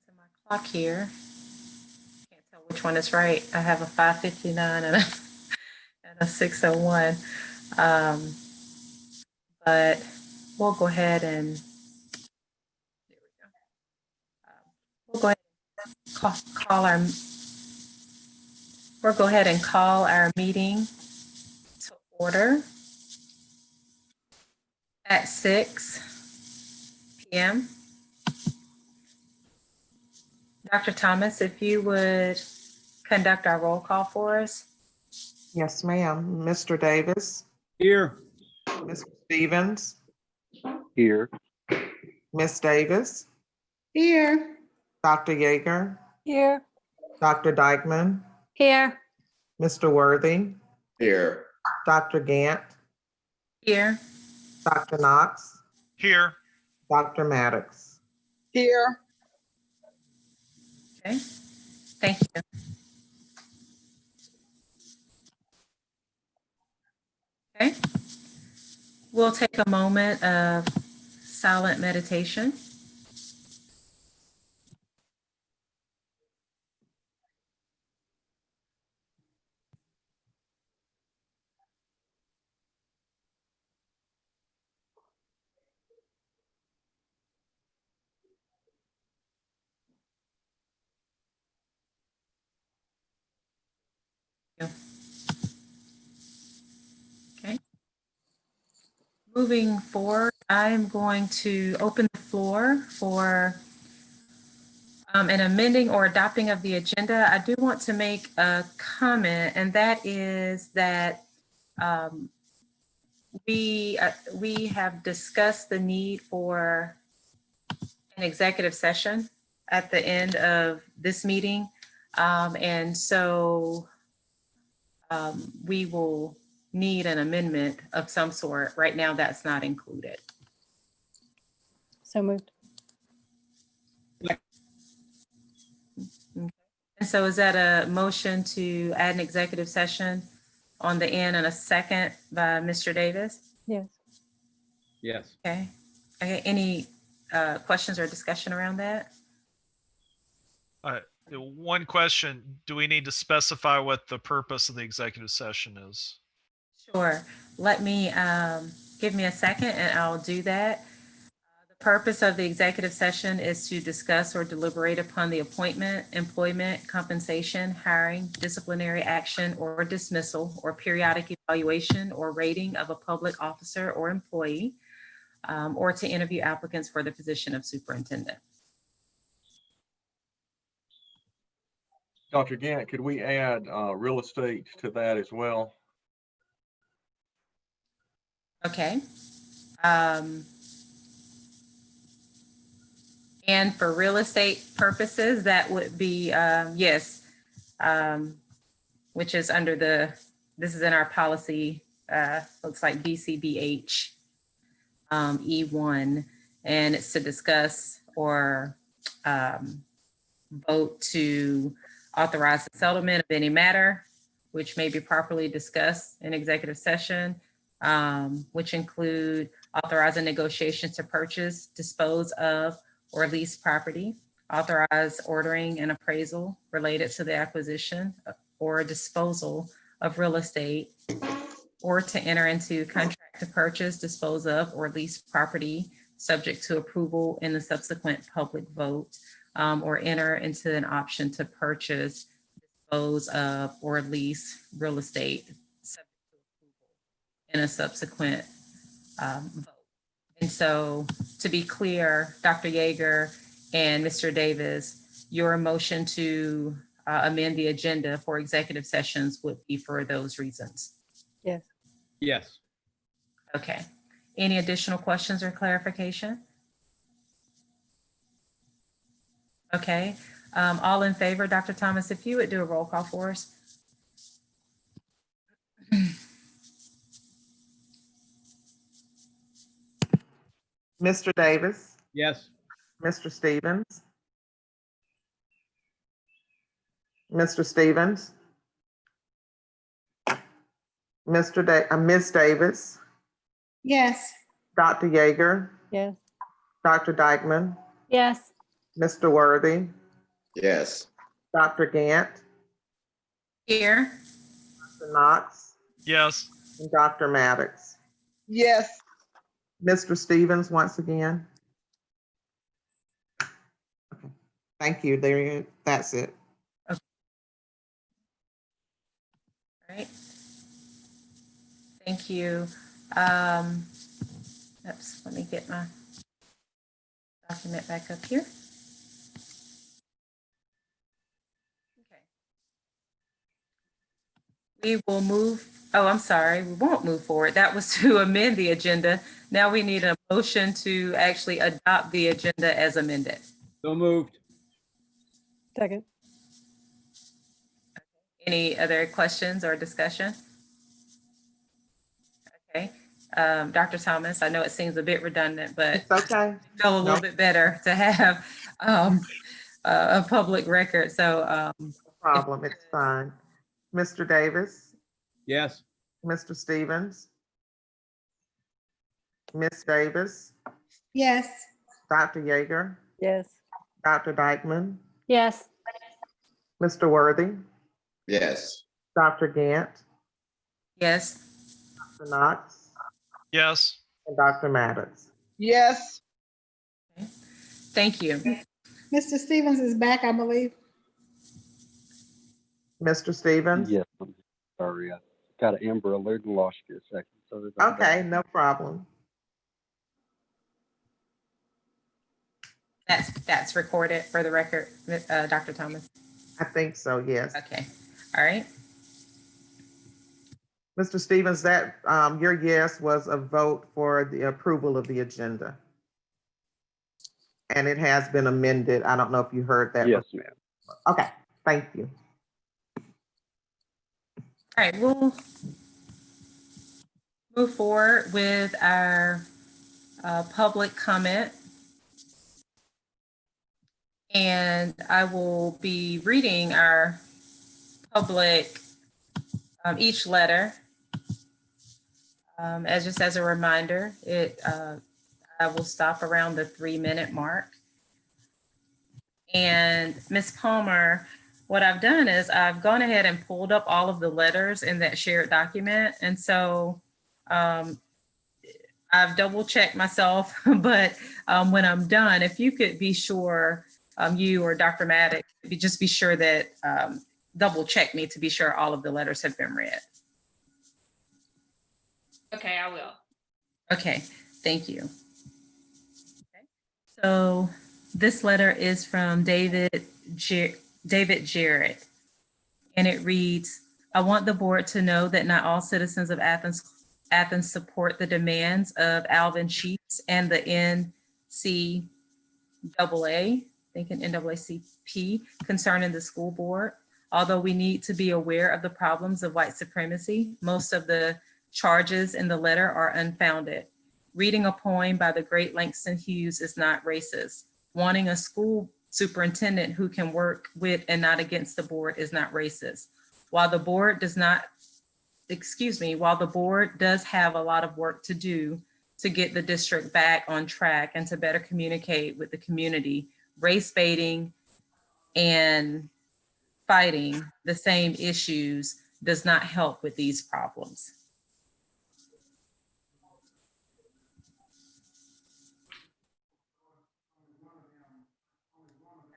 missing my clock here. Can't tell which one is right. I have a 5:59 and a 6:01. But we'll go ahead and there we go. We'll go ahead and call our meeting to order at 6 p.m. Dr. Thomas, if you would conduct our roll call for us. Yes, ma'am. Mr. Davis. Here. Mr. Stevens. Here. Miss Davis. Here. Dr. Yeager. Here. Dr. Dykeman. Here. Mr. Worthy. Here. Dr. Gant. Here. Dr. Knox. Here. Dr. Maddox. Here. Okay. Thank you. Okay. We'll take a moment of silent meditation. Okay. Moving forward, I'm going to open the floor for an amending or adopting of the agenda. I do want to make a comment, and that is that we have discussed the need for an executive session at the end of this meeting. And so we will need an amendment of some sort. Right now, that's not included. So moved. And so is that a motion to add an executive session on the end and a second by Mr. Davis? Yes. Yes. Okay. Okay. Any questions or discussion around that? One question, do we need to specify what the purpose of the executive session is? Sure. Let me give me a second and I'll do that. The purpose of the executive session is to discuss or deliberate upon the appointment, employment, compensation, hiring, disciplinary action or dismissal or periodic evaluation or rating of a public officer or employee, or to interview applicants for the position of superintendent. Dr. Gant, could we add real estate to that as well? Okay. And for real estate purposes, that would be, yes, which is under this is in our policy, looks like BCBH E1, and it's to discuss or vote to authorize the settlement of any matter which may be properly discussed in executive session, which include authorizing negotiations to purchase, dispose of, or lease property, authorize ordering an appraisal related to the acquisition or disposal of real estate, or to enter into contract to purchase, dispose of, or lease property subject to approval in the subsequent public vote, or enter into an option to purchase, dispose of, or lease real estate subject to approval in a subsequent vote. And so, to be clear, Dr. Yeager and Mr. Davis, your motion to amend the agenda for executive sessions would be for those reasons. Yes. Yes. Okay. Any additional questions or clarification? Okay. All in favor, Dr. Thomas, if you would do a roll call for us. Mr. Davis. Yes. Mr. Stevens. Mr. Stevens. Ms. Davis. Yes. Dr. Yeager. Yes. Dr. Dykeman. Yes. Mr. Worthy. Yes. Dr. Gant, Here. Dr. Knox, Yes. and Dr. Maddox. Yes. Mr. Stevens, once again. Okay. Thank you. That's it. All right. Thank you. Oops, let me get my document back up here. Okay. We will move, oh, I'm sorry, we won't move forward. That was to amend the agenda. Now we need a motion to actually adopt the agenda as amended. So moved. Second. Any other questions or discussion? Okay. Dr. Thomas, I know it seems a bit redundant, but It's okay. it felt a little No. bit better to have a public record. So No problem. It's fine. Mr. Davis, Yes. Mr. Stevens, Ms. Davis, Yes. Dr. Yeager, Yes. Dr. Dykeman, Yes. Mr. Worthy, Yes. Dr. Gant, yes. Dr. Knox, Yes. and Dr. Maddox. Yes. Thank you. Mr. Stevens is back, I believe. Mr. Stevens? Yes, I'm sorry. I got an Amber Alert and lost you a second. So there's a- Okay, no problem. That's recorded for the record, Dr. Thomas. I think so, yes. Okay. All right. Mr. Stevens, that your yes was a vote for the approval of the agenda. And it has been amended. I don't know if you heard that. Yes, ma'am. Okay, thank you. All right, we'll move forward with our public comment. And I will be reading our public, each letter. As a reminder, I will stop around the 3-minute mark. And Ms. Palmer, what I've done is I've gone ahead and pulled up all of the letters in that shared document. And so I've double checked myself, but when I'm done, if you could be sure, you or Dr. Maddox, just be sure that double check me to be sure all of the letters have been read. Okay, I will. Okay, thank you. Okay. So this letter is from David Jarrett, and it reads, I want the board to know that not all citizens of Athens support the demands of Alvin Sheets and the NCAA, I think an NAACP, concerning the school board. Although we need to be aware of the problems of white supremacy, most of the charges in the letter are unfounded. Reading a poem by the great Langston Hughes is not racist. Wanting a school superintendent who can work with and not against the board is not racist. While the board does have a lot of work to do to get the district back on track and to better communicate with the community, race baiting and fighting the same issues does not help with these problems.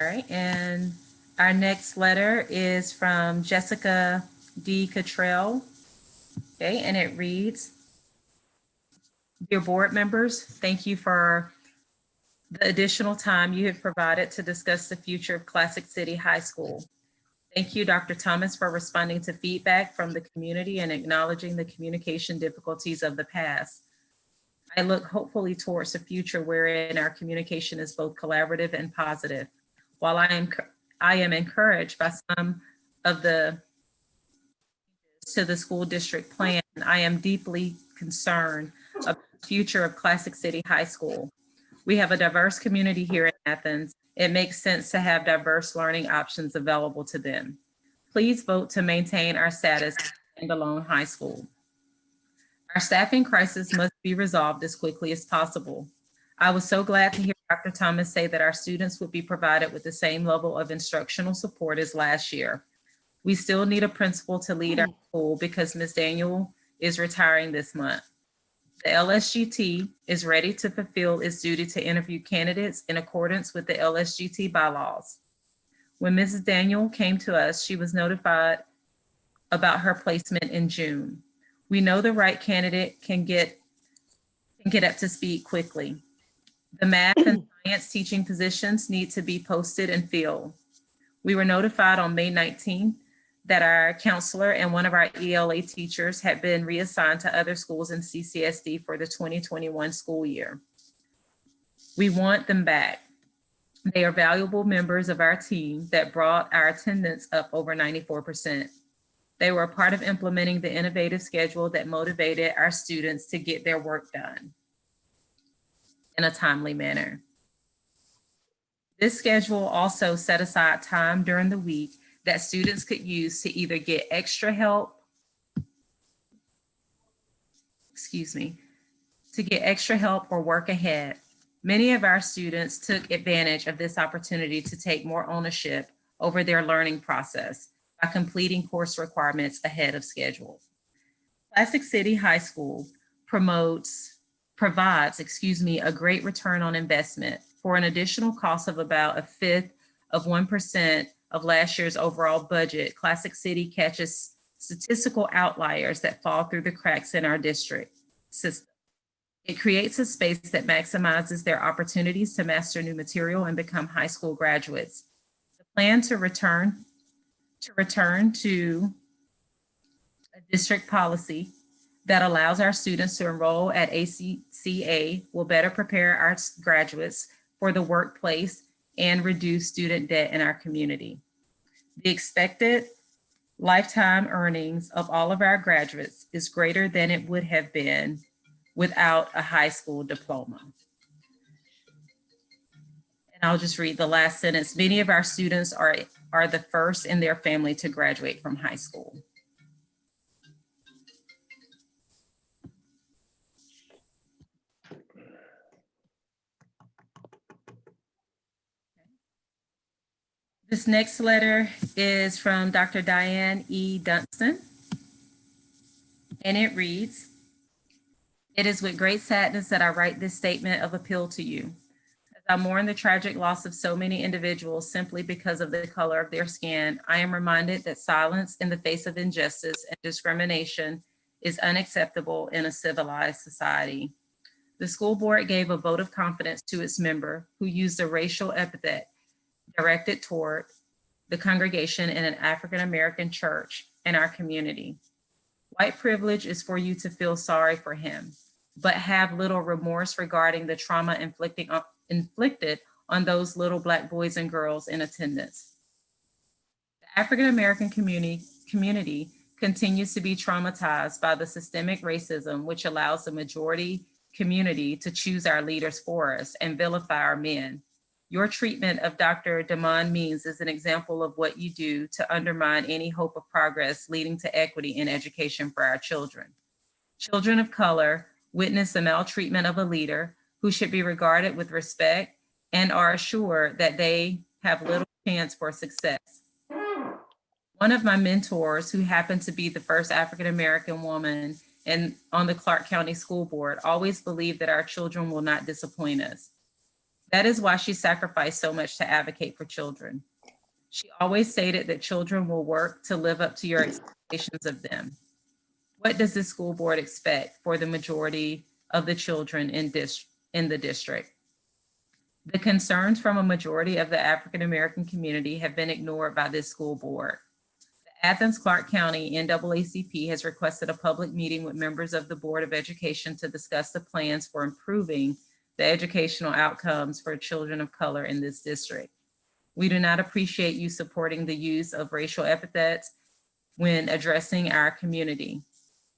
All right, and our next letter is from Jessica D. Cottrell. Okay, and it reads, Dear board members, thank you for the additional time you have provided to discuss the future of Classic City High School. Thank you, Dr. Thomas, for responding to feedback from the community and acknowledging the communication difficulties of the past. I look hopefully towards a future wherein our communication is both collaborative and positive. While I am encouraged by some of the to the school district plan, I am deeply concerned about the future of Classic City High School. We have a diverse community here in Athens. It makes sense to have diverse learning options available to them. Please vote to maintain our status as a standalone high school. Our staffing crisis must be resolved as quickly as possible. I was so glad to hear Dr. Thomas say that our students would be provided with the same level of instructional support as last year. We still need a principal to lead our school because Ms. Daniel is retiring this month. The LSGT is ready to fulfill its duty to interview candidates in accordance with the LSGT bylaws. When Mrs. Daniel came to us, she was notified about her placement in June. We know the right candidate can get up to speed quickly. The math and science teaching positions need to be posted and filled. We were notified on May 19th that our counselor and one of our ELA teachers had been reassigned to other schools in CCSD for the 2021 school year. We want them back. They are valuable members of our team that brought our attendance up over 94%. They were a part of implementing the innovative schedule that motivated our students to get their work done in a timely manner. This schedule also set aside time during the week that students could use to either get extra help, or work ahead. Many of our students took advantage of this opportunity to take more ownership over their learning process by completing course requirements ahead of schedule. Classic City High School provides a great return on investment for an additional cost of about 1/5 of 1% of last year's overall budget. Classic City catches statistical outliers that fall through the cracks in our district system. It creates a space that maximizes their opportunities to master new material and become high school graduates. The plan to return to a district policy that allows our students to enroll at ACCA will better prepare our graduates for the workplace and reduce student debt in our community. The expected lifetime earnings of all of our graduates is greater than it would have been without a high school diploma. And I'll just read the last sentence. Many of our students are the first in their family to graduate from high school. This next letter is from Dr. Diane E. Dunstan, and it reads, "It is with great sadness that I write this statement of appeal to you. As I mourn the tragic loss of so many individuals simply because of the color of their skin, I am reminded that silence in the face of injustice and discrimination is unacceptable in a civilized society. The school board gave a vote of confidence to its member who used a racial epithet directed toward the congregation in an African-American church in our community. White privilege is for you to feel sorry for him, but have little remorse regarding the trauma inflicted on those little Black boys and girls in attendance. The African-American community continues to be traumatized by the systemic racism, which allows the majority community to choose our leaders for us and vilify our men. Your treatment of Dr. Damon Means is an example of what you do to undermine any hope of progress leading to equity in education for our children. Children of color witness the maltreatment of a leader who should be regarded with respect and are assured that they have little chance for success. One of my mentors, who happened to be the first African-American woman on the Clarke County School Board, always believed that our children will not disappoint us. That is why she sacrificed so much to advocate for children. She always stated that children will work to live up to your expectations of them. What does the school board expect for the majority of the children in the district? The concerns from a majority of the African-American community have been ignored by this school board. The Athens-Clarke County NAACP has requested a public meeting with members of the Board of Education to discuss the plans for improving the educational outcomes for children of color in this district. We do not appreciate you supporting the use of racial epithets when addressing our community.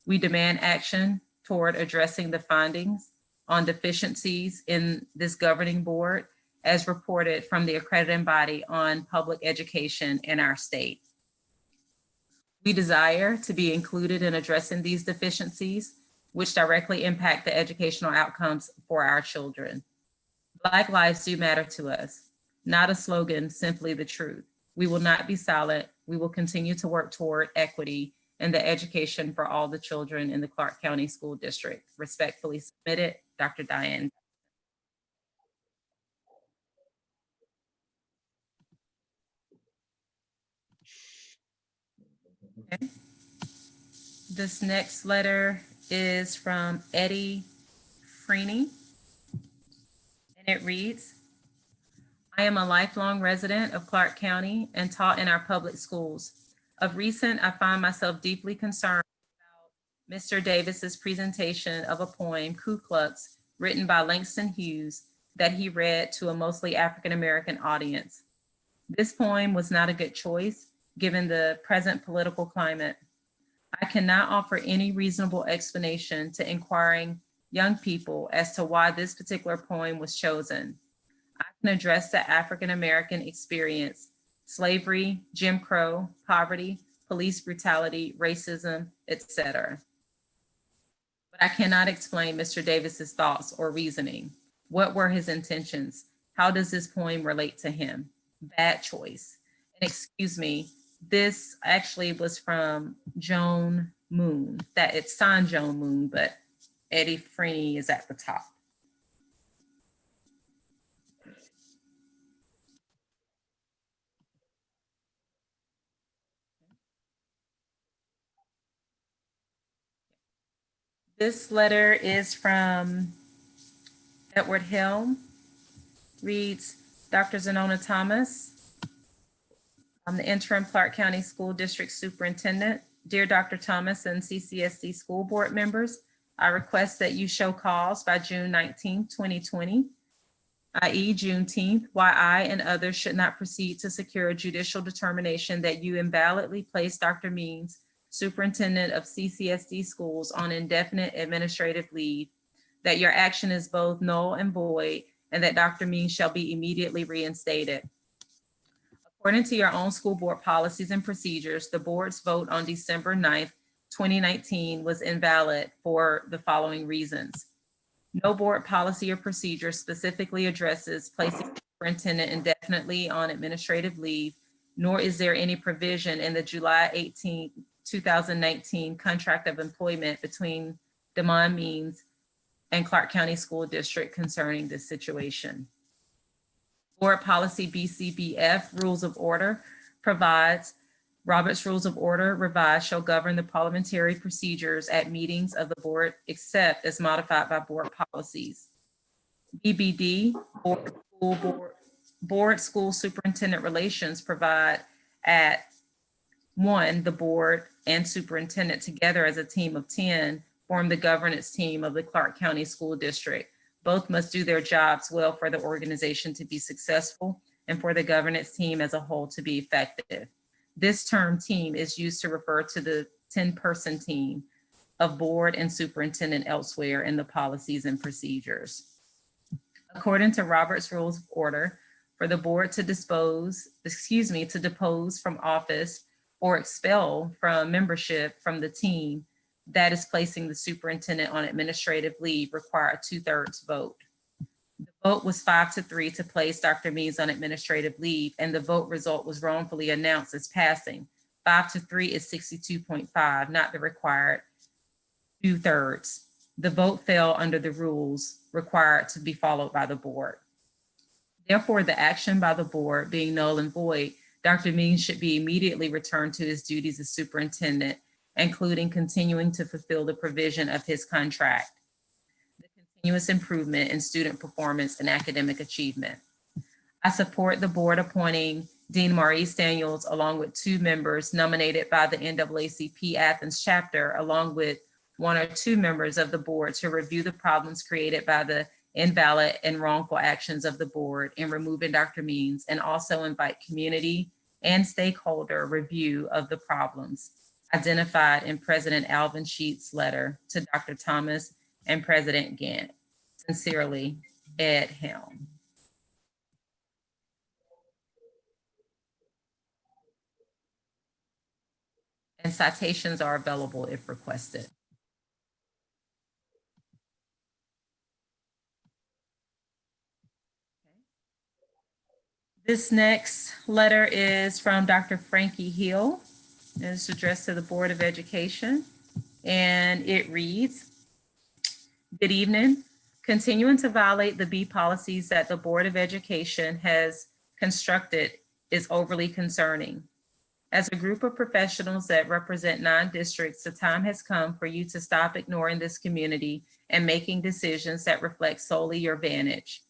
We demand action toward addressing the findings on deficiencies in this governing board as reported from the accrediting body on public education in our state. We desire to be included in addressing these deficiencies, which directly impact the educational outcomes for our children. Black lives do matter to us, not a slogan, simply the truth. We will not be silent. We will continue to work toward equity and the education for all the children in the Clarke County School District. Respectfully submitted, Dr. Diane. Okay. This next letter is from Eddie Freeney, and it reads, I am a lifelong resident of Clarke County and taught in our public schools. Of recent, I find myself deeply concerned about Mr. Davis's presentation of a poem, Ku Klux, written by Langston Hughes, that he read to a mostly African-American audience. This poem was not a good choice, given the present political climate. I cannot offer any reasonable explanation to inquiring young people as to why this particular poem was chosen. I can address the African-American experience, slavery, Jim Crow, poverty, police brutality, racism, etc. But I cannot explain Mr. Davis's thoughts or reasoning. What were his intentions? How does this poem relate to him? Bad choice. And excuse me, this actually was from Joan Moon. That it's signed Joan Moon, but Eddie Freeney is at the top. This letter is from Edward Helm. Reads, Dr. Zanona Thomas, I'm the interim Clarke County School District Superintendent. Dear Dr. Thomas and CCSD school board members, I request that you show cause by June 19, 2020, i.e. Juneteenth, why I and others should not proceed to secure a judicial determination that you invalidly placed Dr. Means, Superintendent of CCSD schools, on indefinite administrative leave, that your action is both null and void, and that Dr. Means shall be immediately reinstated. According to your own school board policies and procedures, the board's vote on December 9th, 2019 was invalid for the following reasons. No board policy or procedure specifically addresses placing the superintendent indefinitely on administrative leave, nor is there any provision in the July 18, 2019 contract of employment between Demond Means and Clarke County School District concerning this situation. Board Policy BCBF Rules of Order provides Robert's Rules of Order revised shall govern the parliamentary procedures at meetings of the board except as modified by board policies. BBD, Board School Superintendent Relations provide at 1, the board and superintendent together as a team of 10 form the governance team of the Clarke County School District. Both must do their jobs well for the organization to be successful and for the governance team as a whole to be effective. This term team is used to refer to the 10-person team of board and superintendent elsewhere in the policies and procedures. According to Robert's Rules of Order, for the board to depose from office or expel from membership from the team that is placing the superintendent on administrative leave require a 2/3 vote. The vote was 5-3 to place Dr. Means on administrative leave, and the vote result was wrongfully announced as passing. 5-3 is 62.5, not the required 2/3. The vote fell under the rules required to be followed by the board. Therefore, the action by the board being null and void, Dr. Means should be immediately returned to his duties as superintendent, including continuing to fulfill the provision of his contract, the continuous improvement in student performance and academic achievement. I support the board appointing Dean Maurice Daniels along with 2 members nominated by the NAACP Athens chapter, along with 1 or 2 members of the board to review the problems created by the invalid and wrongful actions of the board in removing Dr. Means, and also invite community and stakeholder review of the problems identified in President Alvin Sheets' letter to Dr. Thomas and President Gant. Sincerely, Ed Helm. And citations are available if requested. This next letter is from Dr. Frankie Hill. It's addressed to the Board of Education, and it reads, "Good evening. Continuing to violate the B policies that the Board of Education has constructed is overly concerning. As a group of professionals that represent 9 districts, the time has come for you to stop ignoring this community and making decisions that reflect solely your vantage.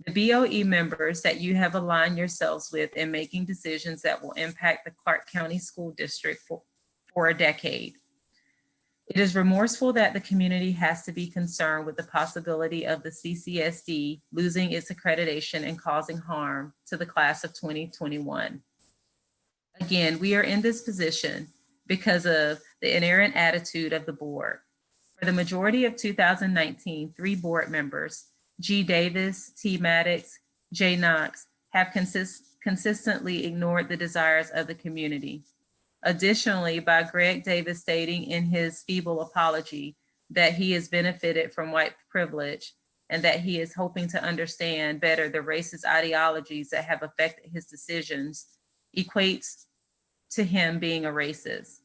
The BOE members that you have aligned yourselves with in making decisions that will impact the Clarke County School District for a decade. It is remorseful that the community has to be concerned with the possibility of the CCSD losing its accreditation and causing harm to the class of 2021. Again, we are in this position because of the inherent attitude of the board. For the majority of 2019, 3 board members, G. Davis, T. Maddox, J. Knox, have consistently ignored the desires of the community. Additionally, by Greg Davis stating in his feeble apology that he has benefited from white privilege and that he is hoping to understand better the racist ideologies that have affected his decisions, equates to him being a racist.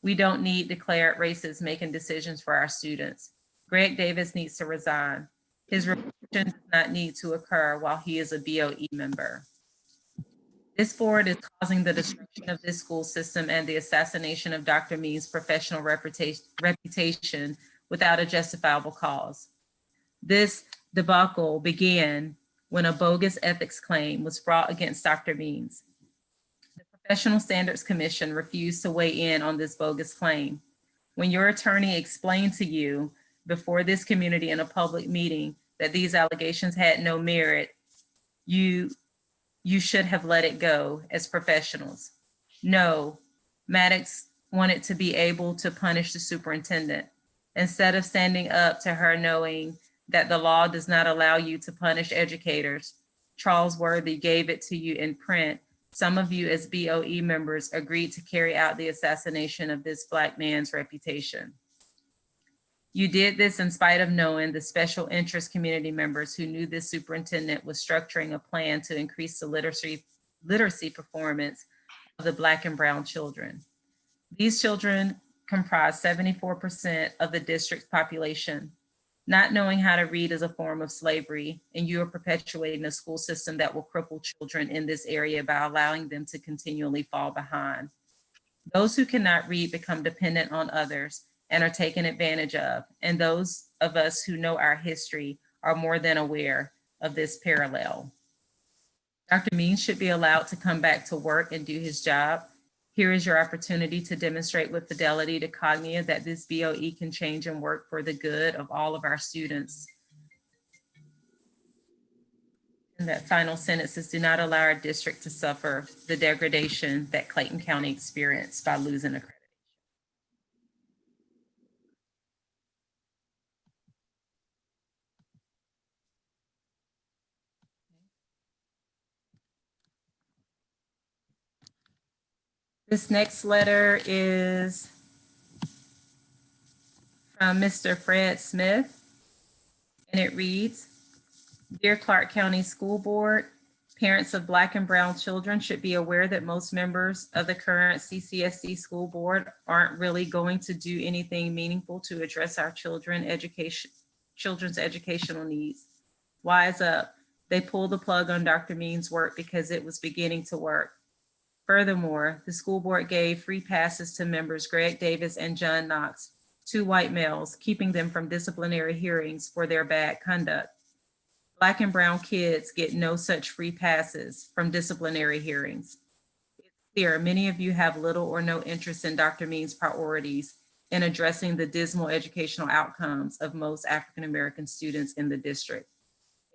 We don't need declared racists making decisions for our students. Greg Davis needs to resign. His remotion does not need to occur while he is a BOE member. This board is causing the destruction of this school system and the assassination of Dr. Means' professional reputation without a justifiable cause. This debacle began when a bogus ethics claim was brought against Dr. Means. The Professional Standards Commission refused to weigh in on this bogus claim. When your attorney explained to you before this community in a public meeting that these allegations had no merit, you should have let it go as professionals. No, Maddox wanted to be able to punish the superintendent. Instead of standing up to her knowing that the law does not allow you to punish educators, Charles Worthy gave it to you in print. Some of you as BOE members agreed to carry out the assassination of this Black man's reputation. You did this in spite of knowing the special interest community members who knew this superintendent was structuring a plan to increase the literacy performance of the Black and brown children. These children comprise 74% of the district's population. Not knowing how to read is a form of slavery, and you are perpetuating a school system that will cripple children in this area by allowing them to continually fall behind. Those who cannot read become dependent on others and are taken advantage of, and those of us who know our history are more than aware of this parallel. Dr. Means should be allowed to come back to work and do his job. Here is your opportunity to demonstrate with fidelity to Cognia that this BOE can change and work for the good of all of our students. And that final sentence is, do not allow our district to suffer the degradation that Clayton County experienced by losing accreditation. This next letter is from Mr. Fred Smith, and it reads, Dear Clarke County School Board, parents of Black and brown children should be aware that most members of the current CCSD school board aren't really going to do anything meaningful to address our children's educational needs. Wise up. They pulled the plug on Dr. Means' work because it was beginning to work. Furthermore, the school board gave free passes to members Greg Davis and John Knox, 2 white males, keeping them from disciplinary hearings for their bad conduct. Black and brown kids get no such free passes from disciplinary hearings. It's clear many of you have little or no interest in Dr. Means' priorities in addressing the dismal educational outcomes of most African-American students in the district.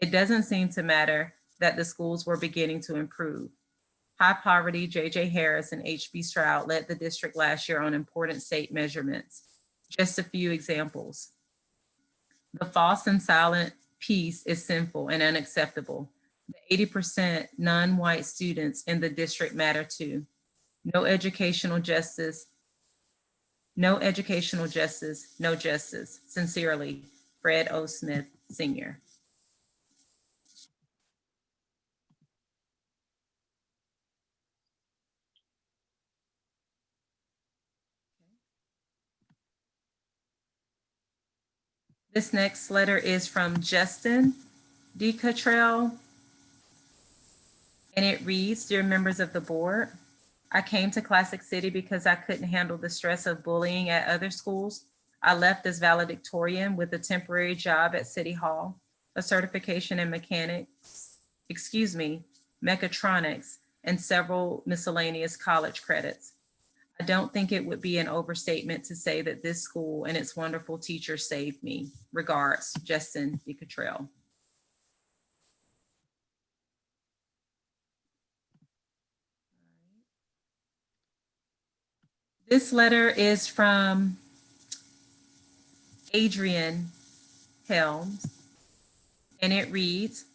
It doesn't seem to matter that the schools were beginning to improve. High poverty, J.J. Harris and H.B. Stroud led the district last year on important state measurements. Just a few examples. The false and silent piece is sinful and unacceptable. The 80% non-white students in the district matter too. No educational justice, no justice. Sincerely, Fred O. Smith, Sr. This next letter is from Justin D. Cottrell, and it reads, Dear members of the board, I came to Classic City because I couldn't handle the stress of bullying at other schools. I left as valedictorian with a temporary job at City Hall, a certification in mechatronics, and several miscellaneous college credits. I don't think it would be an overstatement to say that this school and its wonderful teachers saved me. Regards, Justin D. Cottrell. This letter is from Adrian Helm, and it reads,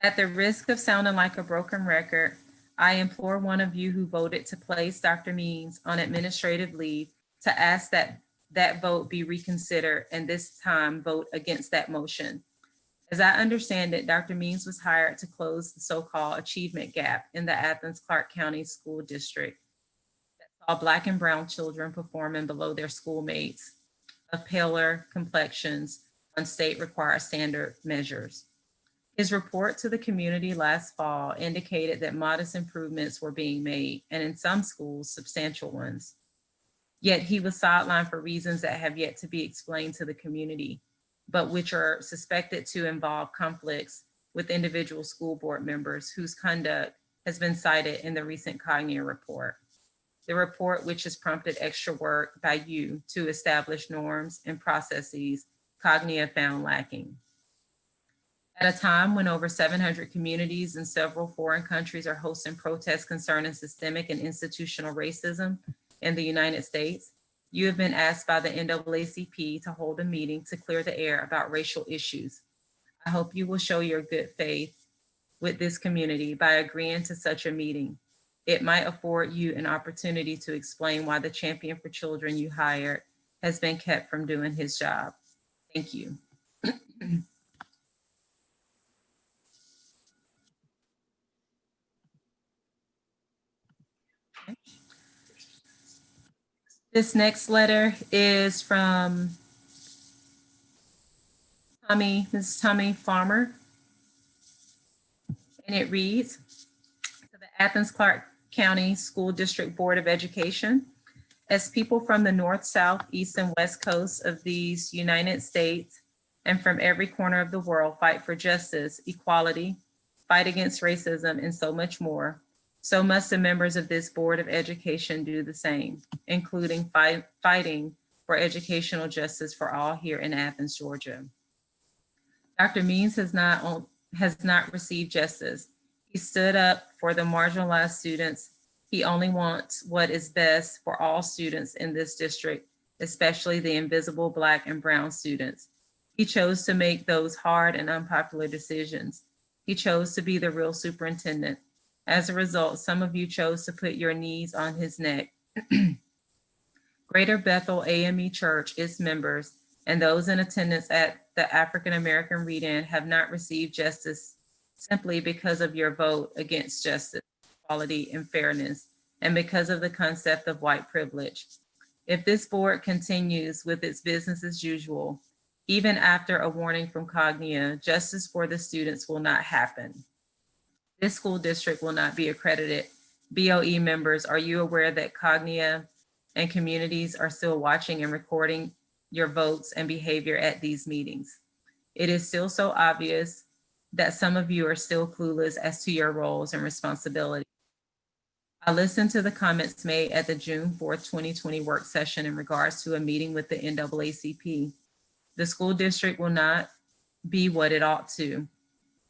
At the risk of sounding like a broken record, I implore one of you who voted to place Dr. Means on administrative leave to ask that that vote be reconsidered and this time vote against that motion. As I understand it, Dr. Means was hired to close the so-called achievement gap in the Athens-Clarke County School District that saw Black and Brown children performing below their schoolmates of paler complexions on state required standard measures. His report to the community last fall indicated that modest improvements were being made, and in some schools, substantial ones. Yet he was sidelined for reasons that have yet to be explained to the community, but which are suspected to involve conflicts with individual school board members whose conduct has been cited in the recent Cognia report. The report, which has prompted extra work by you to establish norms and processes Cognia found lacking. At a time when over 700 communities in several foreign countries are hosting protests concerning systemic and institutional racism in the United States, you have been asked by the NAACP to hold a meeting to clear the air about racial issues. I hope you will show your good faith with this community by agreeing to such a meeting. It might afford you an opportunity to explain why the champion for children you hired has been kept from doing his job. Thank you. This next letter is from Mrs. Tommy Farmer, and it reads, to the Athens-Clarke County School District Board of Education, as people from the north, south, east, and west coasts of these United States and from every corner of the world fight for justice, equality, fight against racism, and so much more, so must the members of this Board of Education do the same, including fighting for educational justice for all here in Athens, Georgia. Dr. Means has not received justice. He stood up for the marginalized students. He only wants what is best for all students in this district, especially the invisible Black and Brown students. He chose to make those hard and unpopular decisions. He chose to be the real superintendent. As a result, some of you chose to put your knees on his neck. Greater Bethel AME Church, its members, and those in attendance at the African American Read-In have not received justice simply because of your vote against justice, equality, and fairness, and because of the concept of white privilege. If this board continues with its business as usual, even after a warning from Cognia, justice for the students will not happen. This school district will not be accredited. BOE members, are you aware that Cognia and communities are still watching and recording your votes and behavior at these meetings? It is still so obvious that some of you are still clueless as to your roles and responsibilities. I listened to the comments made at the June 4th, 2020 work session in regards to a meeting with the NAACP. The school district will not be what it ought to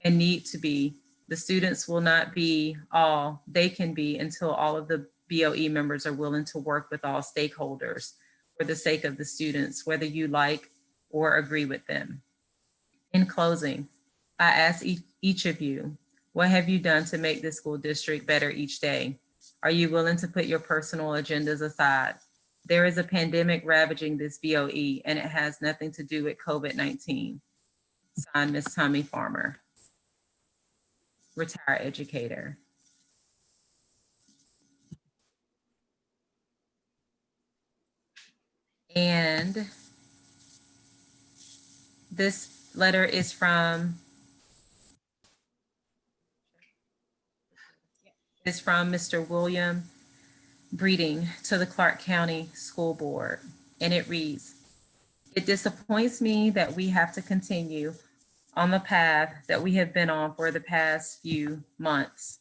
and need to be. The students will not be all they can be until all of the BOE members are willing to work with all stakeholders for the sake of the students, whether you like or agree with them. In closing, I ask each of you, what have you done to make this school district better each day? Are you willing to put your personal agendas aside? There is a pandemic ravaging this BOE, and it has nothing to do with COVID-19. Signed, Ms. Tommy Farmer, retired educator. And This letter is from Mr. William Breeding to the Clarke County School Board, and it reads, "It disappoints me that we have to continue on the path that we have been on for the past few months.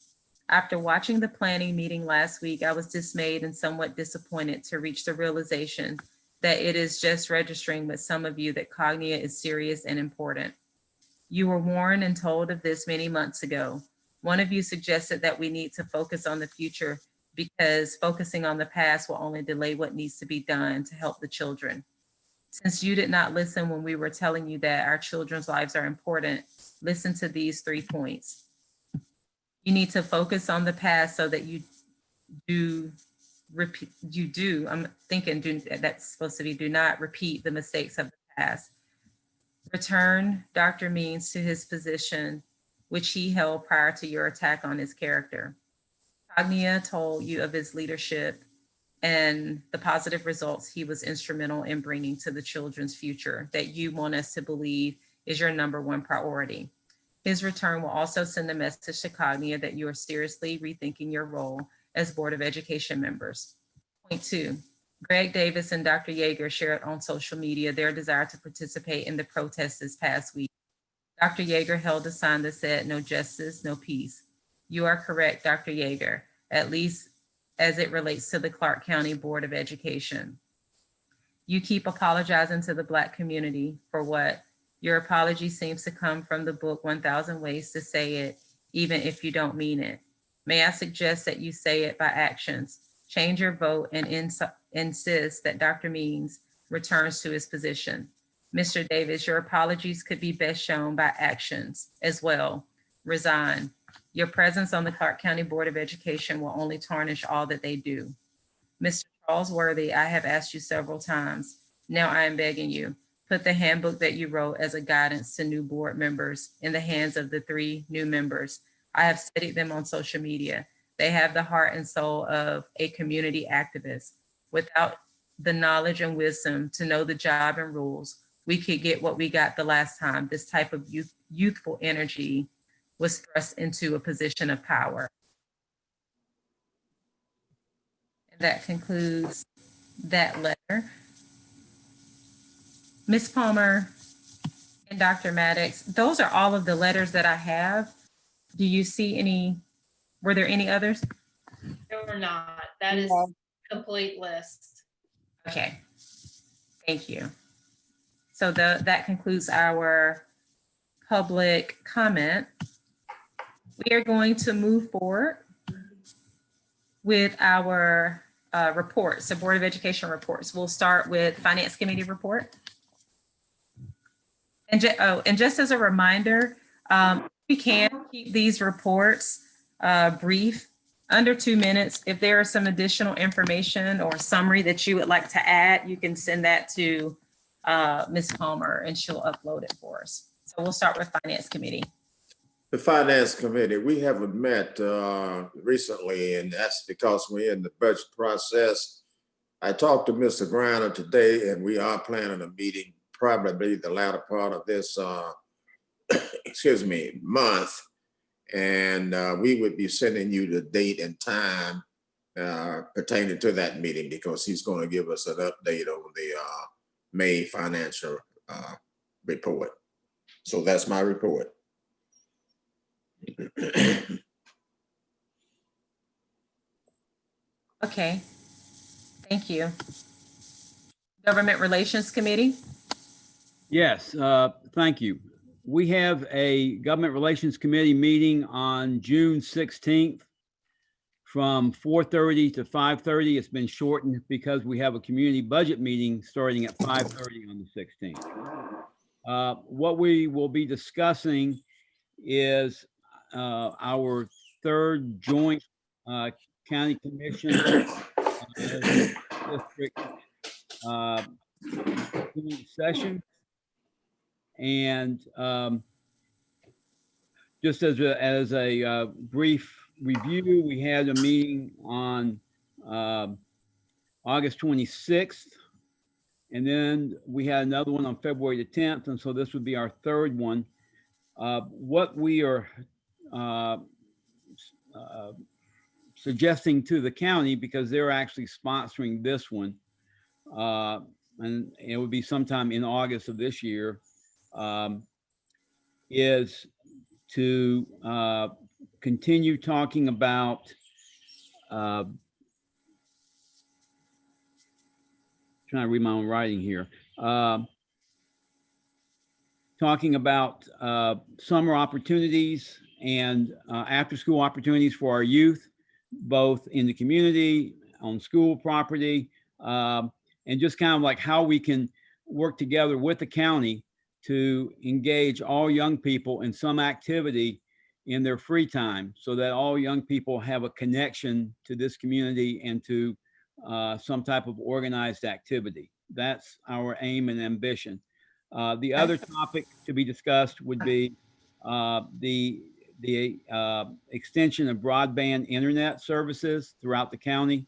After watching the planning meeting last week, I was dismayed and somewhat disappointed to reach the realization that it is just registering with some of you that Cognia is serious and important. You were warned and told of this many months ago. One of you suggested that we need to focus on the future because focusing on the past will only delay what needs to be done to help the children. Since you did not listen when we were telling you that our children's lives are important, listen to these 3 points. You need to focus on the past so that I'm thinking that's supposed to be do not repeat the mistakes of the past. Return Dr. Means to his position, which he held prior to your attack on his character. Cognia told you of his leadership and the positive results he was instrumental in bringing to the children's future that you want us to believe is your #1 priority. His return will also send a message to Cognia that you are seriously rethinking your role as Board of Education members. Point 2, Greg Davis and Dr. Yeager shared on social media their desire to participate in the protests this past week. Dr. Yeager held a sign that said, "No justice, no peace." You are correct, Dr. Yeager, at least as it relates to the Clarke County Board of Education. You keep apologizing to the Black community for what? Your apology seems to come from the book 1000 Ways to Say It, even if you don't mean it. May I suggest that you say it by actions? Change your vote and insist that Dr. Means returns to his position. Mr. Davis, your apologies could be best shown by actions as well. Resign. Your presence on the Clarke County Board of Education will only tarnish all that they do. Mr. Charles Worthy, I have asked you several times. Now I am begging you, put the handbook that you wrote as a guidance to new board members in the hands of the 3 new members. I have studied them on social media. They have the heart and soul of a community activist. Without the knowledge and wisdom to know the job and rules, we could get what we got the last time. This type of youthful energy was thrust into a position of power. And that concludes that letter. Ms. Palmer and Dr. Maddox, those are all of the letters that I have. Do you see any, were there any others? There were not. That is No. complete list. Okay, thank you. So that concludes our public comment. We are going to move forward with our reports, the Board of Education reports. We'll start with Finance Committee report. And just as a reminder, we can keep these reports brief, under 2 minutes. If there is some additional information or summary that you would like to add, you can send that to Ms. Palmer and she'll upload it for us. So we'll start with Finance Committee. The Finance Committee, we haven't met recently, and that's because we're in the budget process. I talked to Mr. Griner today, and we are planning a meeting probably the latter part of this, month. And we would be sending you the date and time pertaining to that meeting because he's going to give us an update on the May financial report. So that's my report. Okay, thank you. Government Relations Committee. Yes, thank you. We have a Government Relations Committee meeting on June 16th from 4:30 to 5:30. It's been shortened because we have a community budget meeting starting at 5:30 on the 16th. What we will be discussing is our 3rd joint county commission district session. And just as a brief review, we had a meeting on August 26th, And then we had another one on February the 10th. And so this would be our third one. What we are suggesting to the county, because they're actually sponsoring this one, and it would be sometime in August of this year, is to continue talking about trying to read my own writing here. Talking about summer opportunities and after-school opportunities for our youth, both in the community, on school property, and just kind of like how we can work together with the county to engage all young people in some activity in their free time, so that all young people have a connection to this community and to some type of organized activity. That's our aim and ambition. The other topic to be discussed would be the extension of broadband internet services throughout the county,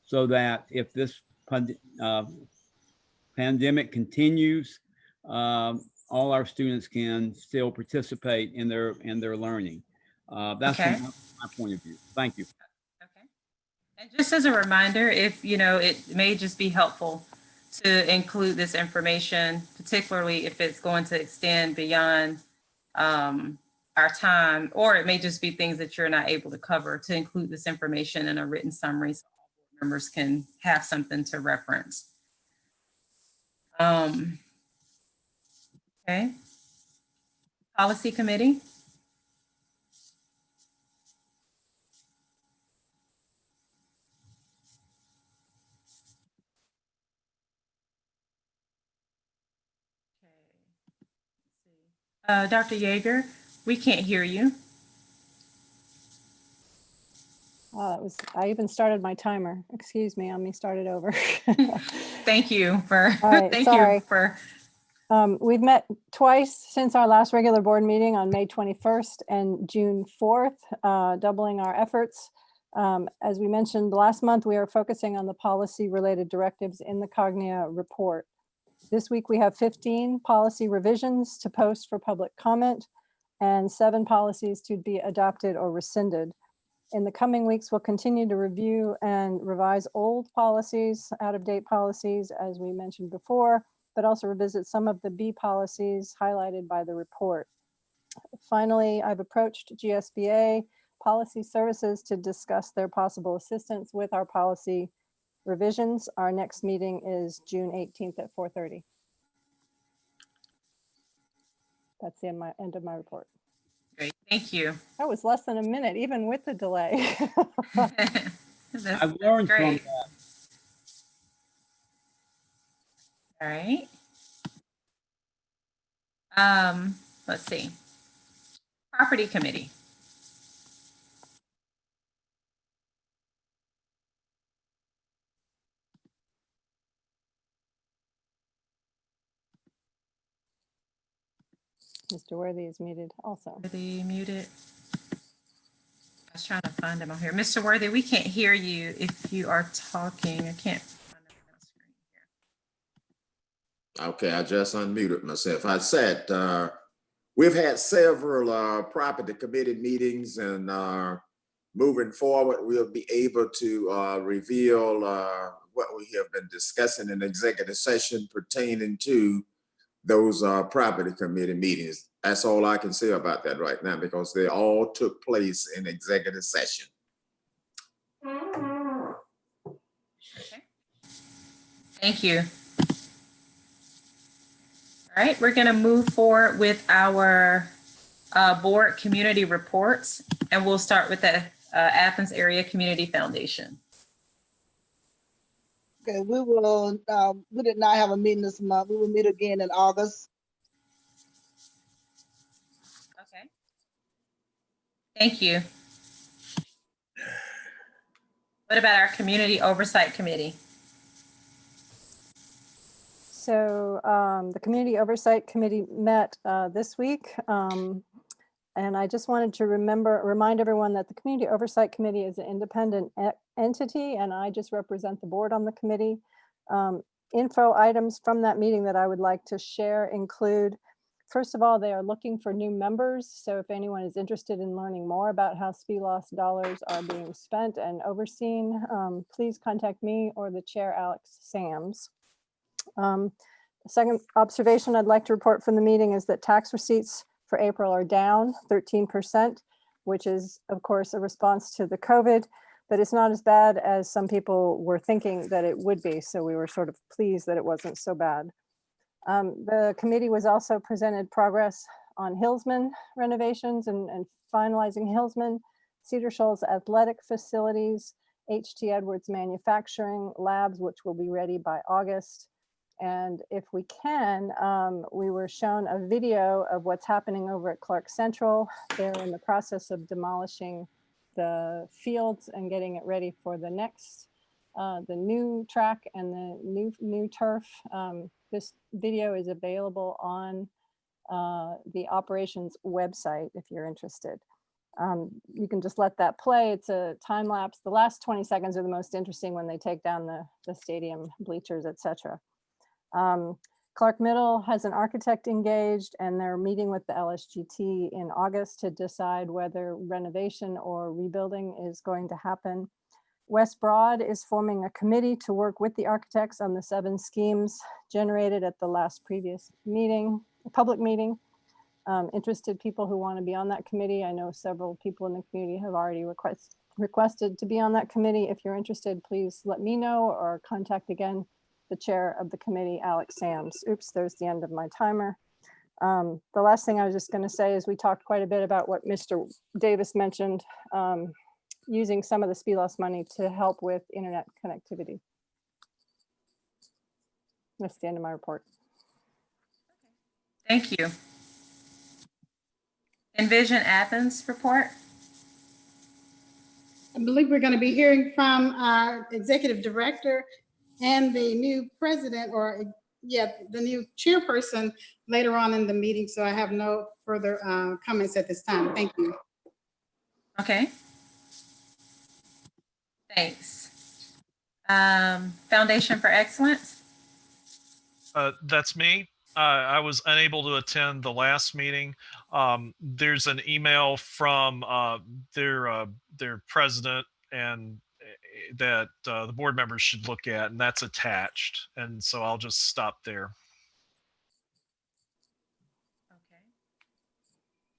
so that if this pandemic continues, all our students can still participate in their learning. That's Okay. from my point of view. Thank you. Okay. And just as a reminder, if, it may just be helpful to include this information, particularly if it's going to extend beyond our time, or it may just be things that you're not able to cover, to include this information in a written summary so all board members can have something to reference. Okay. Policy committee. Dr. Yeager, we can't hear you. I even started my timer. Excuse me, let me start it over. Thank you for, All right, thank sorry. you for. We've met twice since our last regular board meeting on May 21st and June 4th, doubling our efforts. As we mentioned last month, we are focusing on the policy related directives in the Cognia report. This week we have 15 policy revisions to post for public comment and 7 policies to be adopted or rescinded. In the coming weeks, we'll continue to review and revise old policies, out-of-date policies, as we mentioned before, but also revisit some of the B policies highlighted by the report. Finally, I've approached GSPA Policy Services to discuss their possible assistance with our policy revisions. Our next meeting is June 18th at 4:30. That's the end of my report. Great, thank you. That was less than a minute, even with the delay. I've learned from great. that. All right. Let's see. Property committee. Mr. Worthy is muted also. Worthy muted. I was trying to find him on here. Mr. Worthy, we can't hear you if you are talking. I can't find him on the screen here. Okay, I just unmuted myself. I said, we've had several property committee meetings, and moving forward, we'll be able to reveal what we have been discussing in executive session pertaining to those property committee meetings. That's all I can say about that right now, because they all took place in executive session. Okay. Thank you. All right, we're going to move forward with our board community reports, and we'll start with the Athens Area Community Foundation. Okay, we did not have a meeting this month. We will meet again in August. Okay. Thank you. What about our Community Oversight Committee? So the Community Oversight Committee met this week. And I just wanted to remind everyone that the Community Oversight Committee is an independent entity, and I just represent the board on the committee. info items from that meeting that I would like to share include, first of all, they are looking for new members. So if anyone is interested in learning more about how SPLOST dollars are being spent and overseen, please contact me or the chair, Alex Sams. The second observation I'd like to report from the meeting is that tax receipts for April are down 13%, which is, of course, a response to the COVID, but it's not as bad as some people were thinking that it would be. So we were sort of pleased that it wasn't so bad. The committee was also presented progress on Hillsman renovations and finalizing Hillsman, Cedar Shoals athletic facilities, H.T. Edwards manufacturing labs, which will be ready by August. And if we can, we were shown a video of what's happening over at Clarke Central. They're in the process of demolishing the fields and getting it ready for the next, the new track and the new turf. This video is available on the operations website if you're interested. You can just let that play. It's a time lapse. The last 20 seconds are the most interesting when they take down the stadium bleachers, etc. Clarke Middle has an architect engaged and they're meeting with the LSGT in August to decide whether renovation or rebuilding is going to happen. West Broad is forming a committee to work with the architects on the 7 schemes generated at the last previous meeting, public meeting. Interested people who want to be on that committee. I know several people in the community have already requested to be on that committee. If you're interested, please let me know or contact again the chair of the committee, Alex Sams. Oops, there's the end of my timer. The last thing I was just going to say is we talked quite a bit about what Mr. Davis mentioned, using some of the SPLOST money to help with internet connectivity. That's the end of my report. Thank you. Envision Athens report. I believe we're going to be hearing from our executive director and the new president, or the new chairperson later on in the meeting. So I have no further comments at this time. Thank you. Okay. Thanks. Foundation for Excellence. That's me. I was unable to attend the last meeting. There's an email from their president and that the board members should look at, and that's attached. And so I'll just stop there. Okay.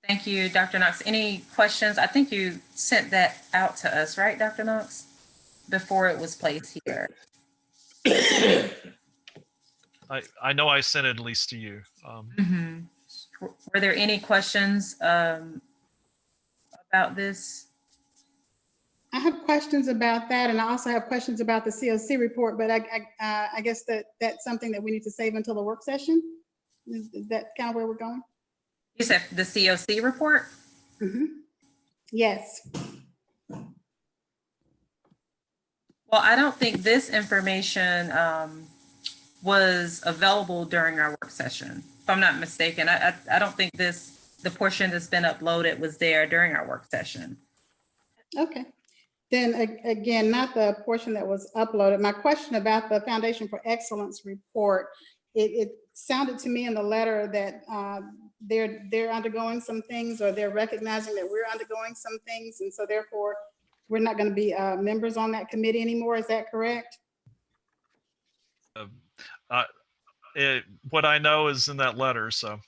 Thank you, Dr. Knox. Any questions? I think you sent that out to us, right, Dr. Knox? Before it was placed here. I know I sent it at least to you. Were there any questions about this? I have questions about that, and I also have questions about the COC report, but I guess that's something that we need to save until the work session. Is that kind of where we're going? You said the COC report? Mm-hmm. Yes. Well, I don't think this information was available during our work session, if I'm not mistaken. I don't think the portion that's been uploaded was there during our work session. Okay. Then again, not the portion that was uploaded. My question about the Foundation for Excellence report, it sounded to me in the letter that they're undergoing some things, or they're recognizing that we're undergoing some things, and so therefore we're not going to be members on that committee anymore. Is that correct? What I know is in that letter, so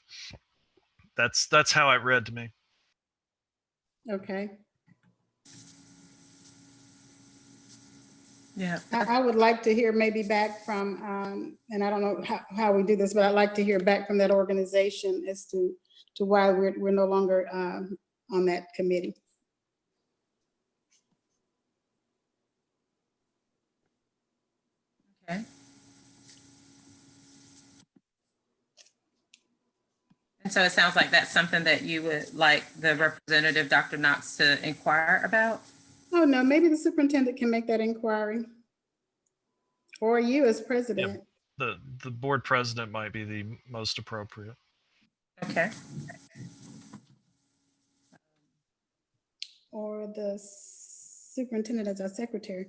that's how it read to me. Okay. Yeah. I would like to hear maybe back from, and I don't know how we do this, but I'd like to hear back from that organization as to why we're no longer on that committee. Okay. And so it sounds like that's something that you would like the representative, Dr. Knox, to inquire about? Oh, no, maybe the superintendent can make that inquiry. Or you as president. Yeah, the board president might be the most appropriate. Okay. Or the superintendent as our secretary.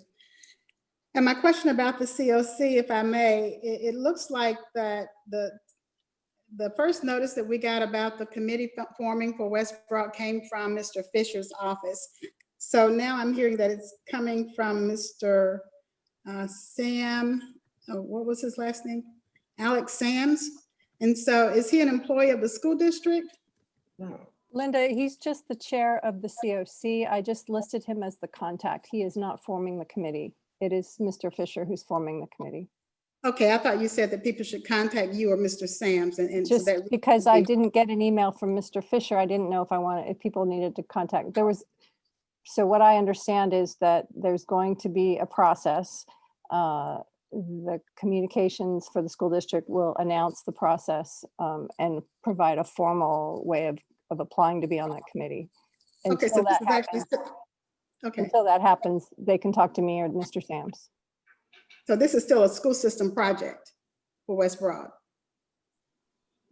And my question about the COC, if I may, it looks like that the first notice that we got about the committee forming for West Broad came from Mr. Fisher's office. So now I'm hearing that it's coming from Mr. Sam, what was his last name? Alex Sams. And so is he an employee of the school district? Linda, he's just the chair of the COC. I just listed him as the contact. He is not forming the committee. It is Mr. Fisher who's forming the committee. Okay, I thought you said that people should contact you or Mr. Sams and so Just that because I didn't get an email from Mr. Fisher, I didn't know if people needed to contact. So what I understand is that there's going to be a process. The communications for the school district will announce the process and provide a formal way of applying to be on that committee. Okay, so this is actually, okay. Until that happens, they can talk to me or Mr. Sams. So this is still a school system project for West Broad,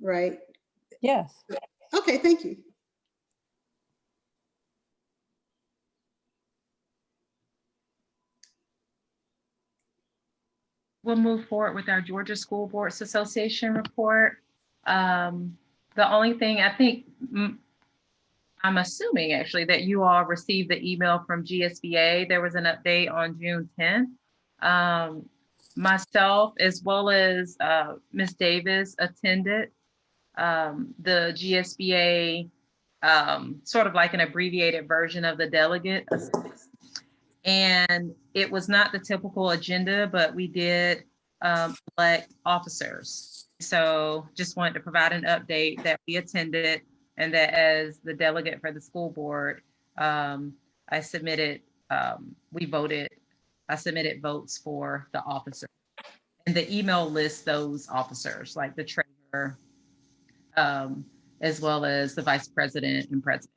right? Yes. Okay, thank you. We'll move forward with our Georgia School Boards Association report. The only thing I think, I'm assuming actually that you all received the email from GSPA. There was an update on June 10th. Myself, as well as Ms. Davis, attended the GSPA, sort of like an abbreviated version of the delegate. And it was not the typical agenda, but we did elect officers. So just wanted to provide an update that we attended and that as the delegate for the school board, I submitted votes for the officers. And the email lists those officers, like the treasurer, as well as the vice president and president.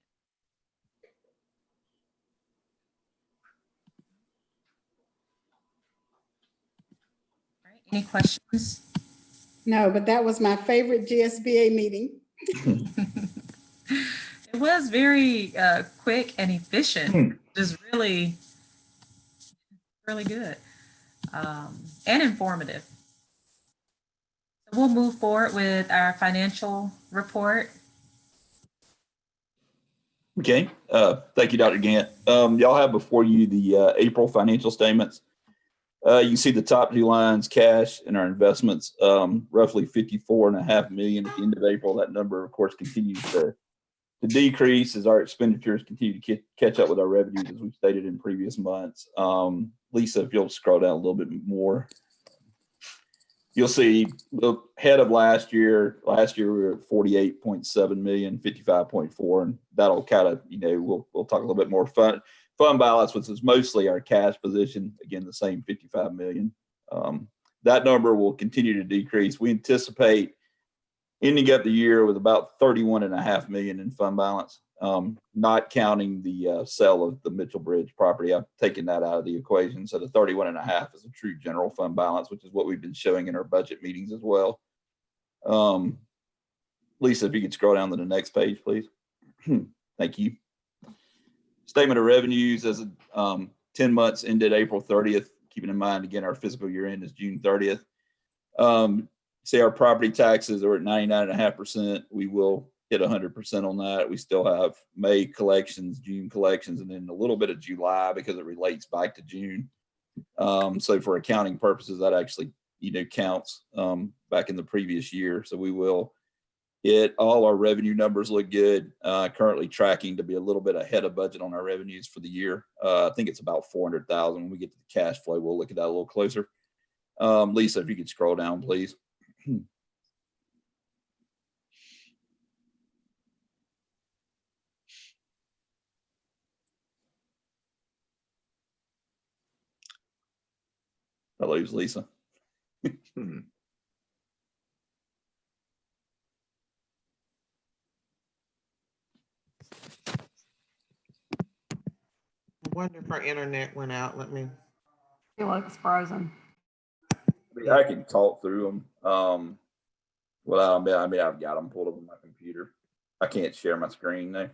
All right, any questions? No, but that was my favorite GSBA meeting. It was very quick and efficient, just really good and informative. So we'll move forward with our financial report. Okay, thank you, Dr. Gant. Y'all have before you the April financial statements. You can see the top two lines, cash and our investments, roughly 54.5 million at the end of April. That number, of course, continues to decrease as our expenditures continue to catch up with our revenues, as we've stated in previous months. Lisa, if you'll scroll down a little bit more, you'll see the head of last year we were at 48.7 million, 55.4, and that'll kind of, we'll talk a little bit more fund balance, which is mostly our cash position. Again, the same 55 million. That number will continue to decrease. We anticipate ending up the year with about 31.5 million in fund balance, not counting the sale of the Mitchell Bridge property. I've taken that out of the equation. So the 31.5 is a true general fund balance, which is what we've been showing in our budget meetings as well. Lisa, if you could scroll down to the next page, please. Thank you. Statement of revenues as of 10 months ended April 30th, keeping in mind, again, our fiscal year end is June 30th. Say our property taxes are at 99.5%. We will hit 100% on that. We still have May collections, June collections, and then a little bit of July because it relates back to June. So for accounting purposes, that actually, counts back in the previous year. So we will hit all our revenue numbers look good. Currently tracking to be a little bit ahead of budget on our revenues for the year. I think it's about 400,000. When we get to the cash flow, we'll look at that a little closer. Lisa, if you could scroll down, please. I lose Lisa. I wonder if our internet went out. Let me. I feel like it's frozen. I can talk through them. Well, I've got them pulled up on my computer. I can't share my screen though.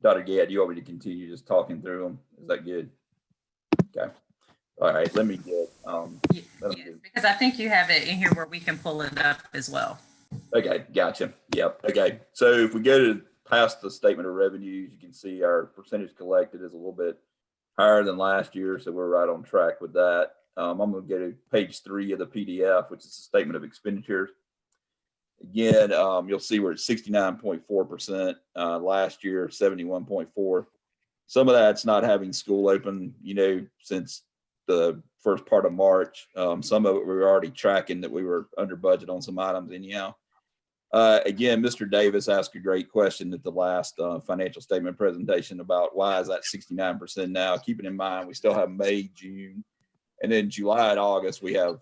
Dr. Gadd, do you want me to continue just talking through them? Is that good? Okay. All right, let me get, Yes, because I think you have it in here where we can pull it up as well. okay, gotcha. Yep, okay. So if we go to past the statement of revenues, you can see our percentage collected is a little bit higher than last year, so we're right on track with that. I'm gonna go to page 3 of the PDF, which is the statement of expenditures. Again, you'll see we're at 69.4%. Last year, 71.4. Some of that's not having school open, since the first part of March. Some of it we were already tracking that we were under budget on some items anyhow. Again, Mr. Davis asked a great question at the last financial statement presentation about why is that 69% now? Keeping in mind, we still have May, June, and then July and August, we have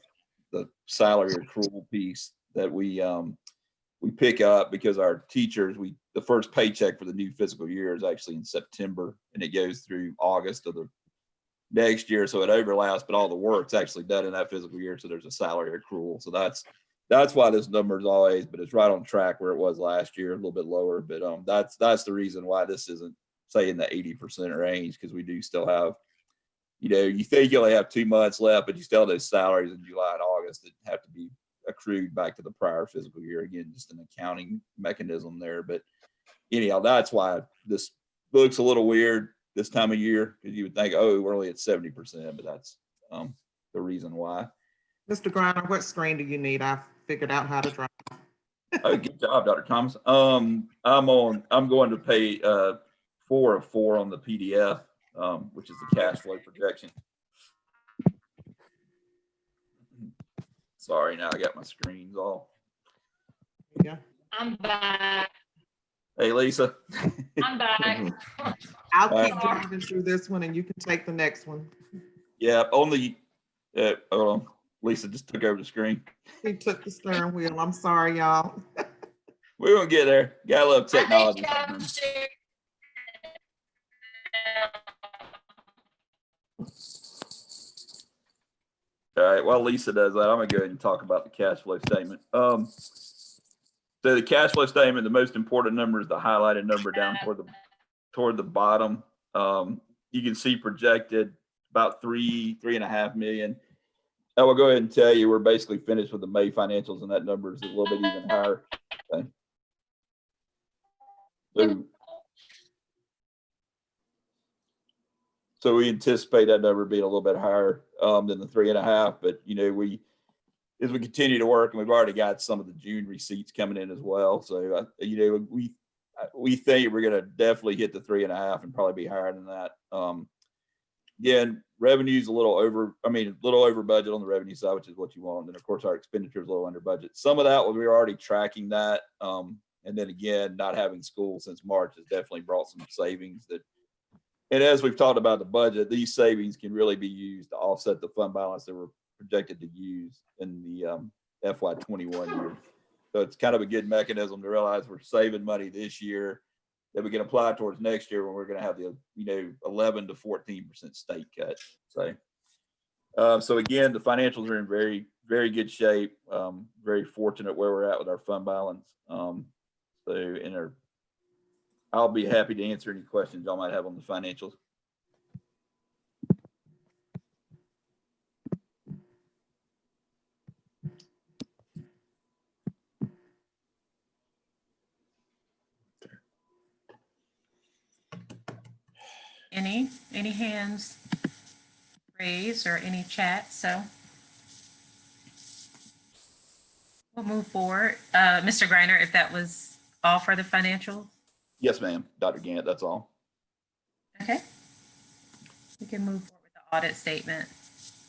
the salary accrual piece that we pick up because our teachers, the first paycheck for the new fiscal year is actually in September, and it goes through August of the next year. So it overlaps, but all the work's actually done in that fiscal year. So there's a salary accrual. So that's why this number is always, but it's right on track where it was last year, a little bit lower. But that's the reason why this isn't, say, in the 80% range, because we do still have, you think you only have 2 months left, but you still have those salaries in July and August that have to be accrued back to the prior fiscal year. Again, just an accounting mechanism there. But anyhow, that's why this looks a little weird this time of year, because you would think, oh, we're only at 70%, but that's the reason why. Mr. Griner, what screen do you need? I figured out how to drive. Oh, good job, Dr. Thomas. I'm going to pay 4 of 4 on the PDF, which is the cash flow projection. Sorry, now I got my screens all. Yeah. I'm back. Hey, Lisa. I'm back. I'll keep driving through this one and you can take the next one. Yeah, only, hold on. Lisa just took over the screen. He took the steering wheel. I'm sorry, y'all. We're gonna get there. Gotta love technology. All right, while Lisa does that, I'm gonna go ahead and talk about the cash flow statement. So the cash flow statement, the most important number is the highlighted number down toward the bottom. You can see projected about 3.5 million. I will go ahead and tell you we're basically finished with the May financials, and that number is a little bit even higher. Okay. So we anticipate that number being a little bit higher than the 3.5, but as we continue to work, and we've already got some of the June receipts coming in as well. So we think we're going to definitely hit the 3.5 and probably be higher than that. Again, revenue's a little over budget on the revenue side, which is what you want. And of course, our expenditure is a little under budget. Some of that, we were already tracking that. And then again, not having school since March has definitely brought some savings and as we've talked about the budget, these savings can really be used to offset the fund balance that we're projected to use in the FY21 year. So it's kind of a good mechanism to realize we're saving money this year that we can apply towards next year when we're going to have the 11 to 14% state cut. So again, the financials are in very, very good shape. Very fortunate where we're at with our fund balance. I'll be happy to answer any questions y'all might have on the financials. Any hands raised or any chat? So we'll move forward. Mr. Griner, if that was all for the financial. Yes, ma'am. Dr. Gant, that's all. Okay. We can move forward with the audit statement.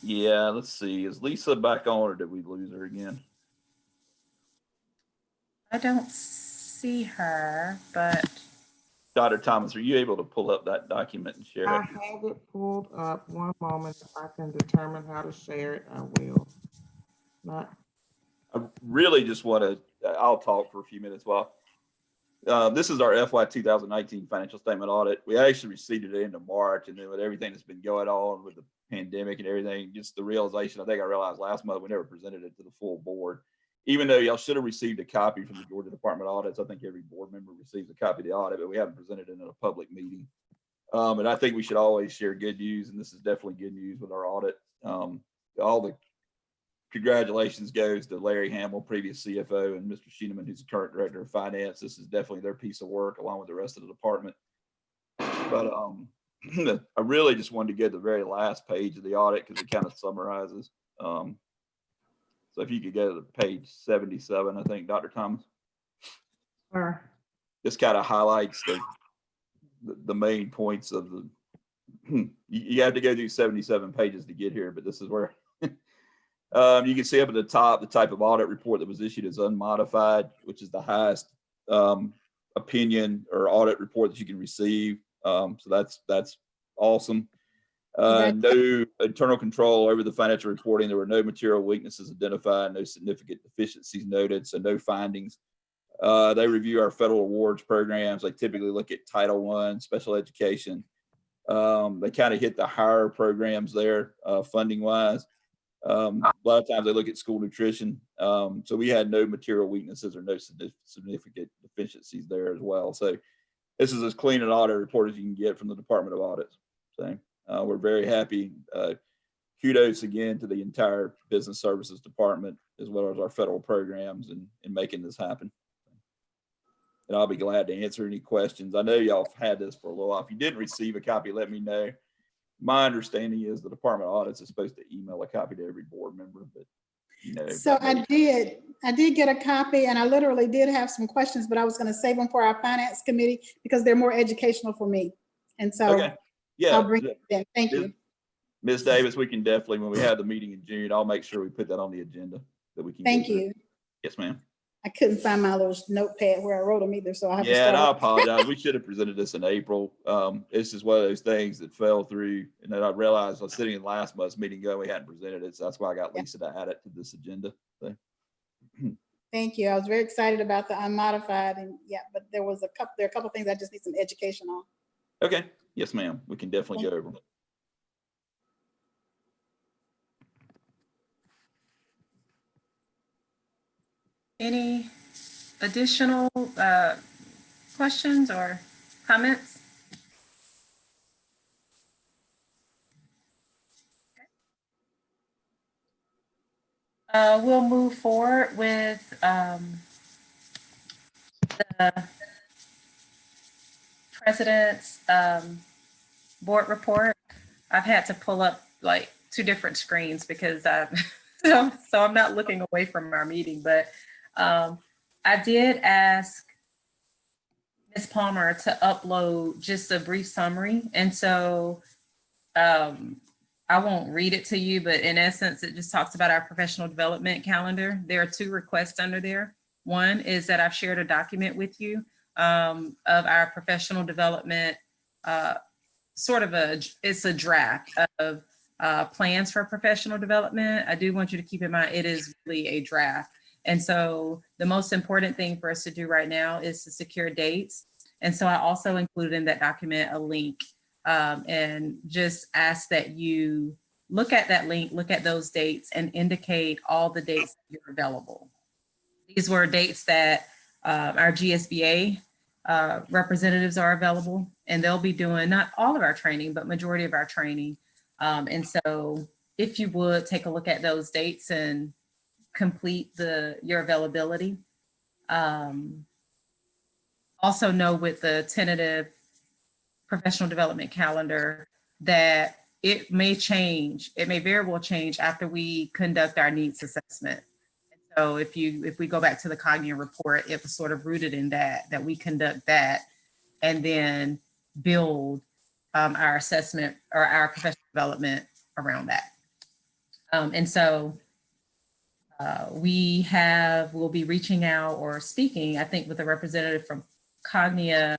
Yeah, let's see. Is Lisa back on or did we lose her again? I don't see her, but. Dr. Thomas, are you able to pull up that document and share it? I have it pulled up. One moment. If I can determine how to share it, I will. I really just want to, I'll talk for a few minutes while. This is our FY 2019 financial statement audit. We actually received it into March, and then with everything that's been going on with the pandemic and everything, just the realization, I think I realized last month we never presented it to the full board. Even though y'all should have received a copy from the Georgia Department of Audits, I think every board member receives a copy of the audit, but we haven't presented it in a public meeting. And I think we should always share good news, and this is definitely good news with our audit. All the congratulations goes to Larry Hamill, previous CFO, and Mr. Schieneman, who's the current director of finance. This is definitely their piece of work along with the rest of the department. But I really just wanted to get to the very last page of the audit because it kind of summarizes. So if you could go to page 77, I think, Dr. Thomas. Sure. This kind of highlights the main points of the, you have to go through 77 pages to get here, but this is where you can see up at the top, the type of audit report that was issued is unmodified, which is the highest opinion or audit report that you can receive. So that's awesome. No internal control over the financial reporting. There were no material weaknesses identified, no significant deficiencies noted, so no findings. They review our federal awards programs. They typically look at Title I, special education. They kind of hit the higher programs there, funding wise. A lot of times they look at school nutrition. So we had no material weaknesses or no significant deficiencies there as well. So this is as clean an audit report as you can get from the Department of Audits. So we're very happy. Kudos again to the entire business services department, as well as our federal programs in making this happen. And I'll be glad to answer any questions. I know y'all have had this for a little while. If you didn't receive a copy, let me know. My understanding is the Department of Audits is supposed to email a copy to every board member, but you know. So I did get a copy, and I literally did have some questions, but I was going to save them for our finance committee because they're more educational for me. And so okay. Yeah, I'll bring it in. Thank you. Ms. Davis, we can definitely, when we have the meeting in June, I'll make sure we put that on the agenda that we can. Thank you. Yes, ma'am. I couldn't find my little notepad where I wrote them either, so I have to Yeah, start. and I apologize. We should have presented this in April. It's just one of those things that fell through, and then I realized I was sitting in last month's meeting going, we hadn't presented it, so that's why I got Lisa to add it to this agenda. So. Thank you. I was very excited about the unmodified, and yeah, but there are a couple things I just need some education on. Okay. Yes, ma'am. We can definitely go over them. Any additional questions or comments? We'll move forward with the president's board report. I've had to pull up like 2 different screens because so I'm not looking away from our meeting, but I did ask Ms. Palmer to upload just a brief summary. And so I won't read it to you, but in essence, it just talks about our professional development calendar. There are 2 requests under there. One is that I've shared a document with you of our professional development, it's a draft of plans for professional development. I do want you to keep in mind, it is really a draft. And so the most important thing for us to do right now is to secure dates. And so I also included in that document a link and just ask that you look at that link, look at those dates and indicate all the dates that you're available. These were dates that our GSPA representatives are available, and they'll be doing not all of our training, but majority of our training. And so if you would take a look at those dates and complete your availability. Also know with the tentative professional development calendar that it may change. It may very well change after we conduct our needs assessment. So if we go back to the Cognitive report, it was sort of rooted in that we conduct that and then build our assessment or our professional development around that. And so we'll be reaching out or speaking, I think, with a representative from Cognia.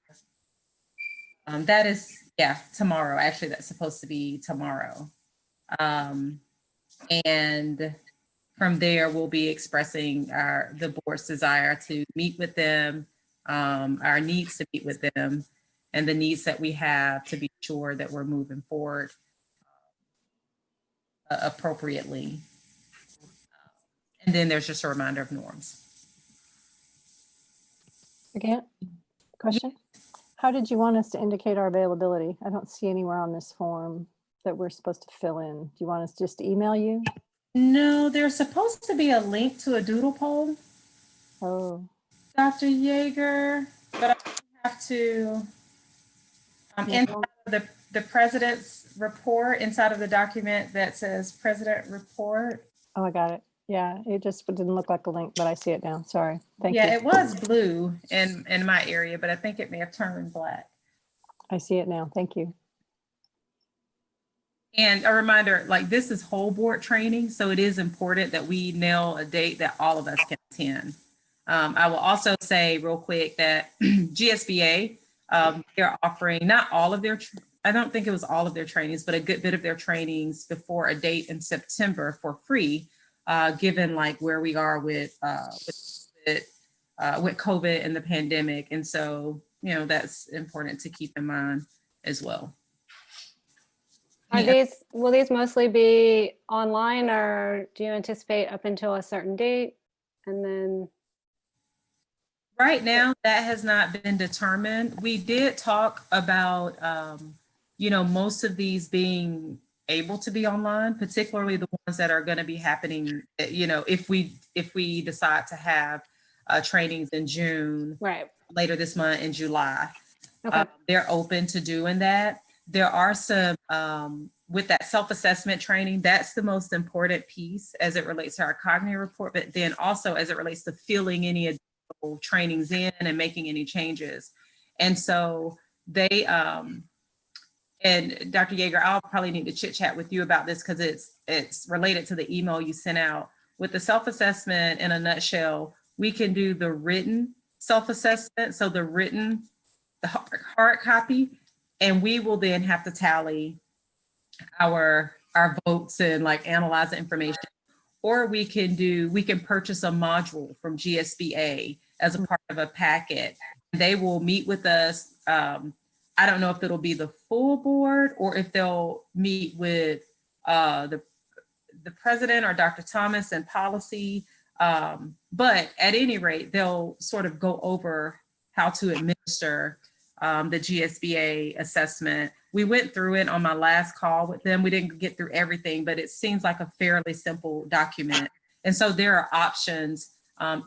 That is, tomorrow. Actually, that's supposed to be tomorrow. And from there, we'll be expressing the board's desire to meet with them, our needs to meet with them, and the needs that we have to be sure that we're moving forward appropriately. And then there's just a reminder of norms. Again, question? how did you want us to indicate our availability? I don't see anywhere on this form that we're supposed to fill in. Do you want us just to email you? No, there's supposed to be a link to a doodle poll, Oh, Dr. Yeager, but I have to, Yeah, inside of the president's report, inside of the document that says president report. oh, I got it. Yeah, it just didn't look like a link, but I see it now. Sorry. Thank Yeah, you. it was blue in my area, but I think it may have turned black. I see it now. Thank you. And a reminder, like this is whole board training, so it is important that we nail a date that all of us can attend. I will also say real quick that GSPA, they're offering not all of their, I don't think it was all of their trainings, but a good bit of their trainings before a date in September for free, given like where we are with COVID and the pandemic. And so, you know, that's important to keep in mind as well. Will these mostly be online, or do you anticipate up until a certain date? And then right now, that has not been determined. We did talk about, you know, most of these being able to be online, particularly the ones that are going to be happening, you know, if we decide to have trainings in June, right, later this month in July. Okay. They're open to doing that. There are some, with that self-assessment training, that's the most important piece as it relates to our cognitive report, but then also as it relates to filling any additional trainings in and making any changes. And so they, and Dr. Yeager, I'll probably need to chit chat with you about this because it's related to the email you sent out. With the self-assessment, in a nutshell, we can do the written self-assessment, so the written, the hard copy, and we will then have to tally our votes and like analyze the information. Or we can purchase a module from GSPA as a part of a packet. They will meet with us. I don't know if it'll be the full board or if they'll meet with the president or Dr. Thomas and policy. But at any rate, they'll sort of go over how to administer the GSPA assessment. We went through it on my last call with them. We didn't get through everything, but it seems like a fairly simple document. And so there are options,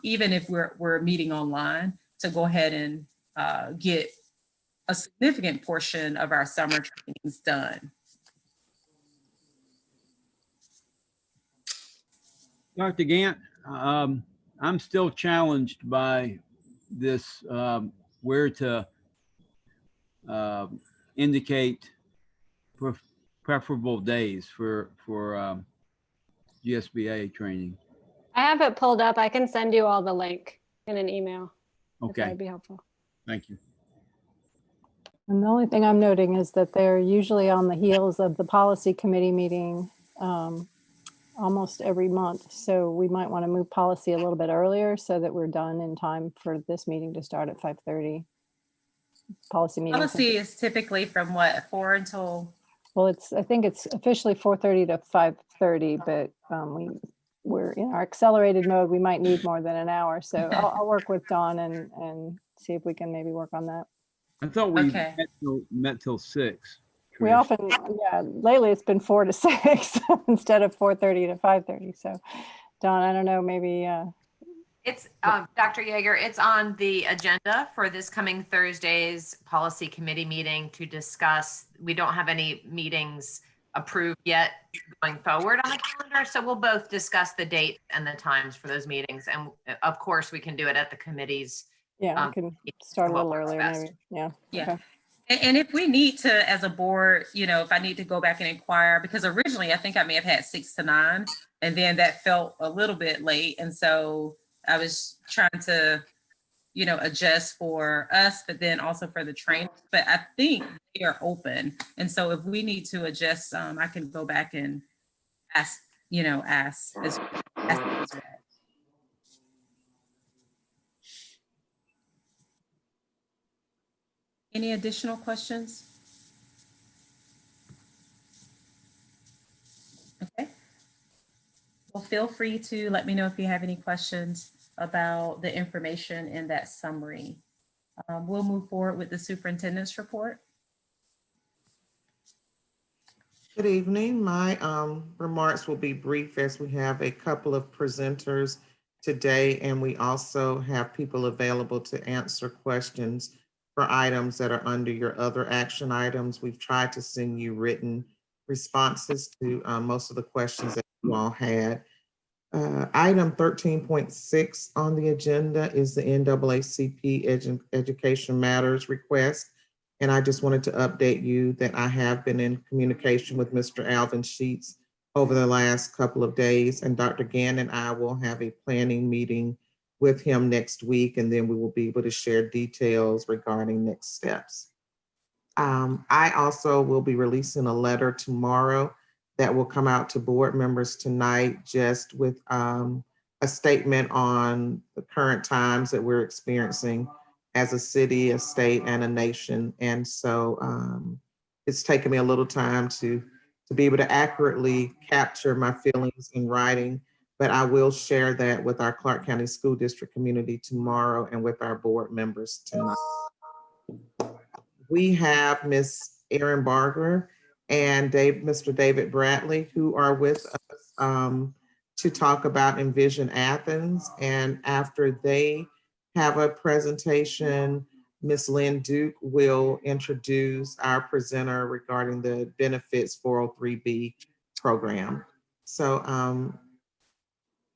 even if we're meeting online, to go ahead and get a significant portion of our summer trainings done. Dr. Gant, I'm still challenged by this, where to indicate preferable days for GSPA training. I have it pulled up. I can send you all the link in an email. If Okay. that would be helpful. Thank you. And the only thing I'm noting is that they're usually on the heels of the policy committee meeting almost every month. So we might want to move policy a little bit earlier so that we're done in time for this meeting to start at 5:30. Policy meeting. Policy is typically from what, 4 until? Well, I think it's officially 4:30 to 5:30, but we're in our accelerated mode. We might need more than an hour. So I'll work with Dawn and see if we can maybe work on that. I thought we Okay. met till 6. We Trish. often, yeah, lately it's been 4 to 6 instead of 4:30 to 5:30. So Dawn, I don't know, maybe. It's Dr. Yeager, it's on the agenda for this coming Thursday's policy committee meeting to discuss. We don't have any meetings approved yet going forward on the calendar. So we'll both discuss the dates and the times for those meetings. And of course, we can do it at the committee's. Yeah, we can start a little earlier, best. maybe. Yeah. Yeah. Okay. And if we need to, as a board, you know, if I need to go back and inquire, because originally I think I may have had 6 to 9, and then that felt a little bit late. And so I was trying to, you know, adjust for us, but then also for the trainers. But I think they are open. And so if we need to adjust, I can go back and ask as well. Any additional questions? Okay. Well, feel free to let me know if you have any questions about the information in that summary. We'll move forward with the superintendent's report. Good evening. My remarks will be brief as we have a couple of presenters today, and we also have people available to answer questions for items that are under your other action items. We've tried to send you written responses to most of the questions that you all had. Item 13.6 on the agenda is the NAACP Education Matters request. And I just wanted to update you that I have been in communication with Mr. Alvin Sheets over the last couple of days, and Dr. Gann and I will have a planning meeting with him next week, and then we will be able to share details regarding next steps. I also will be releasing a letter tomorrow that will come out to board members tonight, just with a statement on the current times that we're experiencing as a city, a state, and a nation. And so it's taken me a little time to be able to accurately capture my feelings in writing, but I will share that with our Clarke County School District community tomorrow and with our board members tonight. We have Ms. Erin Barger and Mr. David Bradley, who are with us to talk about Envision Athens. And after they have a presentation, Ms. Lynn Duke will introduce our presenter regarding the benefits 403B program. So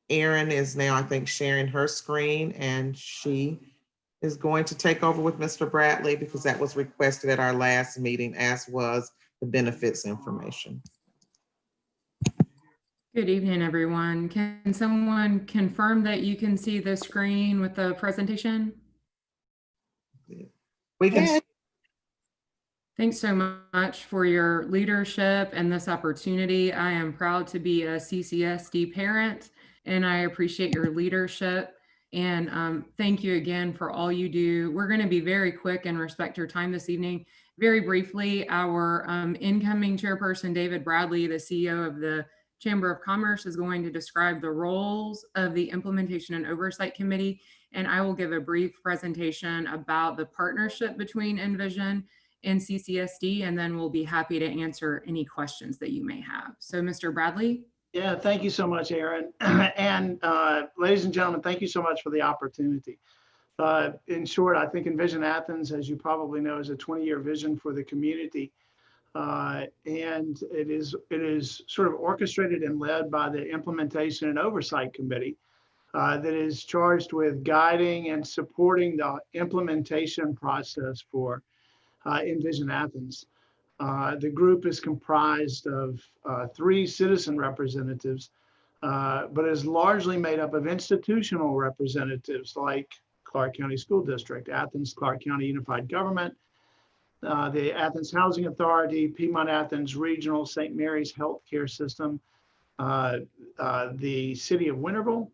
Erin is now, I think, sharing her screen, and she is going to take over with Mr. Bradley because that was requested at our last meeting, as was the benefits information. Good evening, everyone. Can someone confirm that you can see the screen with the presentation? We can. Thanks so much for your leadership and this opportunity. I am proud to be a CCSD parent, and I appreciate your leadership. And thank you again for all you do. We're going to be very quick and respect your time this evening. Very briefly, our incoming chairperson, David Bradley, the CEO of the Chamber of Commerce, is going to describe the roles of the Implementation and Oversight Committee, and I will give a brief presentation about the partnership between Envision and CCSD, and then we'll be happy to answer any questions that you may have. So, Mr. Bradley. Yeah, thank you so much, Erin. And ladies and gentlemen, thank you so much for the opportunity. In short, I think Envision Athens, as you probably know, is a 20-year vision for the community. And it is sort of orchestrated and led by the Implementation and Oversight Committee that is charged with guiding and supporting the implementation process for Envision Athens. The group is comprised of 3 citizen representatives, but is largely made up of institutional representatives like Clarke County School District, Athens Clarke County Unified Government, the Athens Housing Authority, Piedmont Athens Regional St. Mary's Healthcare System, the City of Winterville,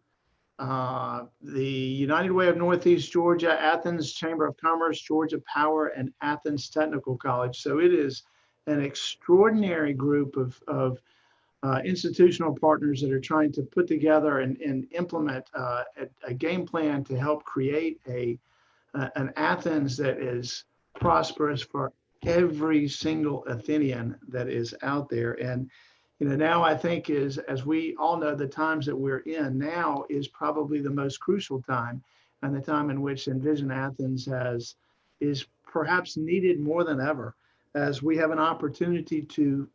the United Way of Northeast Georgia, Athens Chamber of Commerce, Georgia Power, and Athens Technical College. So it is an extraordinary group of institutional partners that are trying to put together and implement a game plan to help create an Athens that is prosperous for every single Athenian that is out there. And now I think as we all know, the times that we're in now is probably the most crucial time, and the time in which Envision Athens is perhaps needed more than ever, as we have an opportunity to,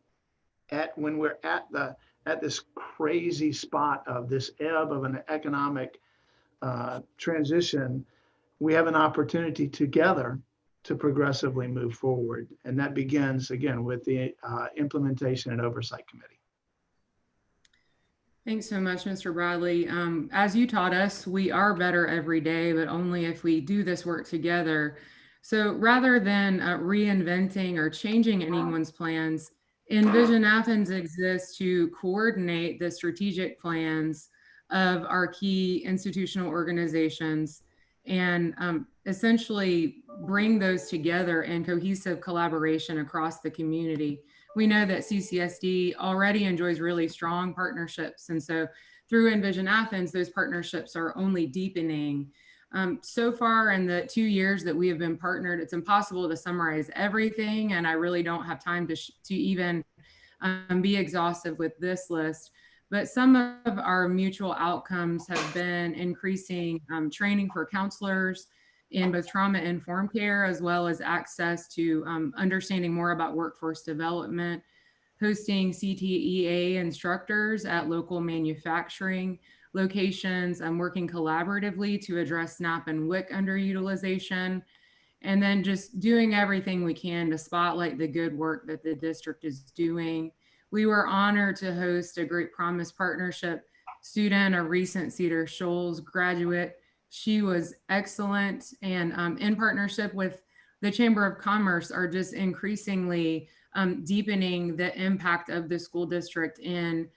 when we're at this crazy spot of this ebb of an economic transition, we have an opportunity together to progressively move forward. And that begins, again, with the Implementation and Oversight Committee. Thanks so much, Mr. Bradley. As you taught us, we are better every day, but only if we do this work together. So rather than reinventing or changing anyone's plans, Envision Athens exists to coordinate the strategic plans of our key institutional organizations and essentially bring those together in cohesive collaboration across the community. We know that CCSD already enjoys really strong partnerships. And so through Envision Athens, those partnerships are only deepening. So far in the 2 years that we have been partnered, it's impossible to summarize everything, and I really don't have time to even be exhaustive with this list. But some of our mutual outcomes have been increasing training for counselors in both trauma-informed care, as well as access to understanding more about workforce development, hosting CTEA instructors at local manufacturing locations, working collaboratively to address SNAP and WIC underutilization, and then just doing everything we can to spotlight the good work that the district is doing. We were honored to host a Great Promise Partnership student, a recent Cedar Shoals graduate. She was excellent, and in partnership with the Chamber of Commerce are just increasingly deepening the impact of the school district in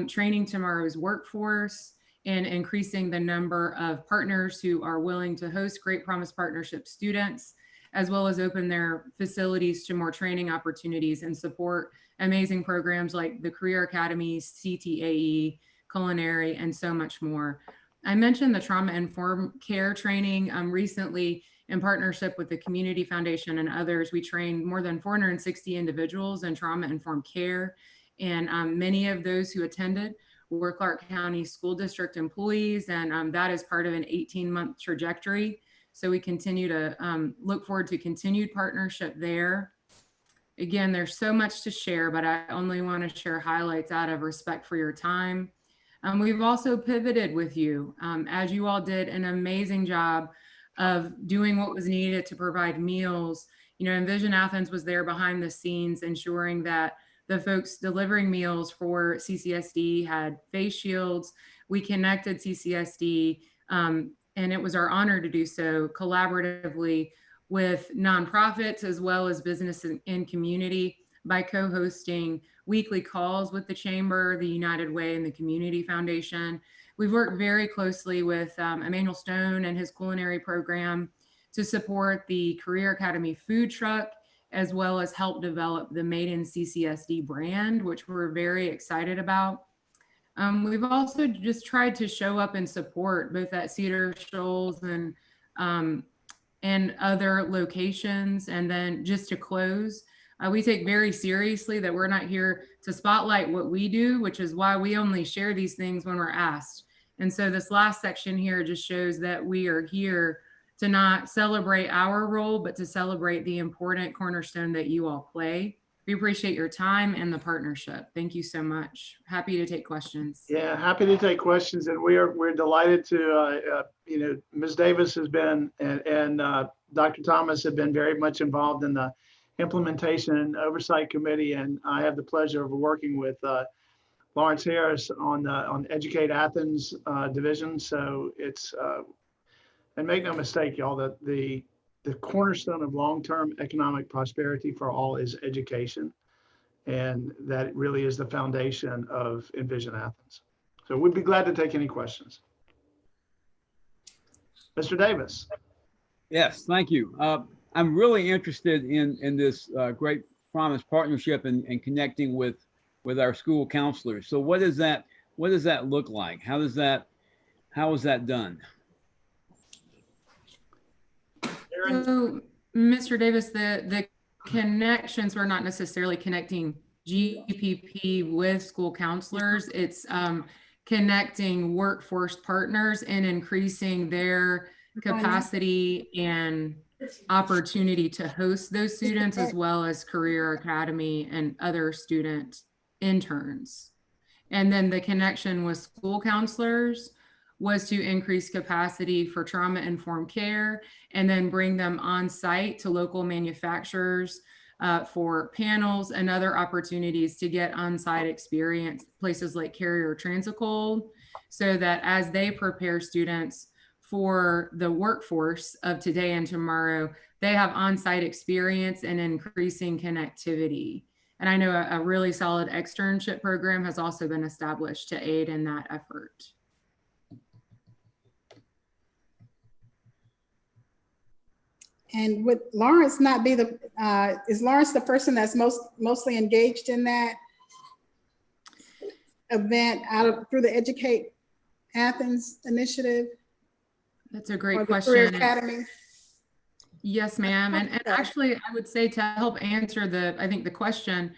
training tomorrow's workforce and increasing the number of partners who are willing to host Great Promise Partnership students, as well as open their facilities to more training opportunities and support amazing programs like the Career Academy, CTAE, culinary, and so much more. I mentioned the trauma-informed care training recently in partnership with the Community Foundation and others. We trained more than 460 individuals in trauma-informed care, and many of those who attended were Clarke County School District employees, and that is part of an 18-month trajectory. So we continue to look forward to continued partnership there. Again, there's so much to share, but I only want to share highlights out of respect for your time. We've also pivoted with you, as you all did an amazing job of doing what was needed to provide meals. You know, Envision Athens was there behind the scenes, ensuring that the folks delivering meals for CCSD had face shields. We connected CCSD, and it was our honor to do so collaboratively with nonprofits as well as business and community by co-hosting weekly calls with the Chamber, the United Way, and the Community Foundation. We've worked very closely with Emmanuel Stone and his culinary program to support the Career Academy food truck, as well as help develop the Made in CCSD brand, which we're very excited about. We've also just tried to show up and support both at Cedar Shoals and other locations. And then just to close, we take very seriously that we're not here to spotlight what we do, which is why we only share these things when we're asked. And so this last section here just shows that we are here to not celebrate our role, but to celebrate the important cornerstone that you all play. We appreciate your time and the partnership. Thank you so much. Happy to take questions. Yeah, happy to take questions, and we're delighted to you know, Ms. Davis has been and Dr. Thomas have been very much involved in the implementation and oversight committee, and I have the pleasure of working with Lawrence Harris on Educate Athens division. So it's and make no mistake, y'all, that the cornerstone of long-term economic prosperity for all is education. And that really is the foundation of Envision Athens. So we'd be glad to take any questions. Mr. Davis. Yes, thank you. I'm really interested in this Great Promise partnership and connecting with our school counselors. So what does that look like? How is that done? So, Mr. Davis, the connections, we're not necessarily connecting GPP with school counselors. It's connecting workforce partners and increasing their capacity and opportunity to host those students, as well as Career Academy and other student interns. And then the connection with school counselors was to increase capacity for trauma-informed care and then bring them on site to local manufacturers for panels and other opportunities to get on-site experience, places like Carrier Transicold, so that as they prepare students for the workforce of today and tomorrow, they have on-site experience and increasing connectivity. And I know a really solid externship program has also been established to aid in that effort. And would Lawrence not be is Lawrence the person that's mostly engaged in that event through the Educate Athens initiative? That's a or great the Career question. Academy? Yes, ma'am. And actually, I would say to help answer the question,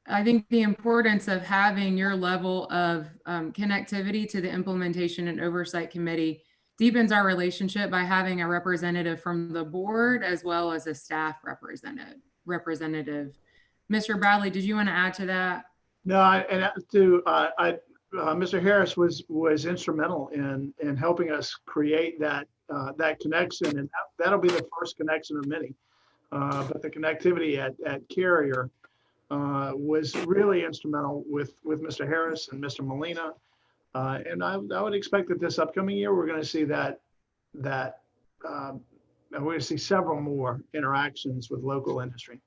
I think the importance of having your level of connectivity to the Implementation and Oversight Committee deepens our relationship by having a representative from the board as well as a staff representative. Mr. Bradley, did you want to add to that? No, Mr. Harris was instrumental in helping us create that connection, and that'll be the first connection of many. But the connectivity at Carrier was really instrumental with Mr. Harris and Mr. Molina, and I would expect that this upcoming year we're going to see that we're going to see several more interactions with local industry.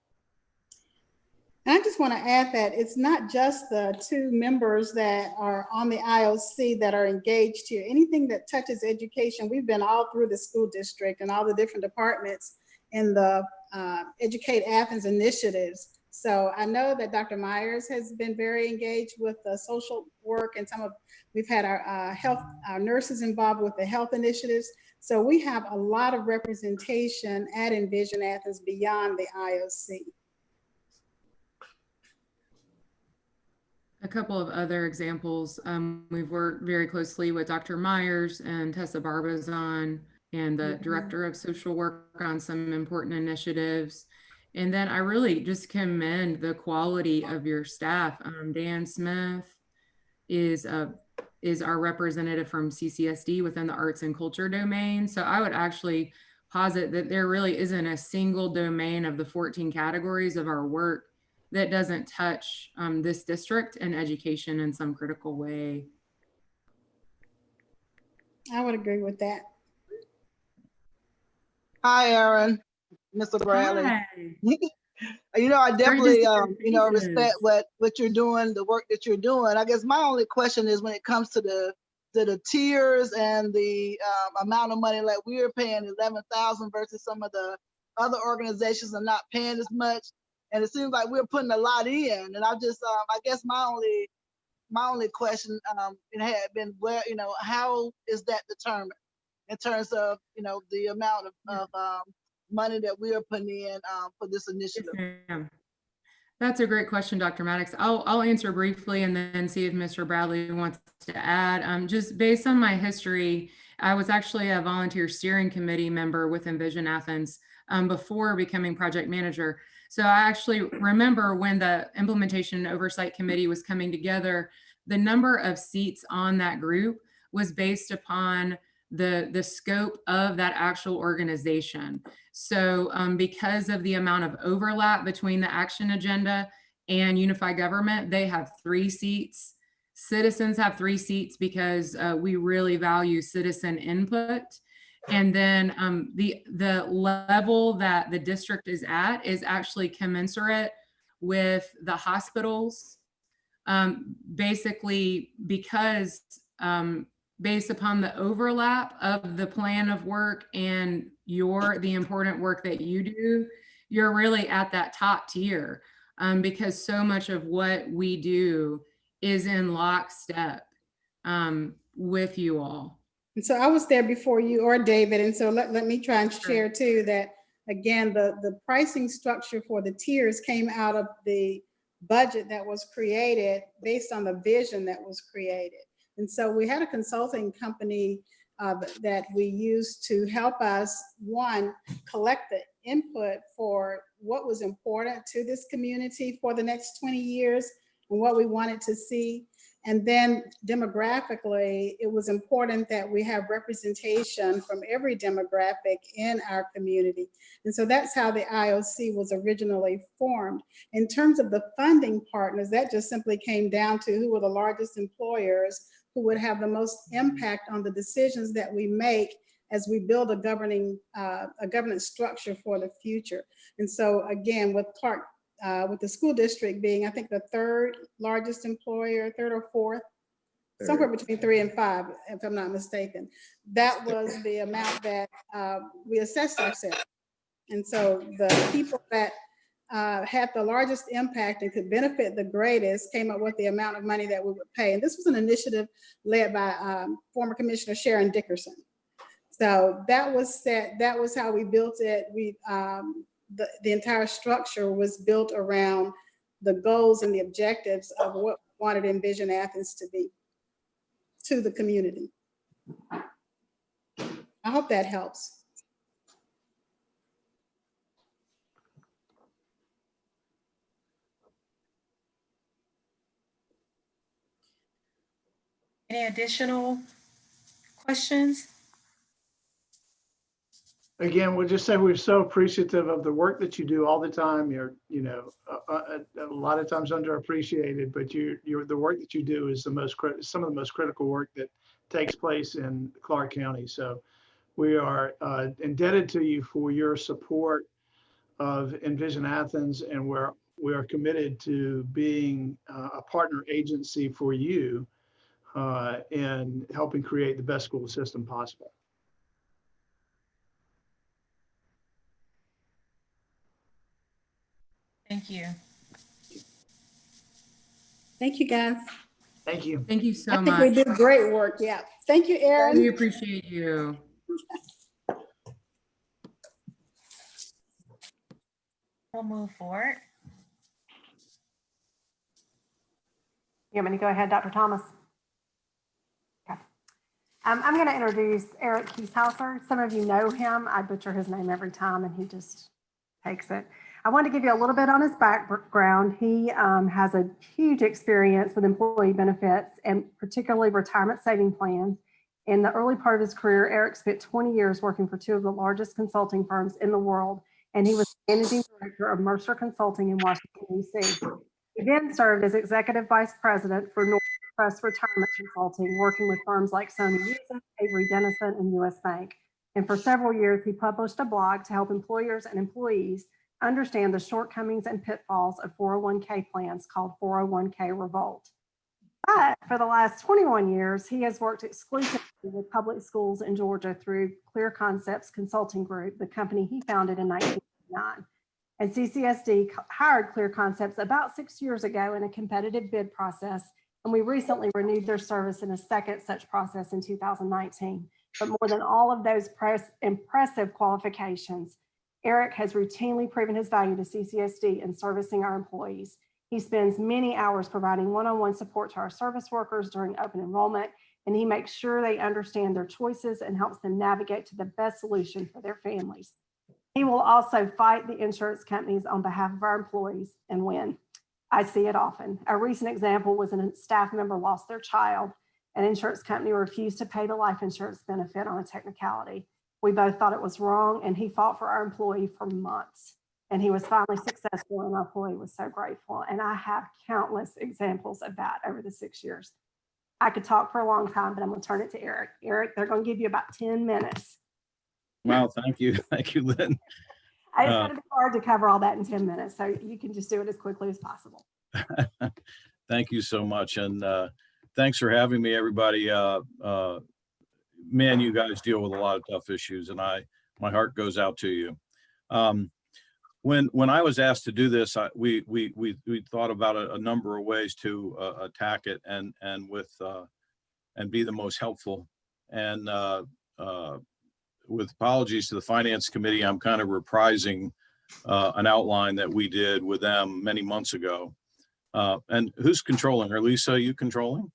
And I just want to add that it's not just the 2 members that are on the IOC that are engaged here. Anything that touches education, we've been all through the school district and all the different departments in the Educate Athens initiatives. So I know that Dr. Myers has been very engaged with the social work, and we've had our nurses involved with the health initiatives. So we have a lot of representation at Envision Athens beyond the IOC. A couple of other examples. We've worked very closely with Dr. Myers and Tessa Barbazon and the Director of Social Work on some important initiatives. And then I really just commend the quality of your staff. Dan Smith is our representative from CCSD within the arts and culture domain. So I would actually posit that there really isn't a single domain of the 14 categories of our work that doesn't touch this district and education in some critical way. I would agree with that. Hi, Aaron, Mr. Bradley. Hi. You know, I definitely, respect what you're doing, the work that you're doing. I guess my only question is when it comes to the tiers and the amount of money, like we're paying $11,000 versus some of the other organizations are not paying as much. And it seems like we're putting a lot in. And I just, I guess my only question it had been where, how is that determined in terms of, the amount of money that we are putting in for this initiative? Yes, that's a great question, Dr. Maddox. I'll answer briefly and then see if Mr. Bradley wants to add. Just based on my history, I was actually a volunteer steering committee member with Envision Athens before becoming project manager. So I actually remember when the Implementation and Oversight Committee was coming together, the number of seats on that group was based upon the scope of that actual organization. So because of the amount of overlap between the action agenda and unified government, they have 3 seats. Citizens have 3 seats because we really value citizen input. And then the level that the district is at is actually commensurate with the hospitals, basically because based upon the overlap of the plan of work and the important work that you do, you're really at that top tier because so much of what we do is in lockstep with you all. And so I was there before you or David. And so let me try and share too that, again, the pricing structure for the tiers came out of the budget that was created based on the vision that was created. And so we had a consulting company that we used to help us, one, collect the input for what was important to this community for the next 20 years and what we wanted to see. And then demographically, it was important that we have representation from every demographic in our community. And so that's how the IOC was originally formed. In terms of the funding partners, that just simply came down to who were the largest employers who would have the most impact on the decisions that we make as we build a governance structure for the future. And so again, with Clarke, with the school district being, I think, the 3rd largest employer, 3rd or 4th, somewhere between 3 and 5, if I'm not mistaken. That was the amount that we assessed ourselves. And so the people that had the largest impact and could benefit the greatest came up with the amount of money that we would pay. And this was an initiative led by former Commissioner Sharon Dickerson. So that was set, that was how we built it. The entire structure was built around the goals and the objectives of what we wanted Envision Athens to be to the community. I hope that helps. Any additional questions? Again, we'll just say we're so appreciative of the work that you do all the time. You're, a lot of times underappreciated, but the work that you do is some of the most critical work that takes place in Clarke County. So we are indebted to you for your support of Envision Athens, and we are committed to being a partner agency for you in helping create the best school system possible. Thank you. Thank you, guys. Thank you. Thank you so I think much. we did great work. Yeah. Thank you, Erin. We appreciate you. We'll move forward. You want me to go ahead, Dr. Thomas? Okay. I'm going to introduce Eric Kieshauser. Some of you know him. I butcher his name every time, and he just takes it. I want to give you a little bit on his background. He has a huge experience with employee benefits and particularly retirement saving plans. In the early part of his career, Eric spent 20 years working for two of the largest consulting firms in the world, and he was managing director of Mercer Consulting in Washington, D.C. He then served as executive vice president for Northwest Retirement Consulting, working with firms like Sony Music, Avery Dennison, and U.S. Bank. And for several years, he published a blog to help employers and employees understand the shortcomings and pitfalls of 401k plans called 401k Revolt. But for the last 21 years, he has worked exclusively with public schools in Georgia through Clear Concepts Consulting Group, the company he founded in 1999. And CCSD hired Clear Concepts about 6 years ago in a competitive bid process, and we recently renewed their service in a second such process in 2019. But more than all of those impressive qualifications, Eric has routinely proven his value to CCSD in servicing our employees. He spends many hours providing one-on-one support to our service workers during open enrollment, and he makes sure they understand their choices and helps them navigate to the best solution for their families. He will also fight the insurance companies on behalf of our employees and win. I see it often. A recent example was a staff member lost their child. An insurance company refused to pay the life insurance benefit on a technicality. We both thought it was wrong, and he fought for our employee for months. And he was finally successful, and our employee was so grateful. And I have countless examples of that over the 6 years. I could talk for a long time, but I'm going to turn it to Eric. Eric, they're going to give you about 10 minutes. Wow, thank you. Thank you, Lynn. It's going to be hard to cover all that in 10 minutes, so you can just do it as quickly as possible. Thank you so much. And thanks for having me, everybody. Man, you guys deal with a lot of tough issues, and my heart goes out to you. When I was asked to do this, we thought about a number of ways to attack it and be the most helpful. And with apologies to the Finance Committee, I'm kind of reprising an outline that we did with them many months ago. And who's controlling? Are Lisa, you controlling?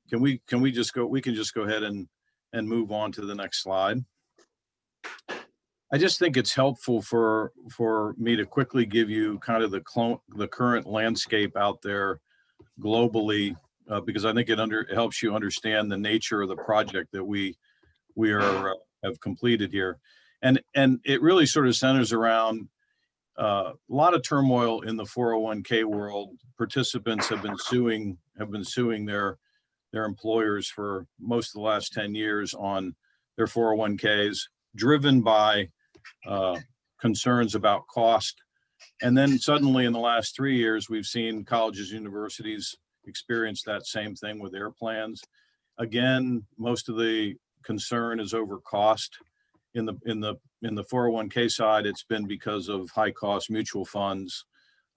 Can we just go? We can just go ahead and move on to the next slide. I just think it's helpful for me to quickly give you kind of the current landscape out there globally, because I think it helps you understand the nature of the project that we have completed here, and it really sort of centers around a lot of turmoil in the 401k world. Participants have been suing their employers for most of the last 10 years on their 401ks, driven by concerns about cost. And then suddenly in the last 3 years, we've seen colleges, universities experience that same thing with their plans. Again, most of the concern is over cost. In the 401k side, it's been because of high cost mutual funds.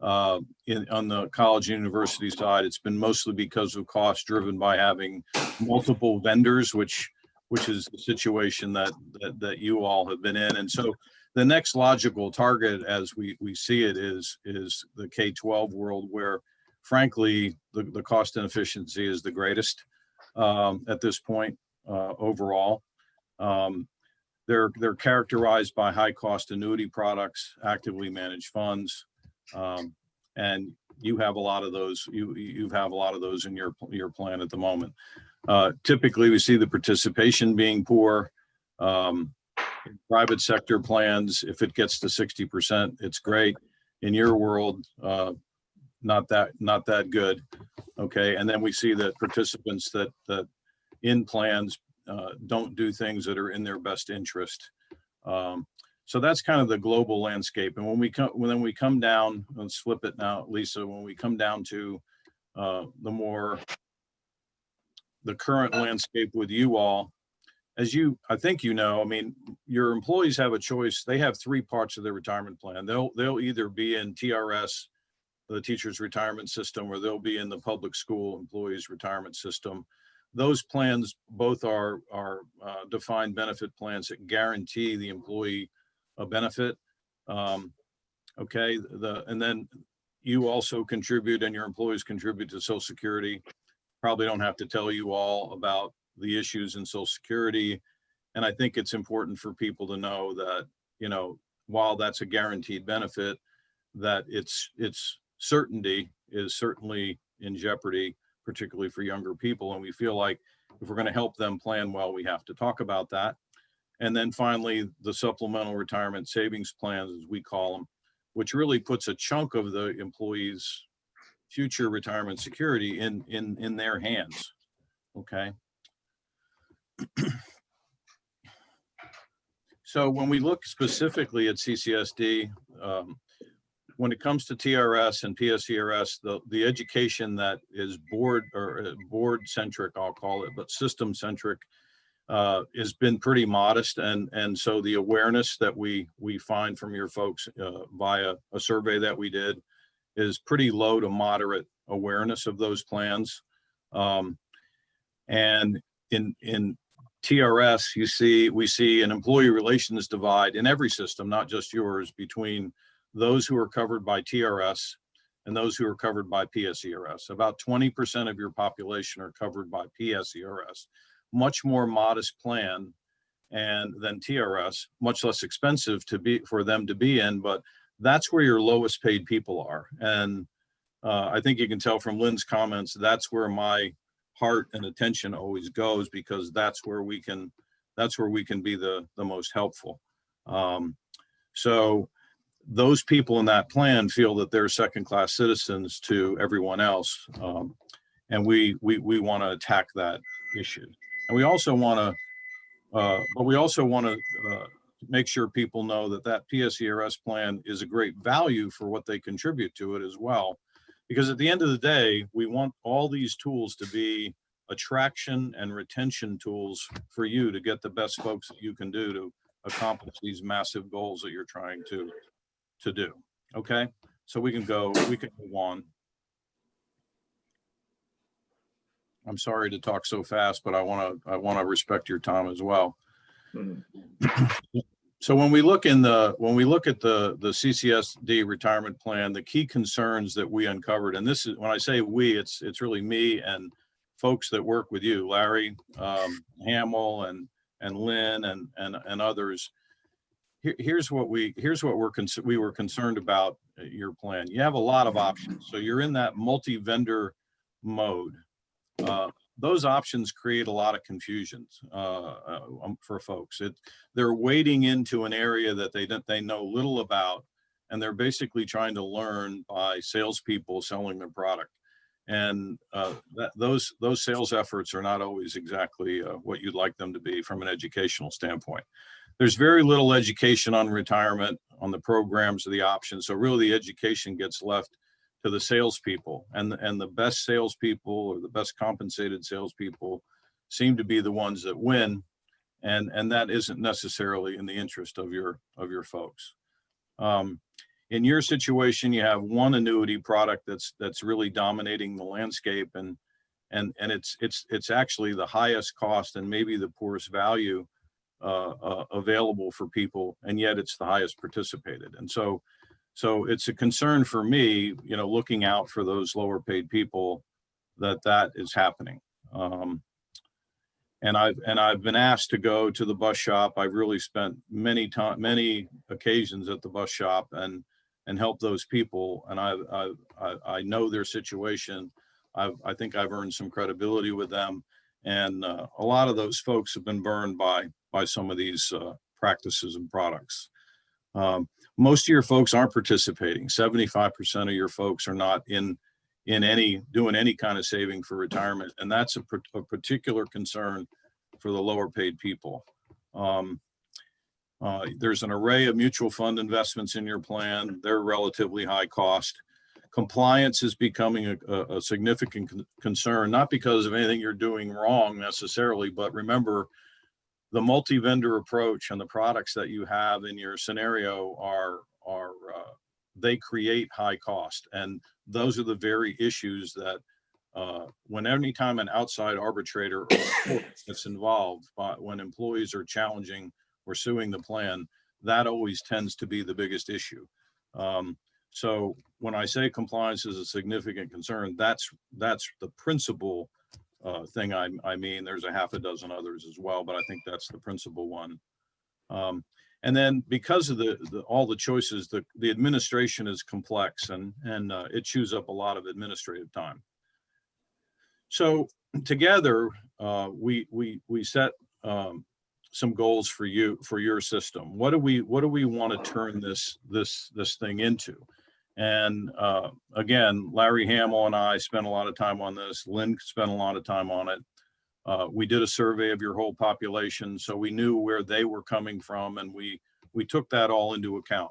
On the college and university side, it's been mostly because of cost driven by having multiple vendors, which which is the situation that you all have been in. And so the next logical target, as we see it, is the K-12 world, where frankly, the cost inefficiency is the greatest at this point overall. They're characterized by high cost annuity products, actively managed funds, and you have a lot of those. You have a lot of those in your plan at the moment. Typically, we see the participation being poor. In private sector plans, if it gets to 60%, it's great. In your world, not that good. Okay, and then we see that participants that in plans don't do things that are in their best interest. So that's kind of the global landscape. And when we come down, let's flip it now, Lisa. When we come down to the current landscape with you all, I think you know, I mean, your employees have a choice. They have three parts of their retirement plan. They'll either be in TRS, the teacher's retirement system, or they'll be in the public school employees retirement system. Those plans both are defined benefit plans that guarantee the employee a benefit. Okay, and then you also contribute, and your employees contribute to Social Security. Probably don't have to tell you all about the issues in Social Security. And I think it's important for people to know that, you know, while that's a guaranteed benefit, that its certainty is certainly in jeopardy, particularly for younger people. And we feel like if we're going to help them plan well, we have to talk about that. And then finally, the supplemental retirement savings plans, as we call them, which really puts a chunk of the employees' future retirement security in their hands. Okay. So when we look specifically at CCSD, when it comes to TRS and PSERS, the education that is board centric, I'll call it, but system centric, has been pretty modest. And so the awareness that we find from your folks via a survey that we did is pretty low to moderate awareness of those plans. And in TRS, we see an employee relations divide in every system, not just yours, between those who are covered by TRS and those who are covered by PSERS. About 20% of your population are covered by PSERS. Much more modest plan than TRS, much less expensive for them to be in, but that's where your lowest paid people are. And I think you can tell from Lynn's comments, that's where my heart and attention always goes, because that's where we can be the most helpful. So those people in that plan feel that they're second-class citizens to everyone else, and we want to attack that issue. And we also want to, make sure people know that PSERS plan is a great value for what they contribute to it as well. Because at the end of the day, we want all these tools to be attraction and retention tools for you to get the best folks that you can do to accomplish these massive goals that you're trying to do. Okay, so we can go on. I'm sorry to talk so fast, but I want to respect your time as well. So when we look at the CCSD retirement plan, the key concerns that we uncovered, and this is when I say we, it's really me and folks that work with you, Larry, Hamill, and Lynn, and others. Here's what we were concerned about your plan. You have a lot of options, so you're in that multi-vendor mode. Those options create a lot of confusions for folks. They're wading into an area that they know little about, and they're basically trying to learn by salespeople selling their product. And those sales efforts are not always exactly what you'd like them to be from an educational standpoint. There's very little education on retirement, on the programs or the options. So really the education gets left to the salespeople, and the best salespeople or the best compensated salespeople seem to be the ones that win, and that isn't necessarily in the interest of your folks. In your situation, you have one annuity product that's really dominating the landscape, and and it's actually the highest cost and maybe the poorest value available for people, and yet it's the highest participated. And so it's a concern for me, looking out for those lower paid people, that is happening. And I've been asked to go to the bus shop. I've really spent many occasions at the bus shop and help those people. And I know their situation. I think I've earned some credibility with them. And a lot of those folks have been burned by some of these practices and products. Most of your folks aren't participating. 75% of your folks are not doing any kind of saving for retirement. And that's a particular concern for the lower paid people. There's an array of mutual fund investments in your plan. They're relatively high cost. Compliance is becoming a significant concern, not because of anything you're doing wrong necessarily, but remember, the multi-vendor approach and the products that you have in your scenario they create high cost. And those are the very issues that anytime an outside arbitrator gets involved, when employees are challenging or suing the plan, that always tends to be the biggest issue. So when I say compliance is a significant concern, that's the principal thing I mean. There's a half a dozen others as well, but I think that's the principal one. And then because of all the choices, the administration is complex and it chews up a lot of administrative time. So together, we set some goals for your system. What do we want to turn this thing into? And again, Larry Hamill and I spent a lot of time on this. Lynn spent a lot of time on it. We did a survey of your whole population, so we knew where they were coming from, and we took that all into account.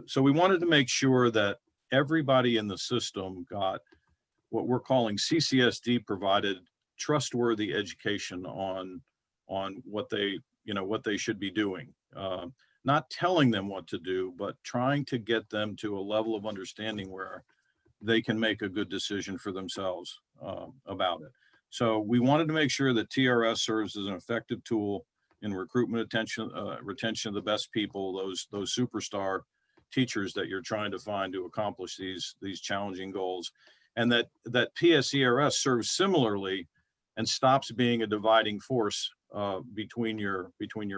So we wanted to make sure that everybody in the system got what we're calling CCSD provided trustworthy education on what they should be doing. Not telling them what to do, but trying to get them to a level of understanding where they can make a good decision for themselves about it. So we wanted to make sure that TRS serves as an effective tool in recruitment, retention of the best people, those superstar teachers that you're trying to find to accomplish these challenging goals, and that PSERS serves similarly and stops being a dividing force between your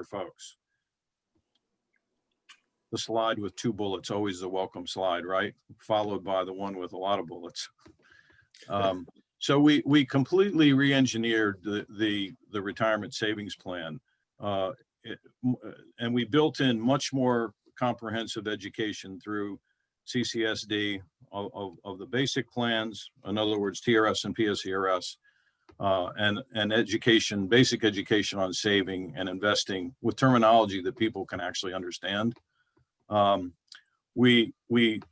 folks. The slide with 2 bullets, always the welcome slide, right? Followed by the one with a lot of bullets. So we completely re-engineered the retirement savings plan, and we built in much more comprehensive education through CCSD of the basic plans, in other words, TRS and PSERS, and education, basic education on saving and investing with terminology that people can actually understand. We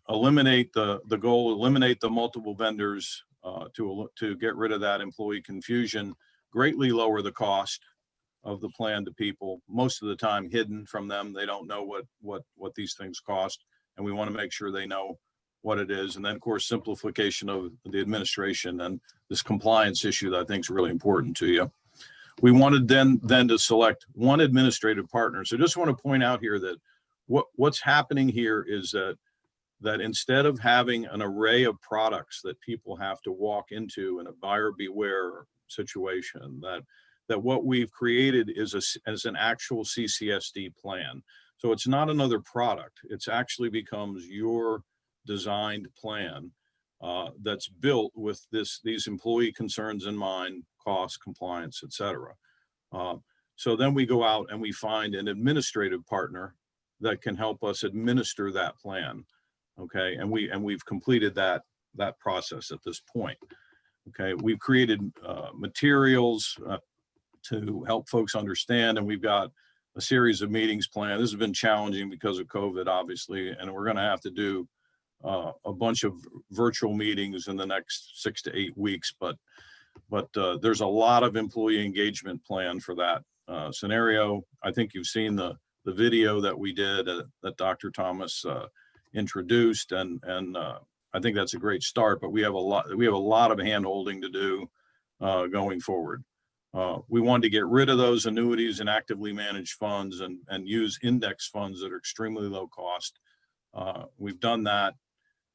eliminate the goal, eliminate the multiple vendors to get rid of that employee confusion, greatly lower the cost of the plan to people, most of the time hidden from them. They don't know what these things cost, and we want to make sure they know what it is. And then of course, simplification of the administration and this compliance issue that I think is really important to you. We wanted then to select one administrative partner. So just want to point out here that what's happening here is that instead of having an array of products that people have to walk into in a buyer beware situation, that what we've created is as an actual CCSD plan. So it's not another product. It's actually becomes your designed plan that's built with these employee concerns in mind, cost, compliance, et cetera. So then we go out and we find an administrative partner that can help us administer that plan. Okay, and we've completed that process at this point. Okay, we've created materials to help folks understand, and we've got a series of meetings planned. This has been challenging because of COVID, obviously, and we're going to have to do a bunch of virtual meetings in the next 6 to 8 weeks. But there's a lot of employee engagement planned for that scenario. I think you've seen the video that we did that Dr. Thomas introduced, and I think that's a great start, but we have a lot of hand holding to do going forward. We wanted to get rid of those annuities and actively managed funds and use index funds that are extremely low cost. We've done that.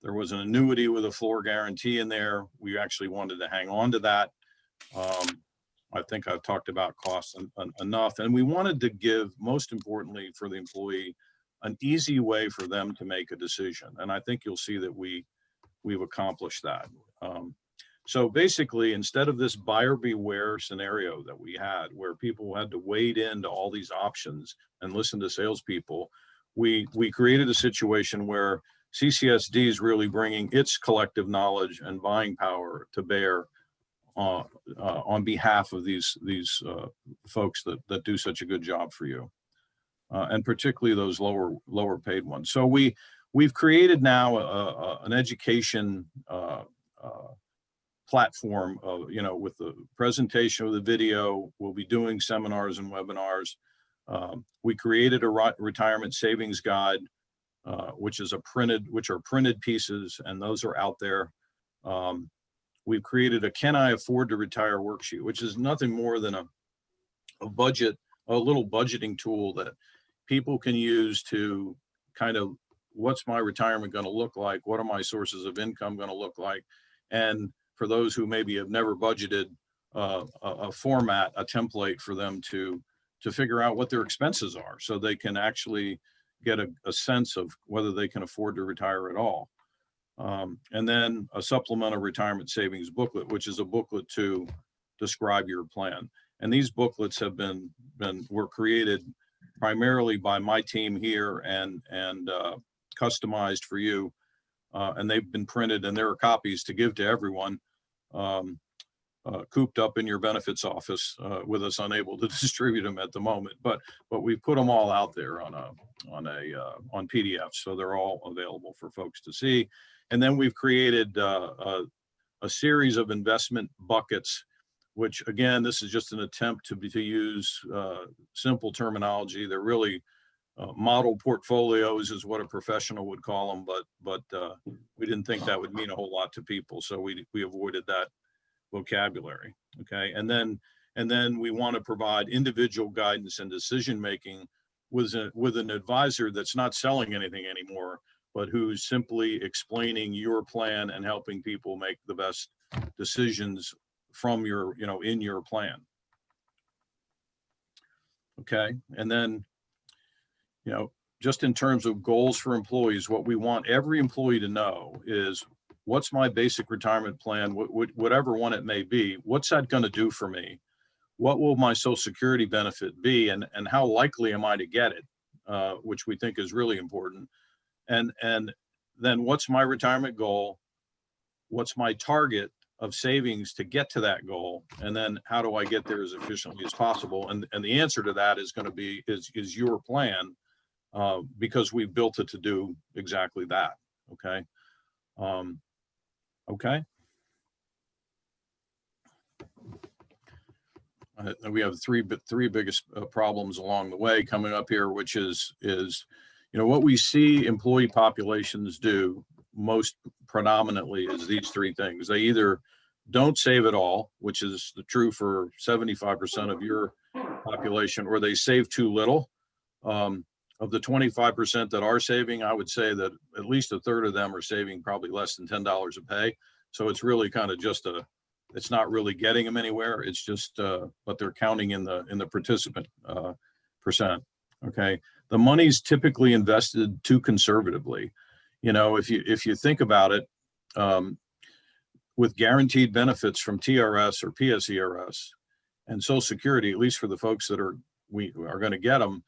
There was an annuity with a floor guarantee in there. We actually wanted to hang on to that. I think I've talked about costs enough. And we wanted to give, most importantly for the employee, an easy way for them to make a decision. And I think you'll see that we've accomplished that. So basically, instead of this buyer beware scenario that we had, where people had to wade into all these options and listen to salespeople, we created a situation where CCSD is really bringing its collective knowledge and buying power to bear on behalf of these folks that do such a good job for you, and particularly those lower paid ones. So we've created now an education platform of, with the presentation of the video. We'll be doing seminars and webinars. We created a retirement savings guide, which are printed pieces, and those are out there. We've created a "Can I Afford to Retire" worksheet, which is nothing more than a little budgeting tool that people can use to kind of, what's my retirement going to look like? What are my sources of income going to look like? And for those who maybe have never budgeted, a format, a template for them to figure out what their expenses are, so they can actually get a sense of whether they can afford to retire at all. And then a supplemental retirement savings booklet, which is a booklet to describe your plan. And these booklets were created primarily by my team here and customized for you. And they've been printed, and there are copies to give to everyone, cooped up in your benefits office with us unable to distribute them at the moment. But we put them all out there on PDF, so they're all available for folks to see. And then we've created a series of investment buckets, which, again, this is just an attempt to use simple terminology. They're really model portfolios is what a professional would call them, but we didn't think that would mean a whole lot to people, so we avoided that vocabulary. Okay, and then we want to provide individual guidance and decision making with an advisor that's not selling anything anymore, but who's simply explaining your plan and helping people make the best decisions from your, in your plan. Okay, and then, just in terms of goals for employees, what we want every employee to know is, what's my basic retirement plan, whatever one it may be, what's that going to do for me? What will my Social Security benefit be, and how likely am I to get it, which we think is really important. And then what's my retirement goal? What's my target of savings to get to that goal? And then how do I get there as efficiently as possible? And the answer to that is going to be, is your plan, because we've built it to do exactly that. Okay. Okay. We have three biggest problems along the way coming up here, which is what we see employee populations do most predominantly is these three things. They either don't save at all, which is true for 75% of your population, or they save too little. Of the 25% that are saving, I would say that at least a third of them are saving probably less than $10 a pay. So it's really kind of just it's not really getting them anywhere. It's just, but they're counting in the participant percent. Okay. The money's typically invested too conservatively. If you think about it, with guaranteed benefits from TRS or PSERS and Social Security, at least for the folks that are going to get them,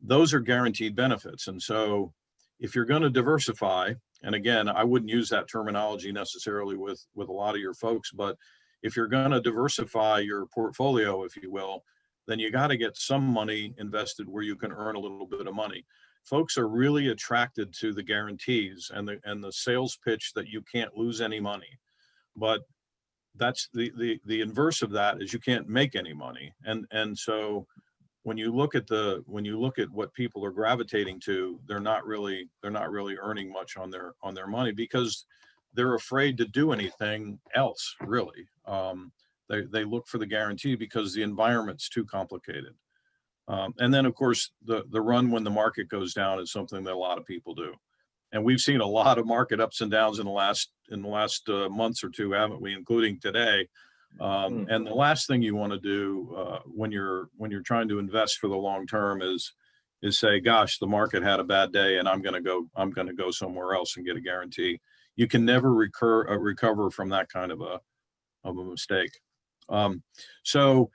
those are guaranteed benefits. And so if you're going to diversify, and again, I wouldn't use that terminology necessarily with a lot of your folks, but if you're going to diversify your portfolio, if you will, then you got to get some money invested where you can earn a little bit of money. Folks are really attracted to the guarantees and the sales pitch that you can't lose any money. But that's the inverse of that is you can't make any money. And so when you look at what people are gravitating to, they're not really earning much on their money, because they're afraid to do anything else, really. They look for the guarantee because the environment's too complicated. And then, of course, the run when the market goes down is something that a lot of people do. And we've seen a lot of market ups and downs in the last months or two, haven't we, including today. And the last thing you want to do when you're trying to invest for the long term is say, gosh, the market had a bad day and I'm going to go somewhere else and get a guarantee. You can never recover from that kind of a mistake. So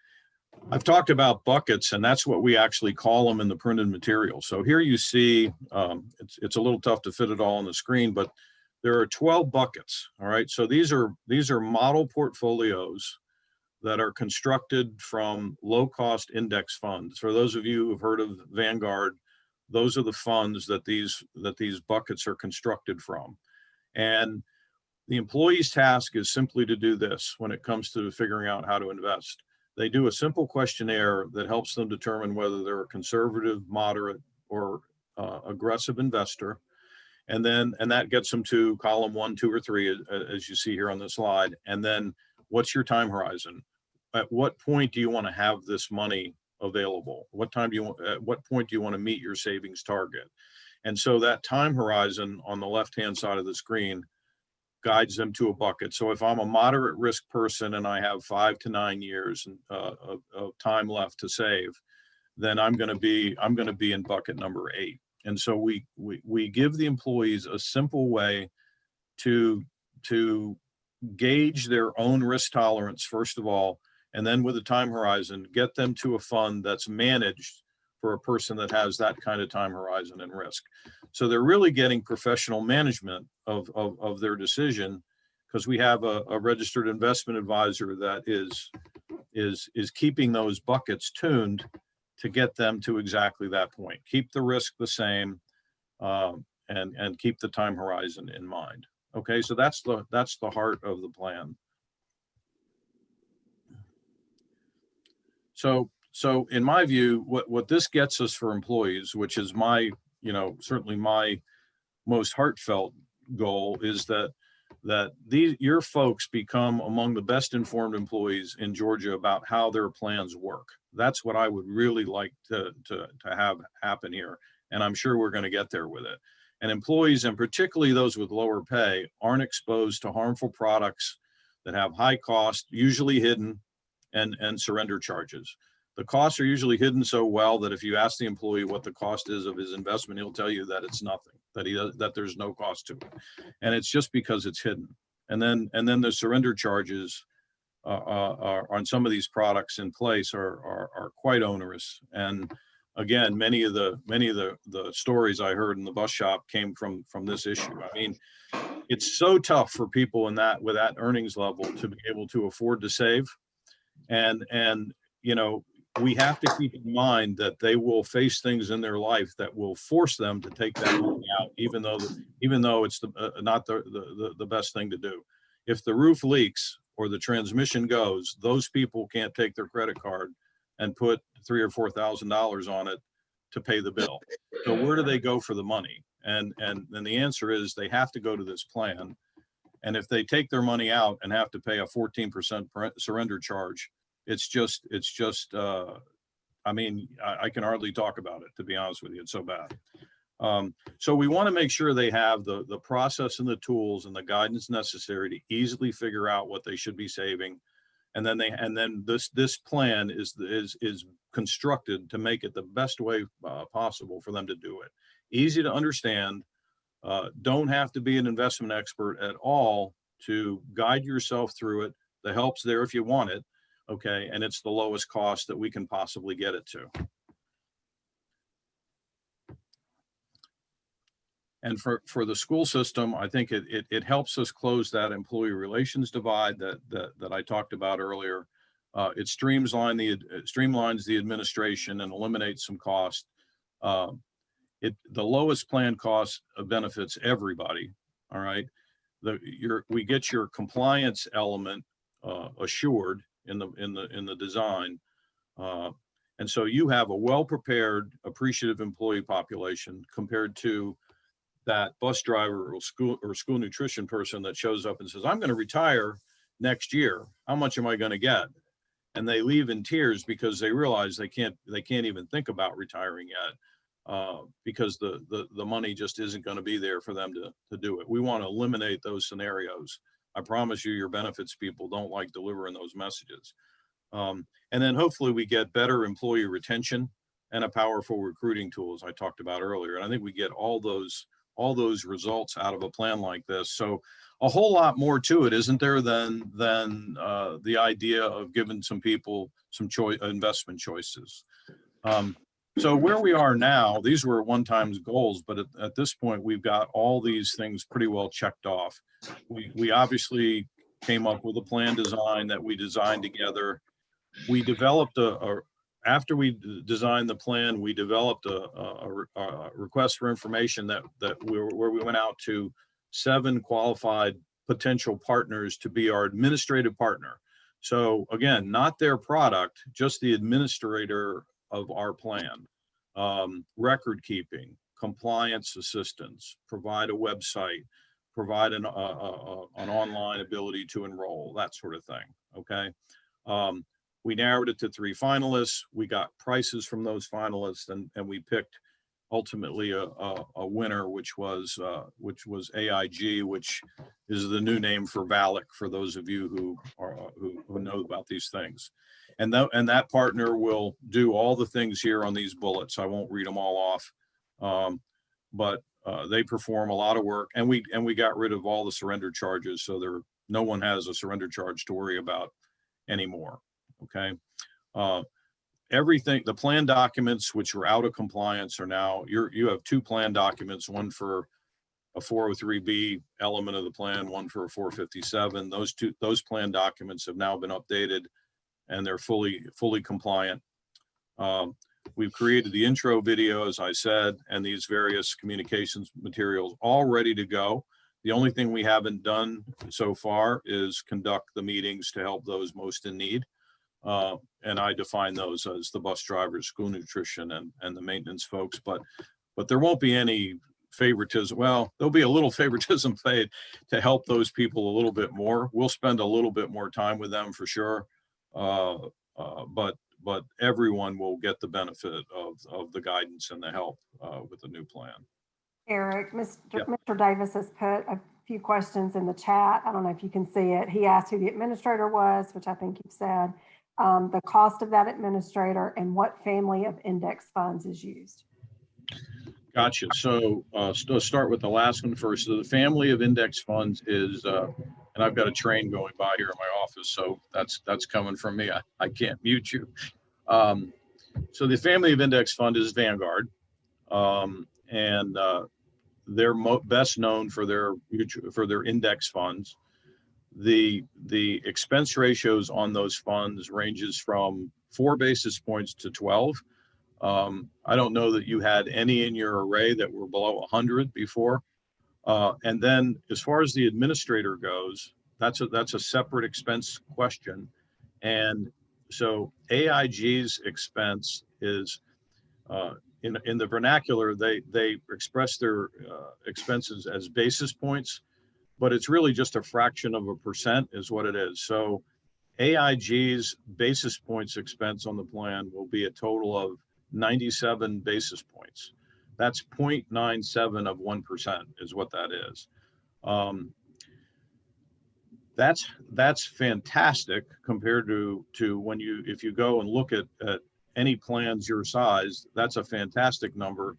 I've talked about buckets, and that's what we actually call them in the printed material. So here you see, it's a little tough to fit it all on the screen, but there are 12 buckets. All right. So these are model portfolios that are constructed from low-cost index funds. For those of you who've heard of Vanguard, those are the funds that these buckets are constructed from. And the employee's task is simply to do this when it comes to figuring out how to invest. They do a simple questionnaire that helps them determine whether they're a conservative, moderate, or aggressive investor. And that gets them to column 1, 2, or 3, as you see here on the slide. And then what's your time horizon? At what point do you want to have this money available? At what point do you want to meet your savings target? And so that time horizon on the left-hand side of the screen guides them to a bucket. So if I'm a moderate risk person and I have 5 to 9 years of time left to save, then I'm going to be in bucket number 8. And so we give the employees a simple way to gauge their own risk tolerance, first of all, and then with a time horizon, get them to a fund that's managed for a person that has that kind of time horizon and risk. So they're really getting professional management of their decision, because we have a registered investment advisor that is keeping those buckets tuned to get them to exactly that point. Keep the risk the same, and keep the time horizon in mind. Okay, so that's the heart of the plan. So in my view, what this gets us for employees, which is my, certainly my most heartfelt goal, is that your folks become among the best informed employees in Georgia about how their plans work. That's what I would really like to have happen here. And I'm sure we're going to get there with it. And employees, and particularly those with lower pay, aren't exposed to harmful products that have high cost, usually hidden, and surrender charges. The costs are usually hidden so well that if you ask the employee what the cost is of his investment, he'll tell you that it's nothing, that there's no cost to it. And it's just because it's hidden. And then the surrender charges are on some of these products in place are quite onerous. And again, many of the stories I heard in the bus shop came from this issue. I mean, it's so tough for people with that earnings level to be able to afford to save. And we have to keep in mind that they will face things in their life that will force them to take that money out, even though it's not the best thing to do. If the roof leaks or the transmission goes, those people can't take their credit card and put $3,000 or $4,000 on it to pay the bill. So where do they go for the money? And the answer is they have to go to this plan. And if they take their money out and have to pay a 14% surrender charge, it's just I mean, I can hardly talk about it, to be honest with you. It's so bad. So we want to make sure they have the process and the tools and the guidance necessary to easily figure out what they should be saving. And then this plan is constructed to make it the best way possible for them to do it. Easy to understand. Don't have to be an investment expert at all to guide yourself through it. The help's there if you want it. Okay, and it's the lowest cost that we can possibly get it to. And for the school system, I think it helps us close that employee relations divide that I talked about earlier. It streamlines the administration and eliminates some cost. The lowest plan cost benefits everybody. All right, we get your compliance element assured in the design, and so you have a well-prepared, appreciative employee population compared to that bus driver or school nutrition person that shows up and says, I'm going to retire next year. How much am I going to get? And they leave in tears because they realize they can't even think about retiring yet, because the money just isn't going to be there for them to do it. We want to eliminate those scenarios. I promise you, your benefits people don't like delivering those messages. And then hopefully we get better employee retention and a powerful recruiting tool, as I talked about earlier. And I think we get all those results out of a plan like this. So a whole lot more to it, isn't there, than the idea of giving some people some investment choices. So where we are now, these were one-time goals, but at this point, we've got all these things pretty well checked off. We obviously came up with a plan design that we designed together. We developed after we designed the plan, we developed a request for information where we went out to 7 qualified potential partners to be our administrative partner. So again, not their product, just the administrator of our plan. Record keeping, compliance assistance, provide a website, provide an online ability to enroll, that sort of thing. Okay. We narrowed it to 3 finalists. We got prices from those finalists, and we picked ultimately a winner, which was AIG, which is the new name for VALIC for those of you who know about these things. And that partner will do all the things here on these bullets. I won't read them all off, but they perform a lot of work, and we got rid of all the surrender charges, so no one has a surrender charge to worry about anymore. Okay. Everything, the plan documents which were out of compliance are now, you have 2 plan documents, one for a 403B element of the plan, one for a 457. Those plan documents have now been updated, and they're fully compliant. We've created the intro video, as I said, and these various communications materials all ready to go. The only thing we haven't done so far is conduct the meetings to help those most in need. And I define those as the bus drivers, school nutrition, and the maintenance folks, but there won't be any favoritism. Well, there'll be a little favoritism paid to help those people a little bit more. We'll spend a little bit more time with them for sure. But everyone will get the benefit of the guidance and the help with the new plan. Eric, Mr. Davis has put a few questions in the chat. I don't know if you can see it. He asked who the administrator was, which I think you've said, the cost of that administrator, and what family of index funds is used. Gotcha. So let's start with the last one first. So the family of index funds is, and I've got a train going by here in my office, so that's coming from me. I can't mute you. So the family of index fund is Vanguard, and they're best known for their index funds. The expense ratios on those funds ranges from 4 basis points to 12. I don't know that you had any in your array that were below 100 before. And then as far as the administrator goes, that's a separate expense question. And so AIG's expense is, in the vernacular, they express their expenses as basis points, but it's really just a fraction of a percent is what it is. So AIG's basis points expense on the plan will be a total of 97 basis points. That's 0.97 of 1% is what that is. That's fantastic compared to if you go and look at any plans your size. That's a fantastic number.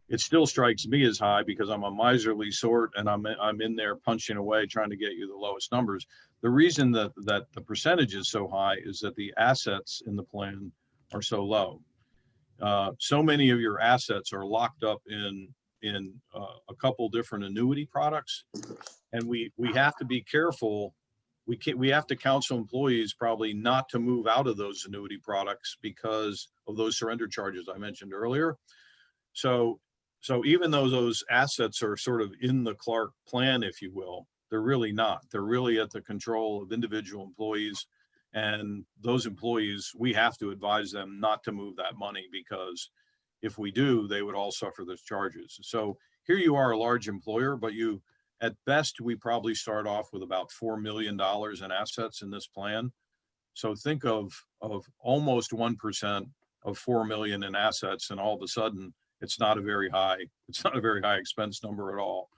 It still strikes me as high because I'm a miserly sort, and I'm in there punching away trying to get you the lowest numbers. The reason that the percentage is so high is that the assets in the plan are so low. So many of your assets are locked up in a couple different annuity products, and we have to be careful. We have to counsel employees probably not to move out of those annuity products because of those surrender charges I mentioned earlier. So even though those assets are sort of in the Clarke plan, if you will, they're really not. They're really at the control of individual employees. And those employees, we have to advise them not to move that money, because if we do, they would all suffer those charges. So here you are a large employer, but you, at best, we probably start off with about $4 million in assets in this plan. So think of almost 1% of 4 million in assets, and all of a sudden it's not a very high expense number at all.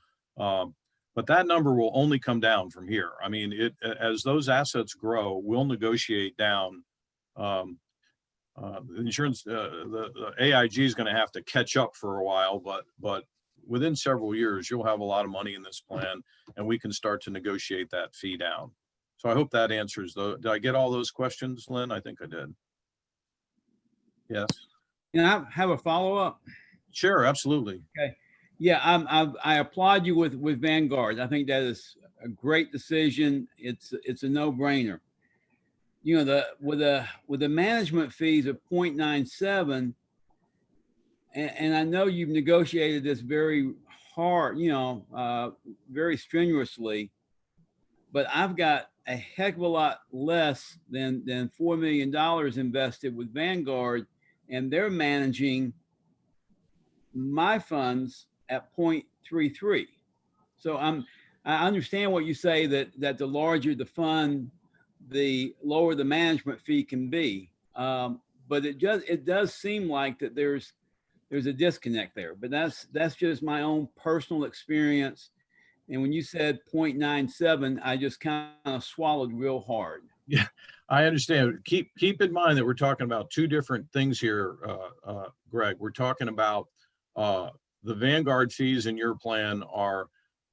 But that number will only come down from here. I mean, as those assets grow, we'll negotiate down. The insurance, the AIG is going to have to catch up for a while, but within several years, you'll have a lot of money in this plan, and we can start to negotiate that fee down. So I hope that answers did I get all those questions, Lynn? I think I did. Yes. Can I have a follow-up? Sure, absolutely. Okay. Yeah, I applaud you with Vanguard. I think that is a great decision. It's a no-brainer. You know, with the management fees of 0.97, and I know you've negotiated this very hard, very strenuously, but I've got a heck of a lot less than $4 million invested with Vanguard, and they're managing my funds at 0.33. So I understand what you say, that the larger the fund, the lower the management fee can be. But it does seem like that there's a disconnect there. But that's just my own personal experience. And when you said 0.97, I just kind of swallowed real hard. Yeah, I understand. Keep in mind that we're talking about two different things here, Greg. We're talking about the Vanguard fees in your plan are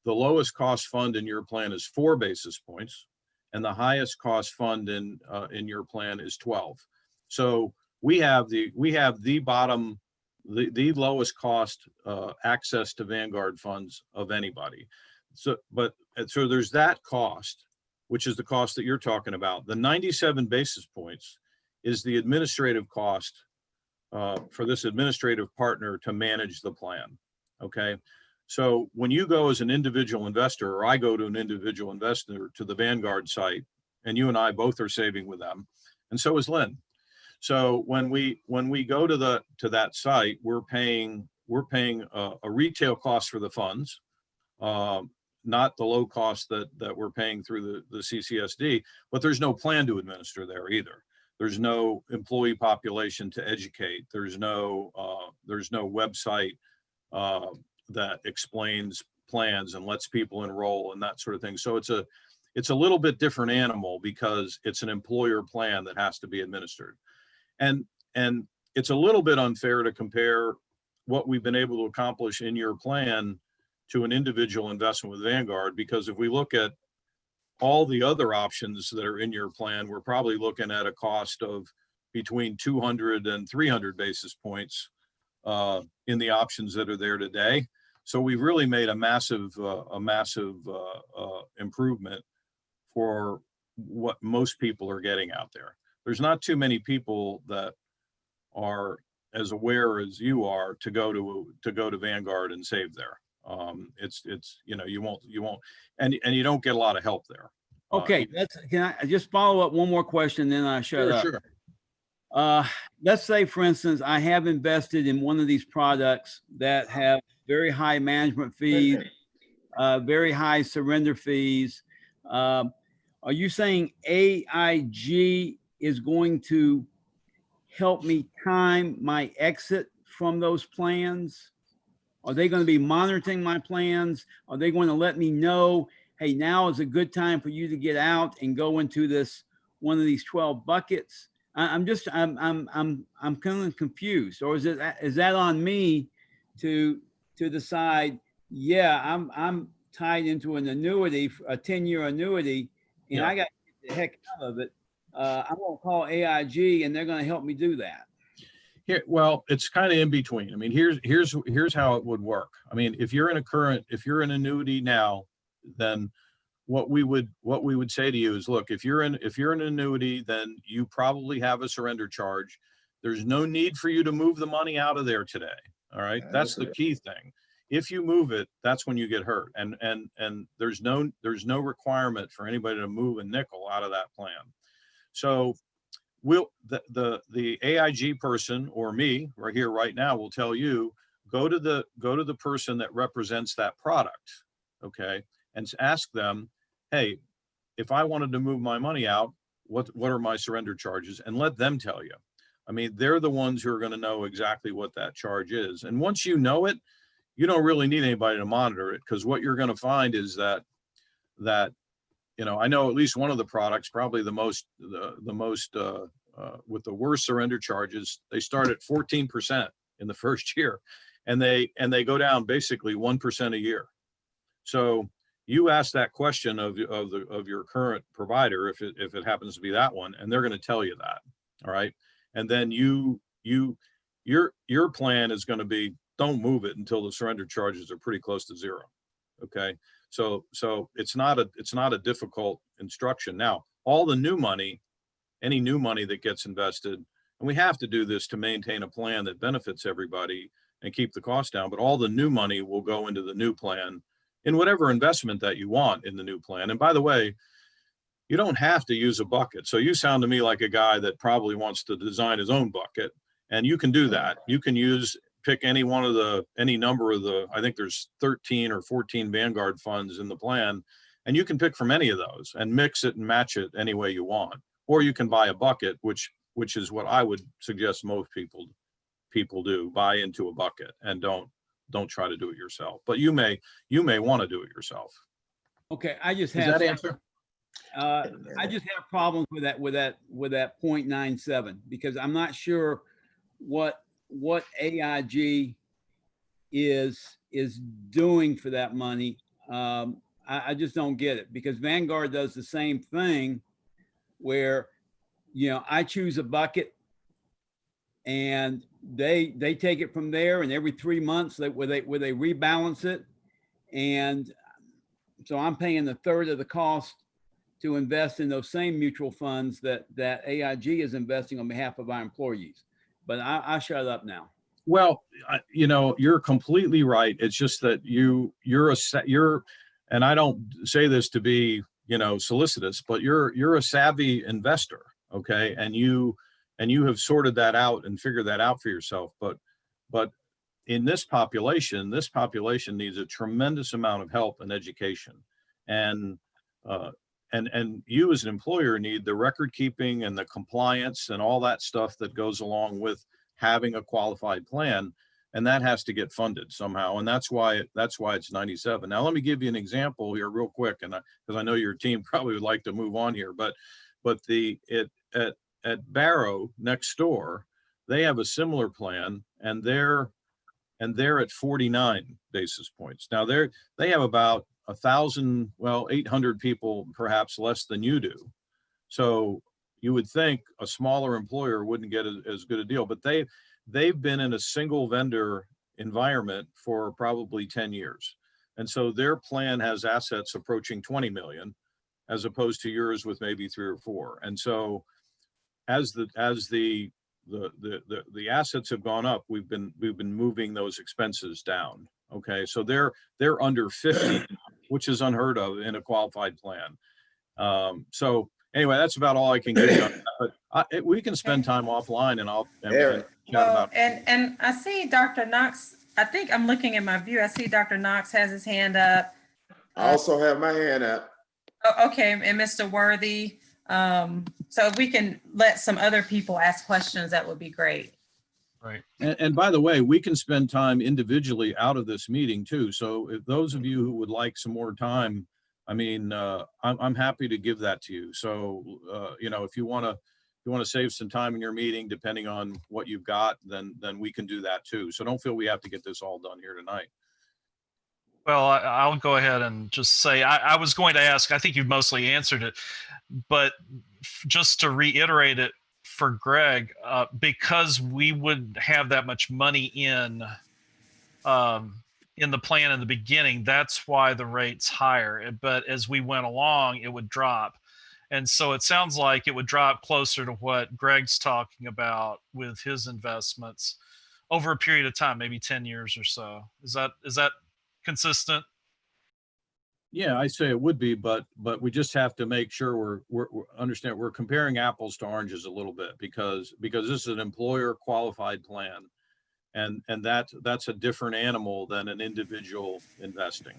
the lowest cost fund in your plan is 4 basis points, and the highest cost fund in your plan is 12. So we have the bottom, the lowest cost access to Vanguard funds of anybody. So there's that cost, which is the cost that you're talking about. The 97 basis points is the administrative cost for this administrative partner to manage the plan. Okay. So when you go as an individual investor, or I go to an individual investor to the Vanguard site, and you and I both are saving with them, and so is Lynn. So when we go to that site, we're paying a retail cost for the funds, not the low cost that we're paying through the CCSD, but there's no plan to administer there either. There's no employee population to educate. There's no website that explains plans and lets people enroll and that sort of thing. So it's a little bit different animal because it's an employer plan that has to be administered. And it's a little bit unfair to compare what we've been able to accomplish in your plan to an individual investment with Vanguard, because if we look at all the other options that are in your plan, we're probably looking at a cost of between 200 and 300 basis points in the options that are there today. So we've really made a massive improvement for what most people are getting out there. There's not too many people that are as aware as you are to go to Vanguard and save there. It's you won't, and you don't get a lot of help there. Okay, can I just follow up one more question, then I shut up. Sure. Let's say, for instance, I have invested in one of these products that have very high management fees, very high surrender fees. Are you saying AIG is going to help me time my exit from those plans? Are they going to be monitoring my plans? Are they going to let me know, hey, now is a good time for you to get out and go into this one of these 12 buckets? I'm kind of confused. Or is that on me to decide, yeah, I'm tied into an annuity, a 10-year annuity, and I got to get the heck out of it. I'm going to call AIG and they're going to help me do that. Here, well, it's kind of in between. I mean, here's how it would work. I mean, if you're an annuity now, then what we would say to you is, look, if you're an annuity, then you probably have a surrender charge. There's no need for you to move the money out of there today. All right. That's the key thing. If you move it, that's when you get hurt. And there's no requirement for anybody to move a nickel out of that plan. So the AIG person or me right here right now will tell you go to the person that represents that product, okay, and ask them, hey, if I wanted to move my money out, what are my surrender charges? And let them tell you. I mean, they're the ones who are going to know exactly what that charge is. And once you know it, you don't really need anybody to monitor it, because what you're going to find is that I know at least one of the products, probably the most with the worst surrender charges, they start at 14% in the first year, and they go down basically 1% a year. So you ask that question of your current provider, if it happens to be that one, and they're going to tell you that. All right. And then your plan is going to be, don't move it until the surrender charges are pretty close to zero. Okay. So it's not a difficult instruction. Now, all the new money, any new money that gets invested, and we have to do this to maintain a plan that benefits everybody and keep the cost down, but all the new money will go into the new plan in whatever investment that you want in the new plan. And by the way, you don't have to use a bucket. So you sound to me like a guy that probably wants to design his own bucket, and you can do that. You can pick any number of I think there's 13 or 14 Vanguard funds in the plan, and you can pick from any of those and mix it and match it any way you want. Or you can buy a bucket, which is what I would suggest most people do, buy into a bucket and don't try to do it yourself. But you may want to do it yourself. Okay, I just Does have that answer? I just have problems with that 0.97, because I'm not sure what AIG is doing for that money. I just don't get it, because Vanguard does the same thing where, I choose a bucket and they take it from there, and every 3 months where they rebalance it. And so I'm paying a third of the cost to invest in those same mutual funds that AIG is investing on behalf of our employees. But I shut up now. Well, you're completely right. It's just that you're, and I don't say this to be, solicitous, but you're a savvy investor. Okay. And you have sorted that out and figured that out for yourself. But in this population needs a tremendous amount of help and education. And you as an employer need the record keeping and the compliance and all that stuff that goes along with having a qualified plan, and that has to get funded somehow. And that's why it's 97. Now, let me give you an example here real quick, and because I know your team probably would like to move on here, but at Barrow next door, they have a similar plan, and they're at 49 basis points. Now they have about 800 people, perhaps less than you do. So you would think a smaller employer wouldn't get as good a deal, but they've been in a single vendor environment for probably 10 years. And so their plan has assets approaching 20 million, as opposed to yours with maybe 3 or 4. And so as the assets have gone up, we've been moving those expenses down. Okay, so they're under 50, which is unheard of in a qualified plan. So anyway, that's about all I can give you on that. But we can spend time offline, and chat about it. And I see Dr. Knox. I think I'm looking at my view. I see Dr. Knox has his hand up. I also have my hand up. Okay, and Mr. Worthy. So if we can let some other people ask questions, that would be great. Right. And by the way, we can spend time individually out of this meeting too. So if those of you who would like some more time, I mean, I'm happy to give that to you. So, if you want to save some time in your meeting, depending on what you've got, then we can do that too. So don't feel we have to get this all done here tonight. Well, I'll go ahead and just say, I was going to ask, I think you've mostly answered it, but just to reiterate it for Greg, because we would have that much money in the plan in the beginning, that's why the rate's higher. But as we went along, it would drop. And so it sounds like it would drop closer to what Greg's talking about with his investments over a period of time, maybe 10 years or so. Is that consistent? Yeah, I say it would be, but we just have to make sure we're comparing apples to oranges a little bit, because this is an employer qualified plan, And that's a different animal than an individual investing.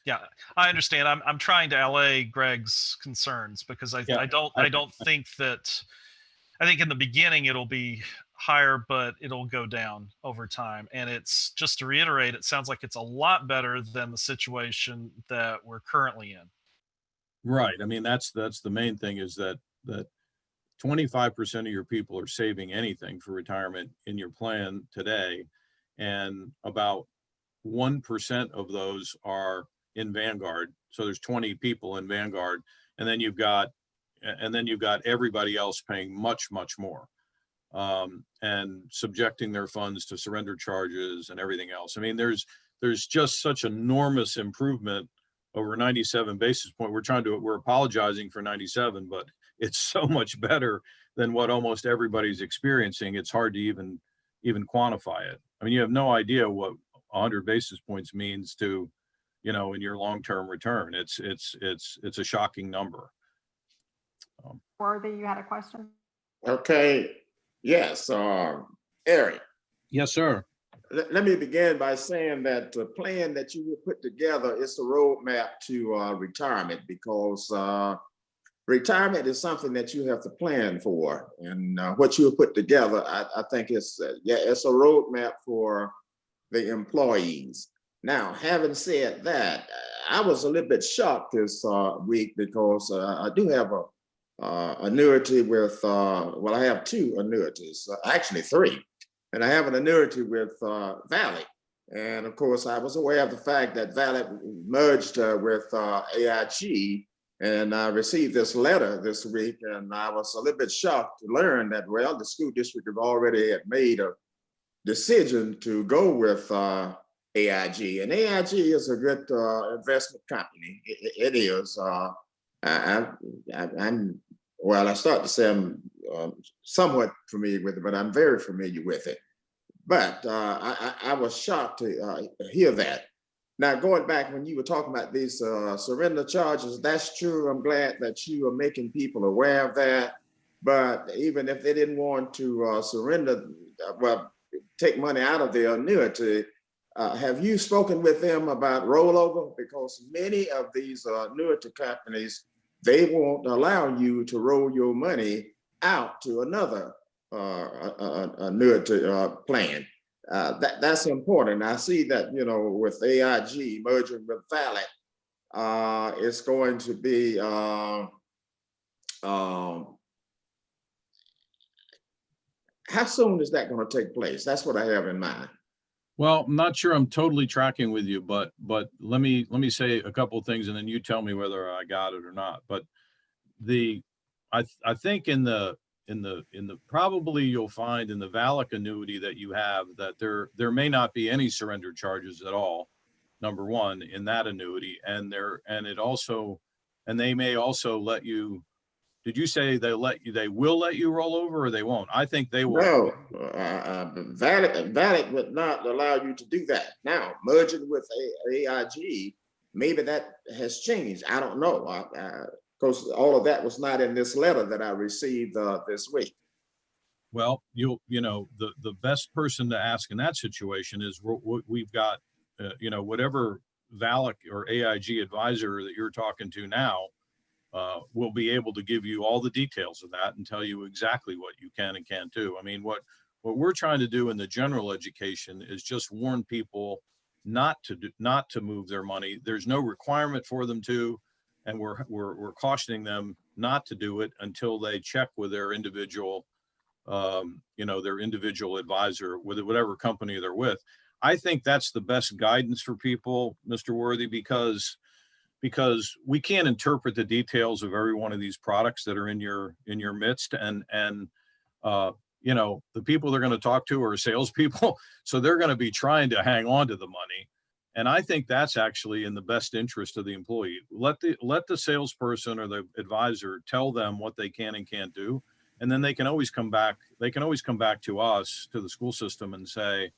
Yeah, I understand. I'm trying to allay Greg's concerns because I don't think that, I think in the beginning it'll be higher, but it'll go down over time. And it's just to reiterate, it sounds like it's a lot better than the situation that we're currently in. Right. I mean, that's the main thing, is that 25% of your people are saving anything for retirement in your plan today, and about 1% of those are in Vanguard. So there's 20 people in Vanguard, and then you've got everybody else paying much more, and subjecting their funds to surrender charges and everything else. I mean, there's just such enormous improvement over 97 basis point. We're apologizing for 97, but it's so much better than what almost everybody's experiencing. It's hard to even quantify it. I mean, you have no idea what 100 basis points means to, in your long-term return. It's a shocking number. Worthy, you had a question? Okay, yes, Eric. Yes, sir. Let me begin by saying that the plan that you will put together is a roadmap to retirement, because retirement is something that you have to plan for. And what you put together, I think it's a roadmap for the employees. Now, having said that, I was a little bit shocked this week, because I do have a annuity with, I have two annuities, actually three. And I have an annuity with Valley. And of course, I was aware of the fact that Valley merged with AIG. And I received this letter this week, and I was a little bit shocked to learn that, well, the school district have already made a decision to go with AIG. And AIG is a good investment company. It is. I start to say I'm somewhat familiar with it, but I'm very familiar with it. But I was shocked to hear that. Now, going back when you were talking about these surrender charges, that's true. I'm glad that you are making people aware of that. But even if they didn't want to surrender, take money out of their annuity, have you spoken with them about rollover? Because many of these annuity companies, they won't allow you to roll your money out to another annuity plan. That's important. I see that, with AIG merging with Valley, it's going to be how soon is that going to take place? That's what I have in mind. Well, I'm not sure I'm totally tracking with you, but let me say a couple of things, and then you tell me whether I got it or not. But I think in the probably you'll find in the VALIC annuity that you have that there may not be any surrender charges at all, number one, in that annuity, and they may also let you. Did you say they will let you roll over, or they won't? I think they will. No, VALIC would not allow you to do that. Now, merging with AIG, maybe that has changed. I don't know, because all of that was not in this letter that I received this week. Well, the best person to ask in that situation is we've got, whatever VALIC or AIG advisor that you're talking to now will be able to give you all the details of that and tell you exactly what you can and can't do. I mean, what we're trying to do in the general education is just warn people not to move their money. There's no requirement for them to, and we're cautioning them not to do it until they check with their individual, their individual advisor with whatever company they're with. I think that's the best guidance for people, Mr. Worthy, because we can't interpret the details of every one of these products that are in your midst, and the people they're going to talk to are salespeople, so they're going to be trying to hang on to the money. And I think that's actually in the best interest of the employee. Let the salesperson or the advisor tell them what they can and can't do, and then they can always come back. They can always come back to us, to the school system, and say,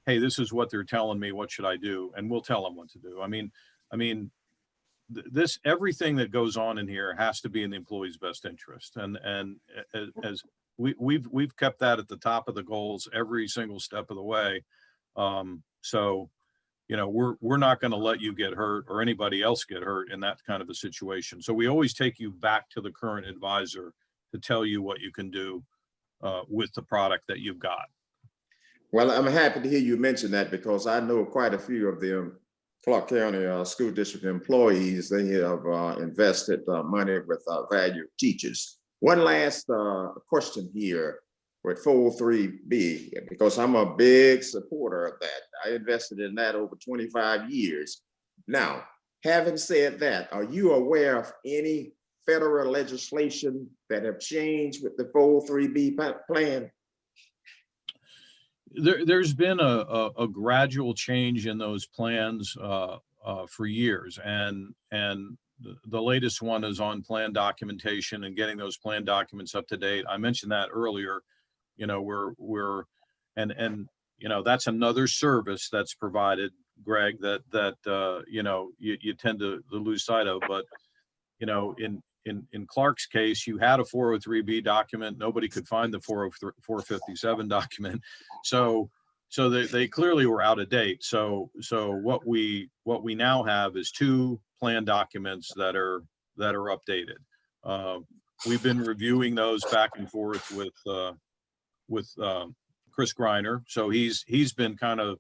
"Hey, this is what they're telling me. What should I do?" And we'll tell them what to do. I mean, everything that goes on in here has to be in the employee's best interest. And as we've kept that at the top of the goals every single step of the way. So, you know, we're not going to let you get hurt or anybody else get hurt in that kind of a situation. So we always take you back to the current advisor to tell you what you can do with the product that you've got. Well, I'm happy to hear you mention that because I know quite a few of the Clarke County School District employees. They have invested money with valued teachers. One last question here with 403B, because I'm a big supporter of that. I invested in that over 25 years. Now, having said that, are you aware of any federal legislation that have changed with the 403B plan? There's been a gradual change in those plans for years, and the latest one is on plan documentation and getting those plan documents up to date. I mentioned that earlier. You know, we're you know, that's another service that's provided, Greg, that you know, you tend to lose sight of. But you know, in Clarke's case, you had a 403B document. Nobody could find the 457 document. So they clearly were out of date. So what we now have is 2 plan documents that are updated. We've been reviewing those back and forth with Chris Greiner. So he's been kind of,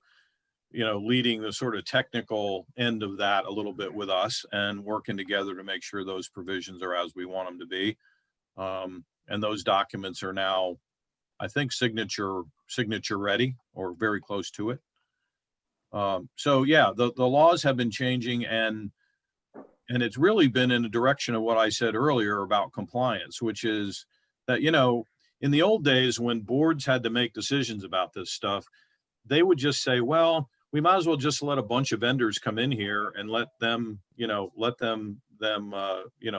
you know, leading the sort of technical end of that a little bit with us and working together to make sure those provisions are as we want them to be. And those documents are now, I think, signature ready or very close to it. So yeah, the laws have been changing, and it's really been in the direction of what I said earlier about compliance, which is that, you know, in the old days when boards had to make decisions about this stuff, they would just say, well, we might as well just let a bunch of vendors come in here and let them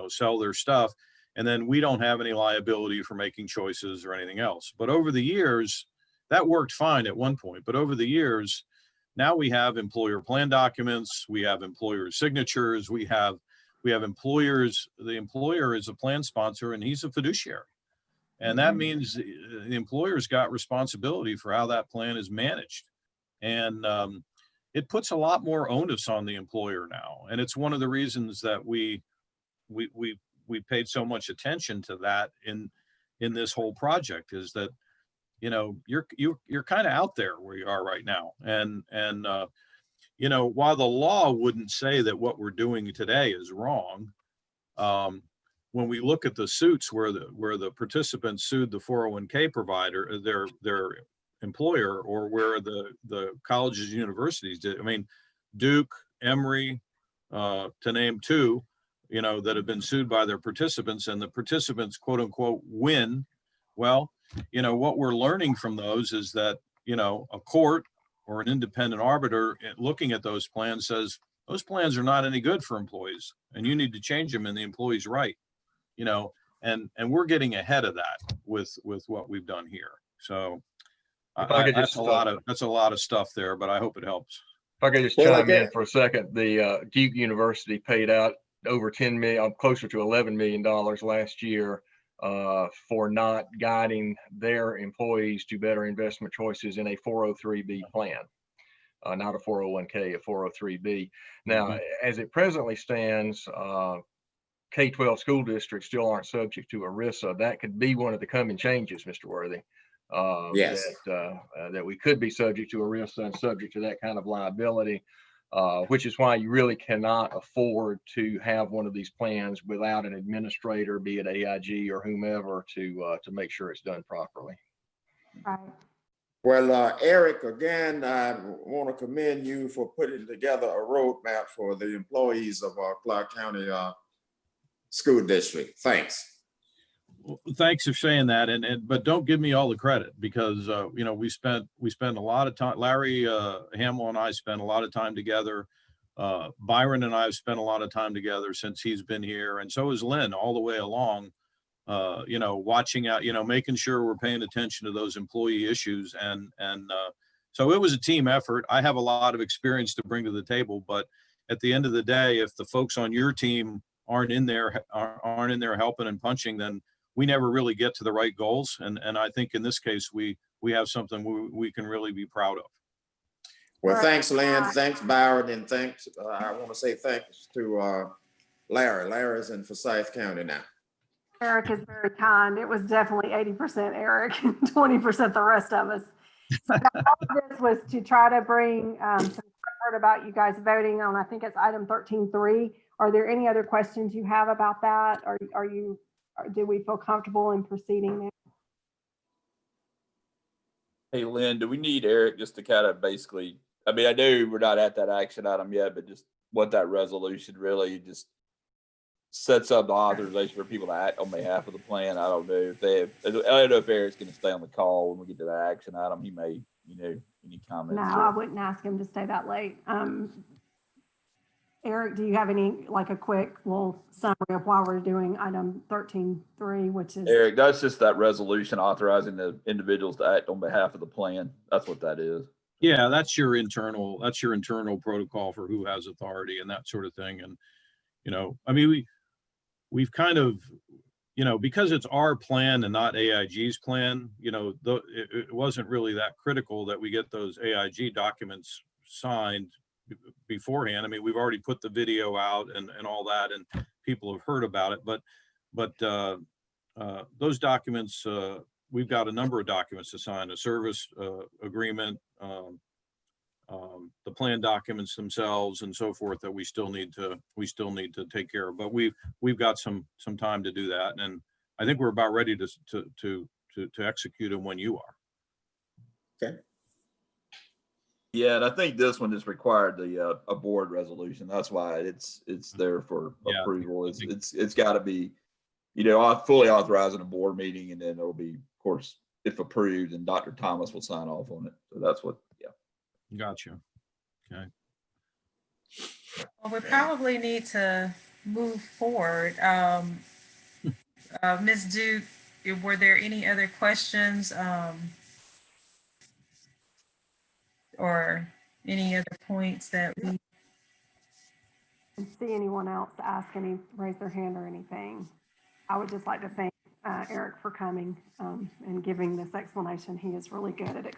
sell their stuff. And then we don't have any liability for making choices or anything else. But over the years, that worked fine at one point. But over the years, now we have employer plan documents, we have employer signatures, we have employers. The employer is a plan sponsor and he's a fiduciary. And that means the employer's got responsibility for how that plan is managed. And it puts a lot more onus on the employer now. And it's one of the reasons that we paid so much attention to that in this whole project, is that, you know, you're kind of out there where you are right now. And you know, while the law wouldn't say that what we're doing today is wrong, when we look at the suits where the participants sued the 401k provider, their employer, or where the colleges and universities did, I mean, Duke, Emory, to name 2, you know, that have been sued by their participants, and the participants, quote unquote, win. Well, you know, what we're learning from those is that, you know, a court or an independent arbiter looking at those plans says those plans are not any good for employees and you need to change them, and the employee's right. You know, and we're getting ahead of that with what we've done here. So that's a lot of stuff there, but I hope it helps. If I could just chime in for a second, the Duke University paid out over 10 million, closer to $11 million last year for not guiding their employees to better investment choices in a 403B plan. Not a 401k, a 403B. Now, as it presently stands, K-12 school districts still aren't subject to ERISA. That could be one of the coming changes, Mr. Worthy. Yes. That we could be subject to ERISA and subject to that kind of liability, which is why you really cannot afford to have one of these plans without an administrator, be it AIG or whomever, to make sure it's done properly. Right. Well, Eric, again, I want to commend you for putting together a roadmap for the employees of our Clarke County School District. Thanks. Well, thanks for saying that, but don't give me all the credit, because you know, we spent a lot of time. Larry Hamill and I spent a lot of time together. Byron and I have spent a lot of time together since he's been here, and so has Lynn all the way along. You know, watching out, you know, making sure we're paying attention to those employee issues, and so it was a team effort. I have a lot of experience to bring to the table, but at the end of the day, if the folks on your team aren't in there helping and punching, then we never really get to the right goals. And I think in this case, we have something we can really be proud of. Well, thanks, Lynn. Thanks, Byron. And thanks, I want to say thanks to Larry. Larry's in Forsyth County now. Eric is very kind. It was definitely 80% Eric and 20% the rest of us. So all of this was to try to bring some comfort about you guys voting on, I think it's item 13.3. Are there any other questions you have about that? Do we feel comfortable in proceeding now? Hey, Lynn, do we need Eric just to kind of basically, I mean, I know we're not at that action item yet, but just what that resolution really just sets up the authorization for people to act on behalf of the plan. I don't know if I don't know if Eric's going to stay on the call when we get to that action item. He may, any comments? No, I wouldn't ask him to stay that late. Eric, do you have any, like a quick little summary of why we're doing item 13.3, which is? Eric, that's just that resolution authorizing the individuals to act on behalf of the plan. That's what that is. Yeah, that's your internal protocol for who has authority and that sort of thing. And, I mean, we've kind of, because it's our plan and not AIG's plan, it wasn't really that critical that we get those AIG documents signed beforehand. I mean, we've already put the video out and all that, and people have heard about it, but those documents, we've got a number of documents to sign: a service agreement, the plan documents themselves, and so forth, that we still need to take care of. But we've got some time to do that, and I think we're about ready to execute them when you are. Okay. Yeah, and I think this one just required a board resolution. That's why it's there for approval. It's got to be, fully authorizing a board meeting, and then it'll be, of course, if approved, and Dr. Thomas will sign off on it. So that's what. Yeah. Gotcha. Okay. Well, we probably need to move forward. Ms. Duke, were there any other questions or any other points that we See anyone else to ask raise their hand or anything? I would just like to thank Eric for coming and giving this explanation. He is really good at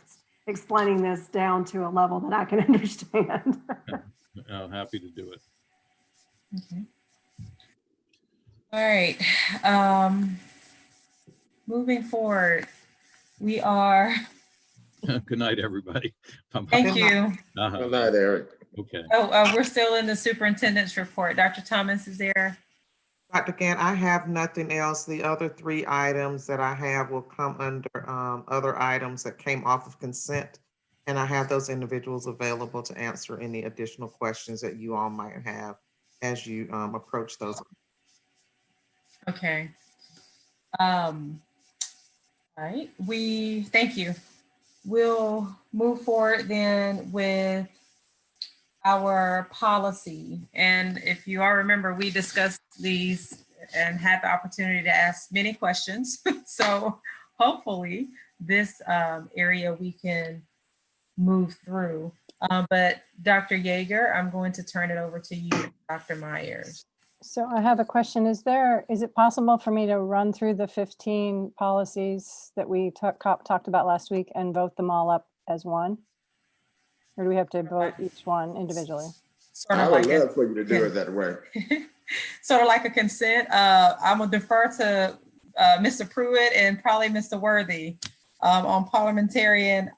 explaining this down to a level that I can understand. I'm happy to do it. Okay. All right. Moving forward, we are. Good night, everybody. Thank you. Good night, Eric. Okay. Oh, we're still in the superintendent's report. Dr. Thomas is there. Dr. Gant, I have nothing else. The other 3 items that I have will come under other items that came off of consent. And I have those individuals available to answer any additional questions that you all might have as you approach those. Okay. All right. Thank you. We'll move forward then with our policy. And if you all remember, we discussed these and had the opportunity to ask many questions. So hopefully this area we can move through. But Dr. Yeager, I'm going to turn it over to you, Dr. Myers. So I have a question. Is it possible for me to run through the 15 policies that we talked about last week and vote them all up as one? Or do we have to vote each one individually? I would love for you to do it that way. Sort of like a consent. I'm gonna defer to Mr. Pruitt and probably Mr. Worthy on parliamentarian.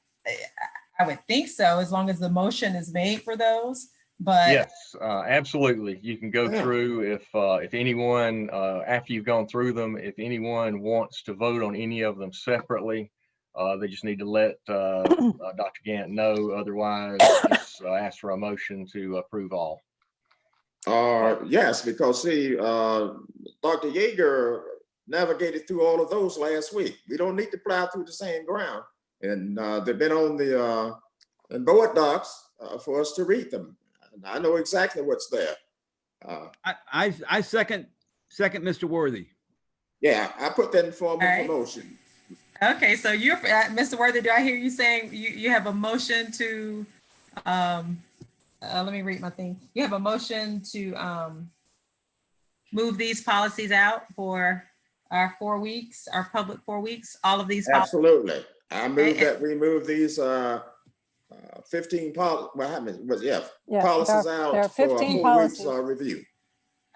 I would think so, as long as the motion is made for those. But yes, absolutely. You can go through if anyone, after you've gone through them, if anyone wants to vote on any of them separately, they just need to let Dr. Gant know. Otherwise, just ask for a motion to approve all. Yes, because see, Dr. Yeager navigated through all of those last week. We don't need to plow through the same ground. And they've been on the board docs for us to read them. And I know exactly what's there. I second Mr. Worthy. Yeah, I put that in form of a motion. Okay, so you're Mr. Worthy. Do I hear you saying you have a motion to? Let me read my thing. You have a motion to move these policies out for our 4 weeks, our public 4 weeks, all of these. Absolutely. I move Okay. that we move these 15 Yeah, policies there are out for 15 4 weeks policies. review.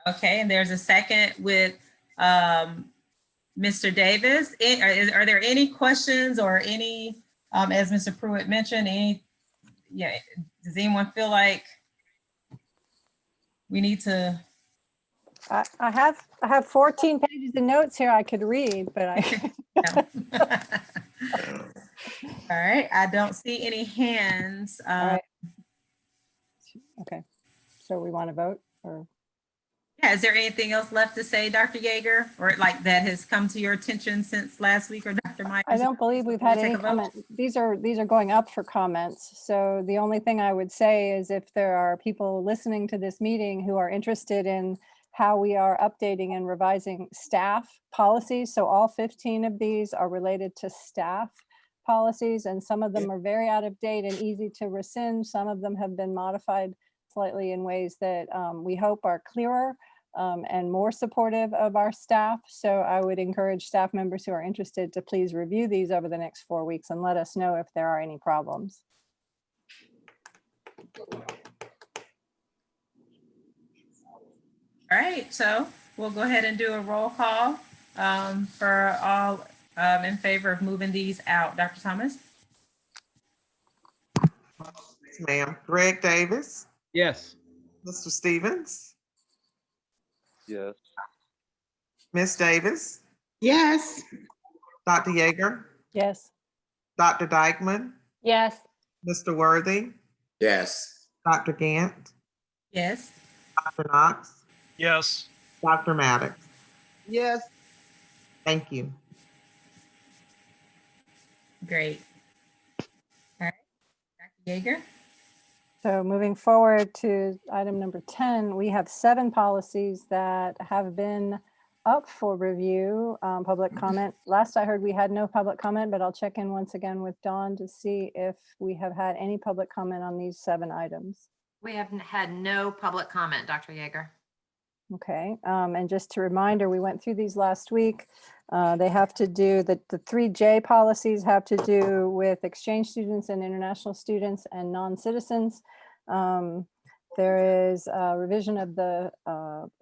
Okay, and there's a second with Mr. Davis. Are there any questions or any, as Mr. Pruitt mentioned, does anyone feel like we need to? I have 14 pages of notes here I could read, but I. All right, I don't see any hands. All right. Okay, so we want to vote or? Yeah, is there anything else left to say, Dr. Yeager, or like that has come to your attention since last week, or Dr. Myers? I don't believe we've had Take any a vote. comment. These are going up for comments. So the only thing I would say is if there are people listening to this meeting who are interested in how we are updating and revising staff policies. So all 15 of these are related to staff policies, and some of them are very out of date and easy to rescind. Some of them have been modified slightly in ways that we hope are clearer and more supportive of our staff. So I would encourage staff members who are interested to please review these over the next 4 weeks and let us know if there are any problems. All right, so we'll go ahead and do a roll call for all in favor of moving these out. Dr. Thomas? Yes, ma'am. Greg Davis, Yes. Mr. Stevens, Yes. Ms. Davis, Yes. Dr. Yeager, Yes. Dr. Dykeman, Yes. Mr. Worthy, Yes. Dr. Gant, Yes. Dr. Knox, Yes. Dr. Maddox. Yes. Thank you. Great. All right, Dr. Yeager? So moving forward to item number 10, we have 7 policies that have been up for review, public comment. Last I heard we had no public comment, but I'll check in once again with Dawn to see if we have had any public comment on these 7 items. We haven't had no public comment, Dr. Yeager. Okay, and just a reminder, we went through these last week. They have to do, the 3J policies have to do with exchange students and international students and non-citizens. There is a revision of the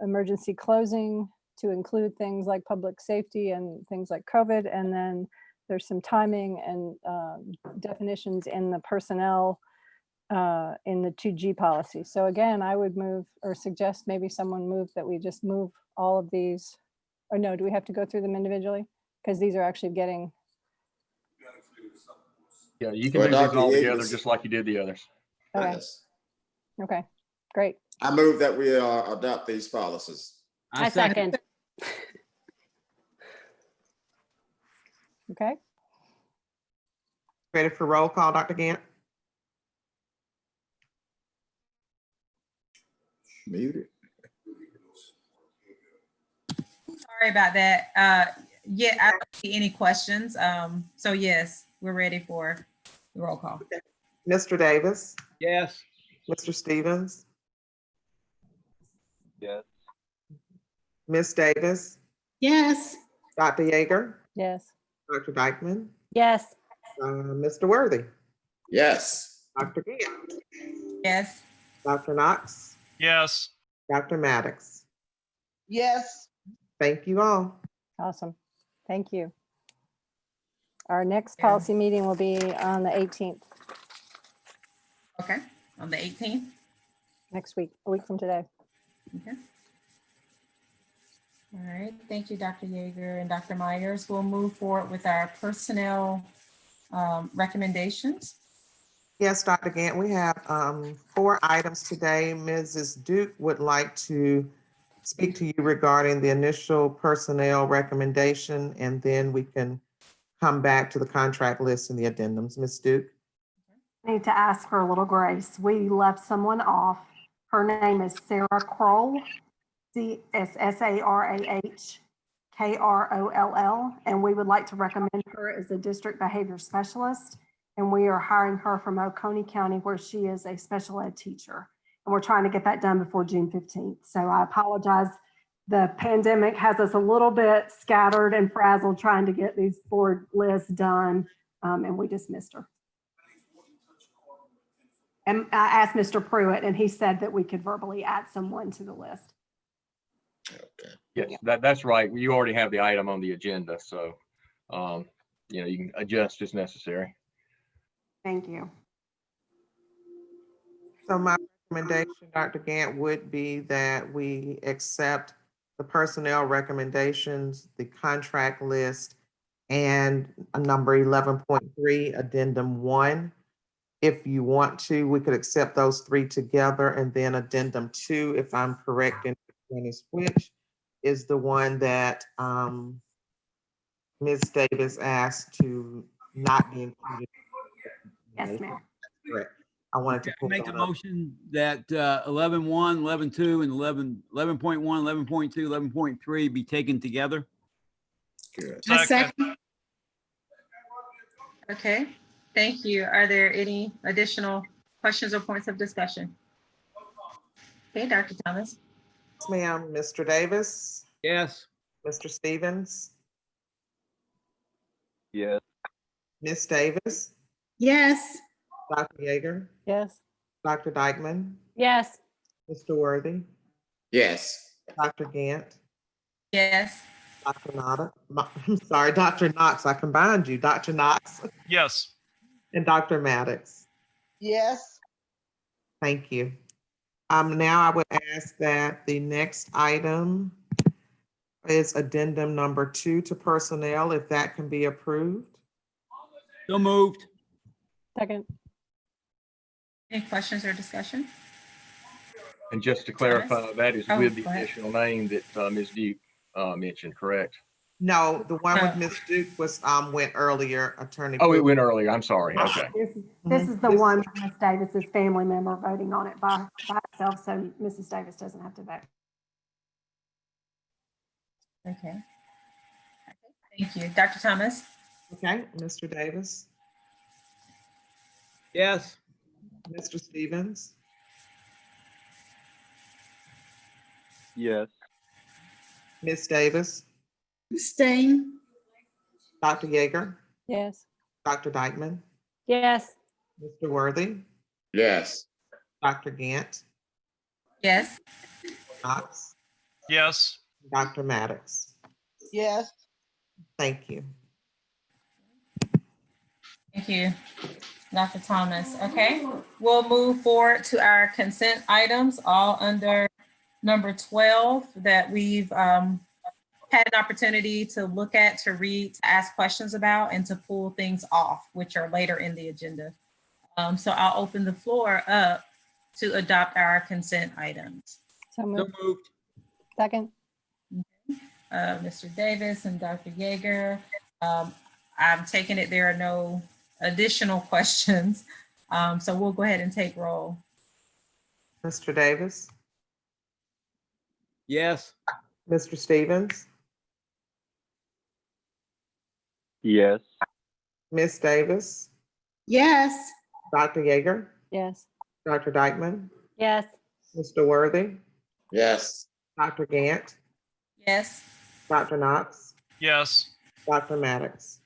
emergency closing to include things like public safety and things like COVID. And then there's some timing and definitions in the personnel in the 2G policy. So again, I would move or suggest maybe someone move that we just move all of these. Or no, do we have to go through them individually? Because these are actually getting. Yeah, you can Well, do these Dr. all Yeager, together just like you did the others. Okay. Yes. Okay, great. I move that we adopt these policies. I second. Okay. Ready for roll call, Dr. Gant? Muted. Sorry about that. Yeah, I don't see any questions. So yes, we're ready for the roll call. Mr. Davis, Yes. Mr. Stevens, Yes. Ms. Davis, Yes. Dr. Yeager, Yes. Dr. Dykeman, Yes. Mr. Worthy, Yes. Dr. Gant, Yes. Dr. Knox, Yes. Dr. Maddox. Yes. Thank you all. Awesome. Thank you. Our next Yeah. policy meeting will be on the 18th, Okay, on the 18th. next week, a week from today. Okay. All right, thank you, Dr. Yeager and Dr. Myers. We'll move forward with our personnel recommendations. Yes, Dr. Gant, we have 4 items today. Mrs. Duke would like to speak to you regarding the initial personnel recommendation, and then we can come back to the contract list and the addendums. Ms. Duke? I need to ask for a little grace. We left someone off. Her name is Sarah Kroll, SARAH KROLL, and we would like to recommend her as a district behavior specialist. And we are hiring her from Oconee County, where she is a special ed teacher. And we're trying to get that done before June 15th. So I apologize the pandemic has us a little bit scattered and frazzled trying to get these board lists done, and we just missed her. And I asked Mr. Pruitt, and he said that we could verbally add someone to the list. Yes, that's right. You already have the item on the agenda, so you can adjust as necessary. Thank you. So my recommendation, Dr. Gant, would be that we accept the personnel recommendations, the contract list, and number 11.3, addendum 1. If you want to, we could accept those 3 together, and then addendum 2, if I'm correct in when is which, is the one that Ms. Davis asked to not be included. Yes, ma'am. Correct. I wanted to pull Make a that up. motion that 11.1, 11.2, and 11.1, 11.2, 11.3 be taken together. Good. I second. Okay, thank you. Are there any additional questions or points of discussion? Okay, Dr. Thomas. Yes, ma'am. Mr. Davis, Yes. Mr. Stevens, Yes. Ms. Davis, Yes. Dr. Yeager, Yes. Dr. Dykeman, Yes. Mr. Worthy, Yes. Dr. Gant, Yes. Dr. Nada, I'm sorry, Dr. Knox, I combined you, Dr. Knox, Yes. and Dr. Maddox. Yes. Thank you. Now I would ask that the next item is addendum number 2 to personnel, if that can be approved. So moved. Second. Any questions or discussion? And just to clarify, that is Oh, with the go ahead. additional name that Ms. Duke mentioned, correct? No, the one with Ms. Duke was, went earlier, Attorney. Oh, it Pruitt. went earlier. I'm sorry. Okay. This is the one with Ms. Davis's family member voting on it by itself, so Mrs. Davis doesn't have to vote. Okay. Thank you. Dr. Thomas? Okay, Mr. Davis, Yes. Mr. Stevens, Yes. Ms. Davis, Abstain. Dr. Yeager, Yes. Dr. Dykeman, Yes. Mr. Worthy, Yes. Dr. Gant, Yes. Knox, Yes. Dr. Maddox. Yes. Thank you. Thank you, Dr. Thomas. Okay, we'll move forward to our consent items, all under number 12 that we've had an opportunity to look at, to read, to ask questions about, and to pull things off, which are later in the agenda. So I'll open the floor up to adopt our consent items. So So moved. moved. Second. Mr. Davis and Dr. Yeager. I'm taking it there are no additional questions. So we'll go ahead and take roll. Mr. Davis, Yes. Mr. Stevens, Yes. Ms. Davis, Yes. Dr. Yeager, Yes. Dr. Dykeman, Yes. Mr. Worthy, Yes. Dr. Gant, Yes. Dr. Knox, Yes. Dr. Maddox.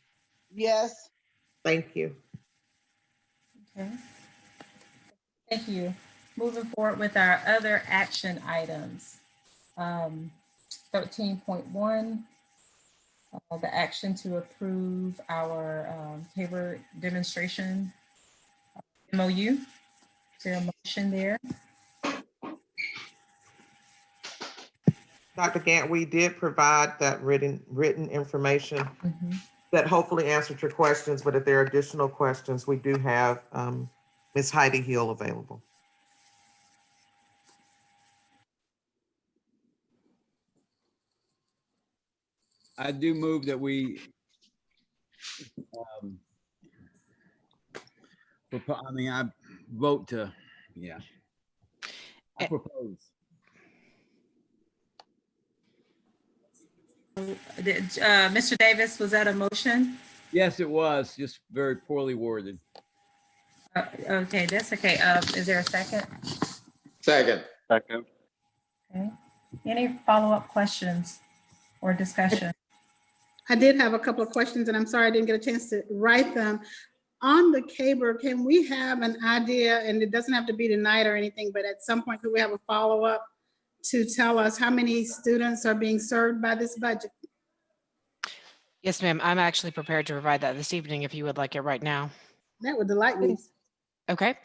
Yes. Thank you. Okay. Thank you. Moving forward with our other action items. 13.1, the action to approve our paper demonstration MOU. Is there a motion there? Dr. Gant, we did provide that written information that hopefully answered your questions, but if there are additional questions, we do have Ms. Heidi Hill available. I do move that we I vote to, yeah. I propose. Mr. Davis, was that a motion? Yes, it was, just very poorly worded. Okay, that's okay. Is there a second? Second. Second. Okay. Any follow-up questions or discussion? I did have a couple of questions, and I'm sorry I didn't get a chance to write them. On the CABR, can we have an idea, and it doesn't have to be tonight or anything, but at some point, could we have a follow-up to tell us how many students are being served by this budget? Yes, ma'am. I'm actually prepared to provide that this evening if you would like it right now. That would delight me. Okay.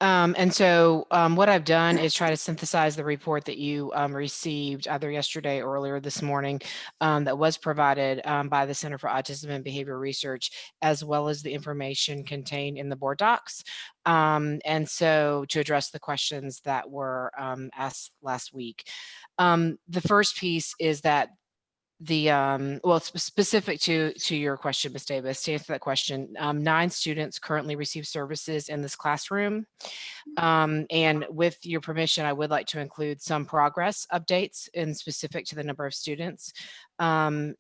And so what I've done is try to synthesize the report that you received either yesterday or earlier this morning that was provided by the Center for Autism and Behavior Research, as well as the information contained in the board docs. And so to address the questions that were asked last week. The first piece is that well, specific to your question, Ms. Davis, to answer that question, 9 students currently receive services in this classroom. And with your permission, I would like to include some progress updates and specific to the number of students.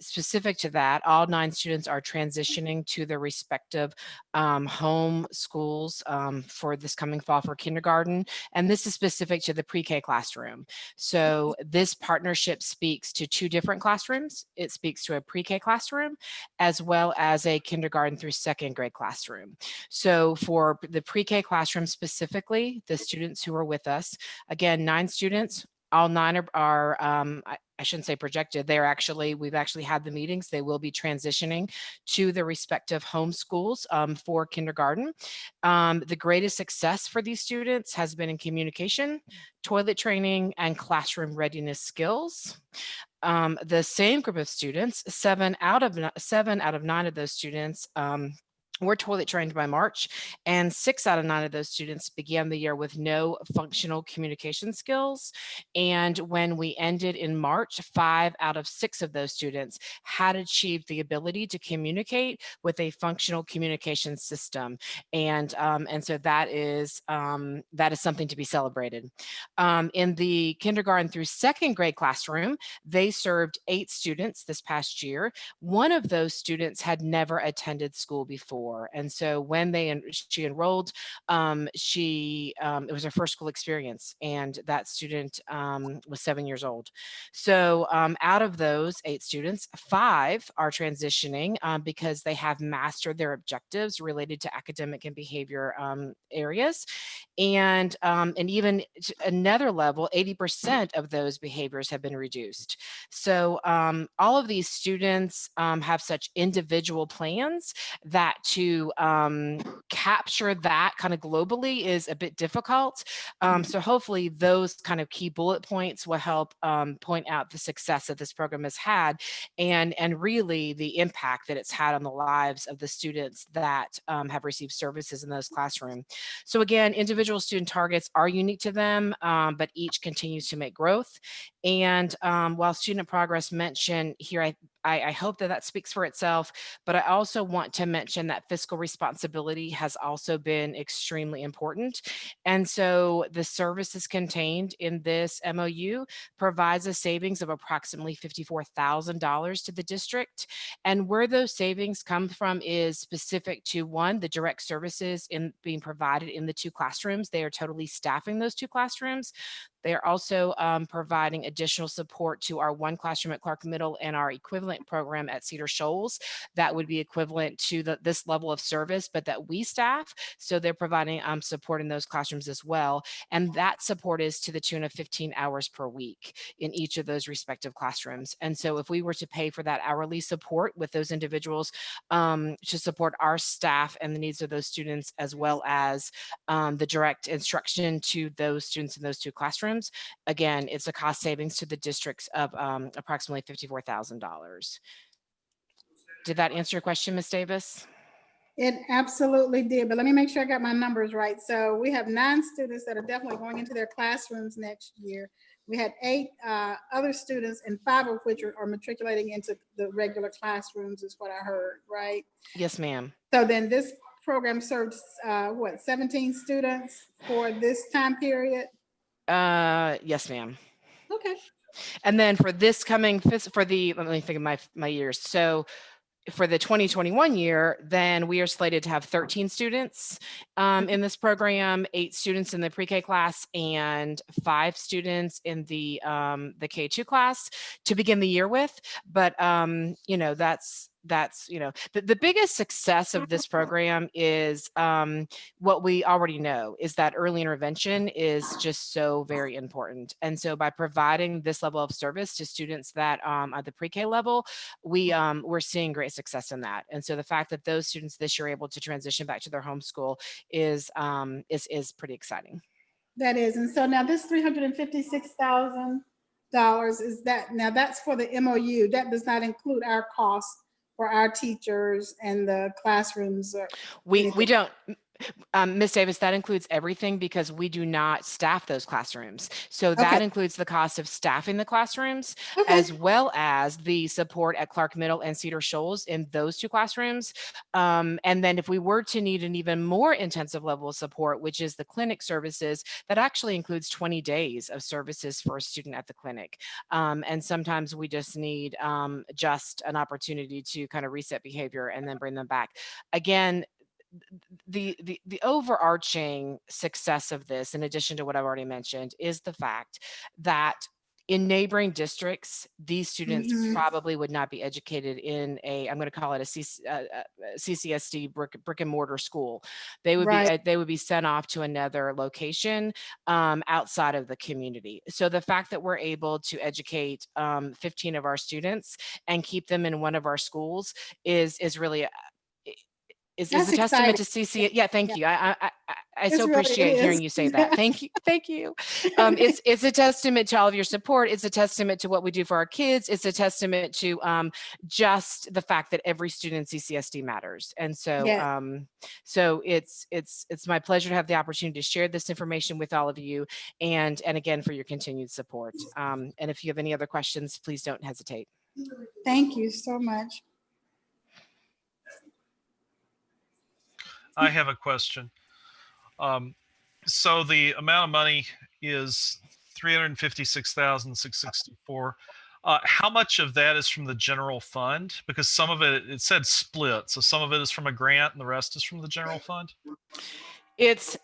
Specific to that, all 9 students are transitioning to their respective home schools for this coming fall for kindergarten. And this is specific to the pre-K classroom. So this partnership speaks to 2 different classrooms. It speaks to a pre-K classroom as well as a kindergarten through 2nd grade classroom. So for the pre-K classroom specifically, the students who are with us, again, 9 students, all 9 are I shouldn't say projected, we've actually had the meetings. They will be transitioning to their respective home schools for kindergarten. The greatest success for these students has been in communication, toilet training, and classroom readiness skills. The same group of students, 7 out of 9 of those students were toilet trained by March, and 6 out of 9 of those students began the year with no functional communication skills. And when we ended in March, 5 out of 6 of those students had achieved the ability to communicate with a functional communication system. And so that is something to be celebrated. In the kindergarten through 2nd grade classroom, they served 8 students this past year. One of those students had never attended school before. And so when she enrolled, it was her first school experience, and that student was 7 years old. So out of those 8 students, 5 are transitioning because they have mastered their objectives related to academic and behavior areas. And even another level, 80% of those behaviors have been reduced. So all of these students have such individual plans that to capture that kind of globally is a bit difficult. So hopefully those kind of key bullet points will help point out the success that this program has had and really the impact that it's had on the lives of the students that have received services in those classrooms. So again, individual student targets are unique to them, but each continues to make growth. And while student progress mentioned here, I hope that speaks for itself, but I also want to mention that fiscal responsibility has also been extremely important. And so the services contained in this MOU provides a savings of approximately $54,000 to the district. And where those savings come from is specific to, 1, the direct services being provided in the 2 classrooms. They are totally staffing those 2 classrooms. They are also providing additional support to our 1 classroom at Clarke Middle and our equivalent program at Cedar Shoals that would be equivalent to this level of service, but that we staff. So they're providing support in those classrooms as well. And that support is to the tune of 15 hours per week in each of those respective classrooms. And so if we were to pay for that hourly support with those individuals to support our staff and the needs of those students, as well as the direct instruction to those students in those 2 classrooms, again, it's a cost savings to the districts of approximately $54,000. Did that answer your question, Ms. Davis? It absolutely did, but let me make sure I got my numbers right. So we have 9 students that are definitely going into their classrooms next year. We had 8 other students, and 5 of which are matriculating into the regular classrooms is what I heard, right? Yes, ma'am. So then this program served 17 students for this time period? Yes, ma'am. Okay. And then for this coming, let me think of my years. So for the 2021 year, then we are slated to have 13 students in this program, 8 students in the pre-K class and 5 students in the K2 class to begin the year with. But you know, that's you know, the biggest success of this program is what we already know is that early intervention is just so very important. And so by providing this level of service to students that at the pre-K level, we're seeing great success in that. And so the fact that those students this year are able to transition back to their home school is pretty exciting. That is, and so now this $356,000 is that, now that's for the MOU. That does not include our costs for our teachers and the classrooms. We don't. Ms. Davis, that includes everything because we do not staff those classrooms. So that includes the cost of staffing the classrooms, as well as the support at Clarke Middle and Cedar Shoals in those 2 classrooms. And then if we were to need an even more intensive level of support, which is the clinic services, that actually includes 20 days of services for a student at the clinic. And sometimes we just need just an opportunity to kind of reset behavior and then bring them back. Again, the overarching success of this, in addition to what I've already mentioned, is the fact that in neighboring districts, these students probably would not be educated in a, I'm going to call it a CCSD brick and mortar school. They would be they would be sent off to another location outside of the community. So the fact that we're able to educate 15 of our students and keep them in one of our schools is really is a testament to CC. Yeah, thank you. I so appreciate hearing you say that. Thank you. Thank you. It's a testament to all of your support. It's a testament to what we do for our kids. It's a testament to just the fact that every student in CCSD matters. And so so it's my pleasure to have the opportunity to share this information with all of you, and again for your continued support. And if you have any other questions, please don't hesitate. Thank you so much. I have a question. So the amount of money is $356,664. How much of that is from the general fund? Because some of it said split, so some of it is from a grant and the rest is from the general fund. It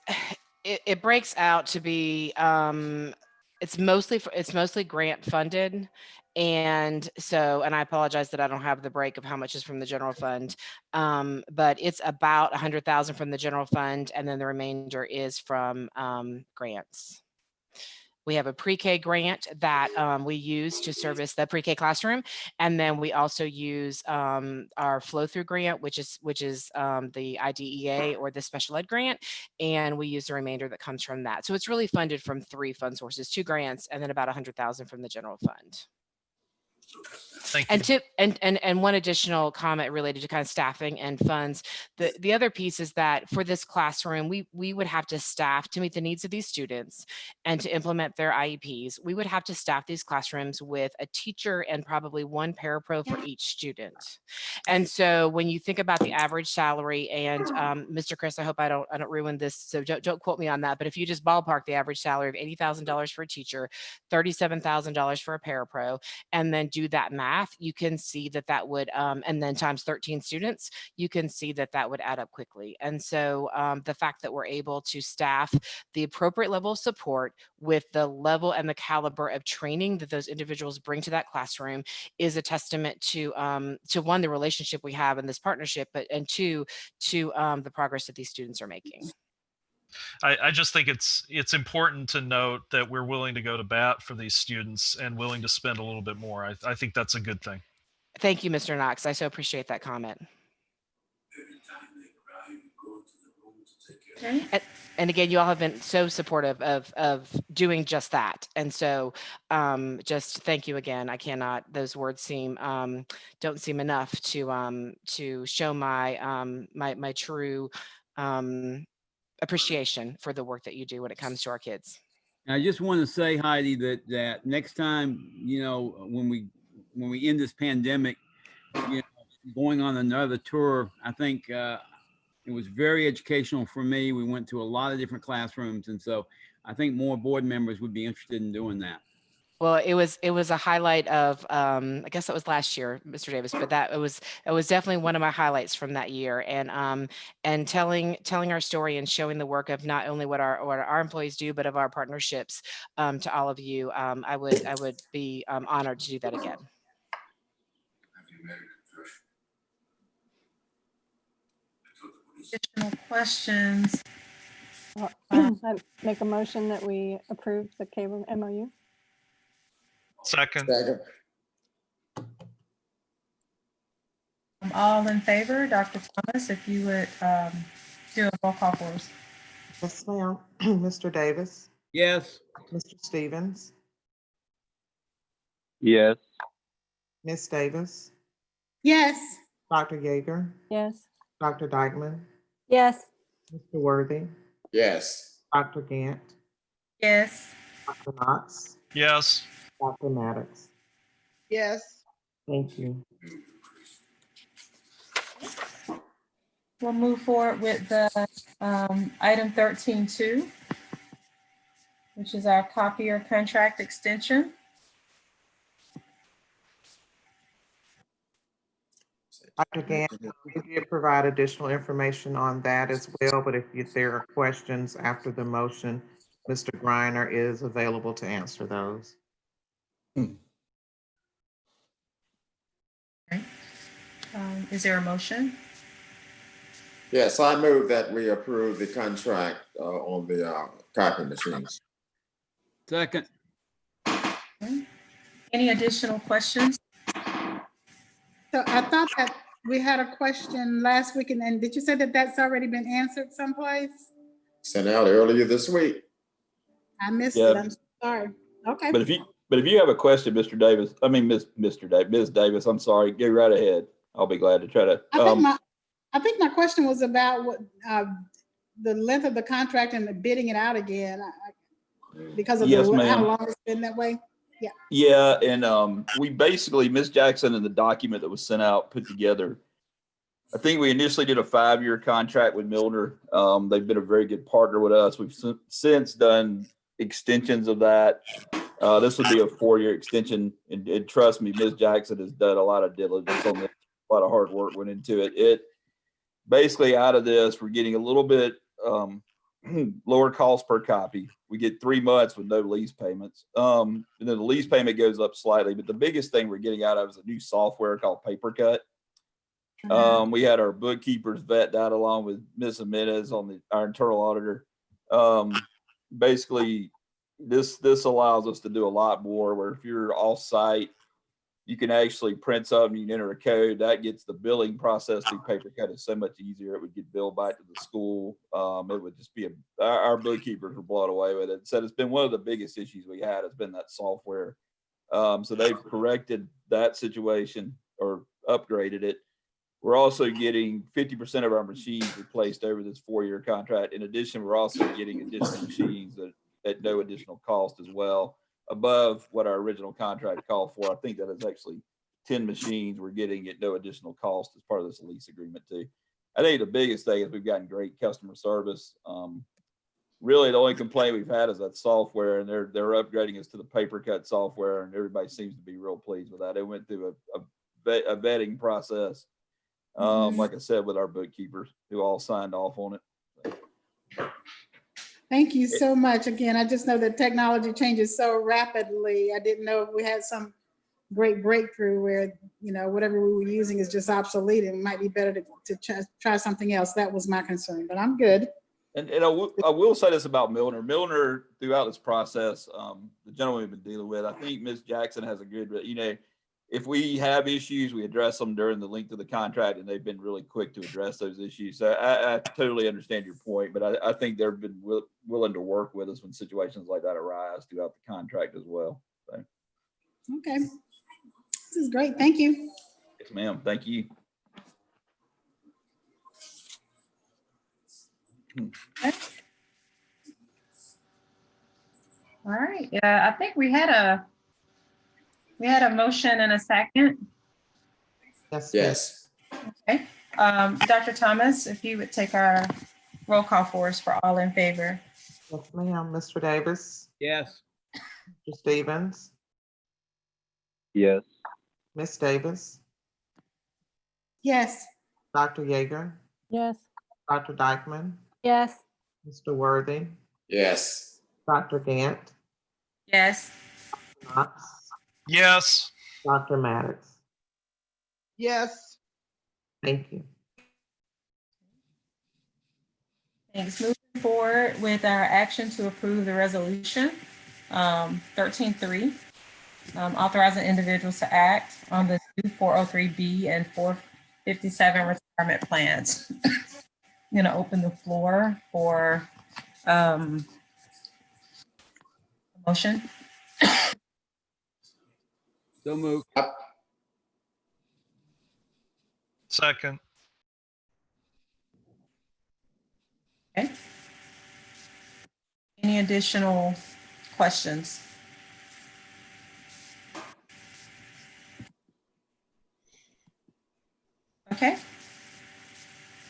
breaks out to be it's mostly grant funded. And so, and I apologize that I don't have the break of how much is from the general fund, but it's about 100,000 from the general fund, and then the remainder is from grants. We have a pre-K grant that we use to service the pre-K classroom, and then we also use our flow-through grant, which is the IDEA or the special ed grant, and we use the remainder that comes from that. So it's really funded from 3 fund sources: 2 grants, and then about 100,000 from the general fund. Thank you. And one additional comment related to kind of staffing and funds. The other piece is that for this classroom, we would have to staff to meet the needs of these students and to implement their IEPs. We would have to staff these classrooms with a teacher and probably 1 parapro for each student. And so when you think about the average salary, and Mr. Chris, I hope I don't ruin this, so don't quote me on that, but if you just ballpark the average salary of $80,000 for a teacher, $37,000 for a parapro, and then do that math, you can see that would, and then times 13 students, you can see that would add up quickly. And so the fact that we're able to staff the appropriate level of support with the level and the caliber of training that those individuals bring to that classroom is a testament to 1, the relationship we have in this partnership, and 2, to the progress that these students are making. I just think it's important to note that we're willing to go to bat for these students and willing to spend a little bit more. I think that's a good thing. Thank you, Mr. Knox. I so appreciate that comment. And again, you all have been so supportive of doing just that. And so just thank you again. I cannot, those words don't seem enough to show my true appreciation for the work that you do when it comes to our kids. I just want to say, Heidi, that next time, you know, when we end this pandemic, you know, going on another tour, I think it was very educational for me. We went to a lot of different classrooms, and so I think more board members would be interested in doing that. Well, it was a highlight of, I guess that was last year, Mr. Davis, but it was definitely one of my highlights from that year. And telling our story and showing the work of not only what our employees do, but of our partnerships to all of you. I would be honored to do that again. Additional questions? I make a motion that we approve the cable MOU. Second. All in favor, Dr. Thomas, if you would do a roll call for us. Yes, ma'am. Mr. Davis, Yes. Mr. Stevens, Yes. Ms. Davis, Yes. Dr. Yeager, Yes. Dr. Dykeman, Yes. Mr. Worthy, Yes. Dr. Gant, Yes. Dr. Knox, Yes. Dr. Maddox. Yes. Thank you. We'll move forward with the item 13.2, which is our copier contract extension. Dr. Gant, we did provide additional information on that as well, but if there are questions after the motion, Mr. Griner is available to answer those. Is there a motion? Yes, I move that we approve the contract on the copy machines. Second. Any additional questions? So I thought that we had a question last week, and did you say that that's already been answered someplace? Sent out earlier this week. I missed Yeah. it. I'm sorry. Okay. But if you have a question, Mr. Davis, I mean, Ms. Davis, I'm sorry, go right ahead. I'll be glad to try to. I think my question was about what the length of the contract and the bidding it out again because of Yes, how ma'am. long it's been that way. Yeah. Yeah, and we basically, Ms. Jackson in the document that was sent out, put together, I think we initially did a 5-year contract with Milner. They've been a very good partner with us. We've since done extensions of that. This would be a 4-year extension, and trust me, Ms. Jackson has done a lot of diligence on this. A lot of hard work went into it. It basically, out of this, we're getting a little bit lower cost per copy. We get 3 months with no lease payments. And then the lease payment goes up slightly, but the biggest thing we're getting out of is a new software called PaperCut. We had our bookkeepers vet that along with Ms. Jimenez on our internal auditor. Basically, this allows us to do a lot more where if you're off site, you can actually print something, you can enter a code that gets the billing process through PaperCut is so much easier. It would get billed back to the school. It would just be our bookkeepers were blown away with it. So it's been one of the biggest issues we had has been that software. So they've corrected that situation or upgraded it. We're also getting 50% of our machines replaced over this 4-year contract. In addition, we're also getting additional machines at no additional cost as well, above what our original contract called for. I think that is actually 10 machines we're getting at no additional cost as part of this lease agreement too. I think the biggest thing is we've gotten great customer service. Really, the only complaint we've had is that software, and they're upgrading us to the PaperCut software, and everybody seems to be real pleased with that. It went through a vetting process. Like I said, with our bookkeepers who all signed off on it. Thank you so much. Again, I just know that technology changes so rapidly. I didn't know if we had some great breakthrough where, whatever we were using is just obsolete and it might be better to try something else. That was my concern, but I'm good. And I will say this about Milner. Milner, throughout this process, the gentleman we've been dealing with, I think Ms. Jackson has a good, if we have issues, we address them during the length of the contract, and they've been really quick to address those issues. So I totally understand your point, but I think they've been willing to work with us when situations like that arise throughout the contract as well. So. Okay. This is great. Thank you. Yes, ma'am. Thank you. Okay. All right. I think we had a motion and a second. Yes. Okay. Dr. Thomas, if you would take our roll call for us for all in favor. Yes, ma'am. Mr. Davis, Yes. Mr. Stevens, Yes. Ms. Davis, Yes. Dr. Yeager, Yes. Dr. Dykeman, Yes. Mr. Worthy, Yes. Dr. Gant, Yes. Knox, Yes. Dr. Maddox. Yes. Thank you. Thanks. Moving forward with our action to approve the resolution 13.3, authorizing individuals to act on the new 403B and 457 retirement plans. I'm going to open the floor for motion. So moved. Second. Okay. Any additional questions? Okay.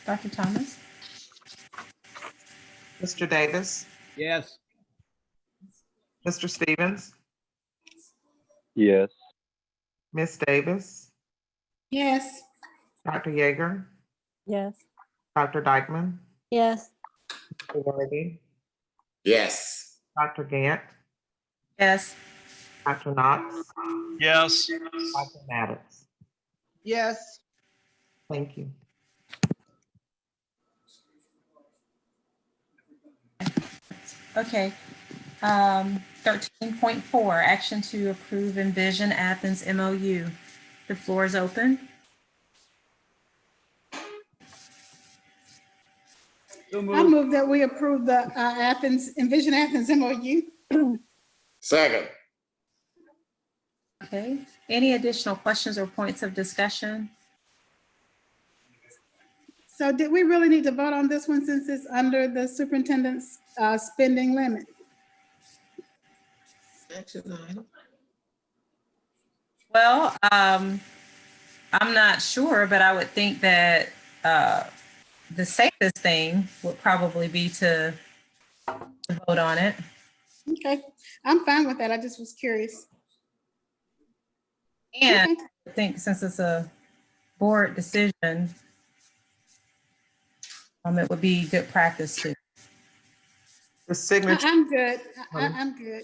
Dr. Thomas? Mr. Davis, Yes. Mr. Stevens, Yes. Ms. Davis, Yes. Dr. Yeager, Yes. Dr. Dykeman, Yes. Mr. Worthy, Yes. Dr. Gant, Yes. Dr. Knox, Yes. Dr. Maddox. Yes. Thank you. Okay. 13.4, action to approve Envision Athens MOU. The floor is open. So I moved. move that we approve the Envision Athens MOU. Second. Okay. Any additional questions or points of discussion? So did we really need to vote on this one since it's under the superintendent's spending limit? Well, I'm not sure, but I would think that the safest thing would probably be to vote on it. Okay, I'm fine with that. I just was curious. And Okay. I think since it's a board decision, it would be good practice to. The signature. I'm good. I'm good.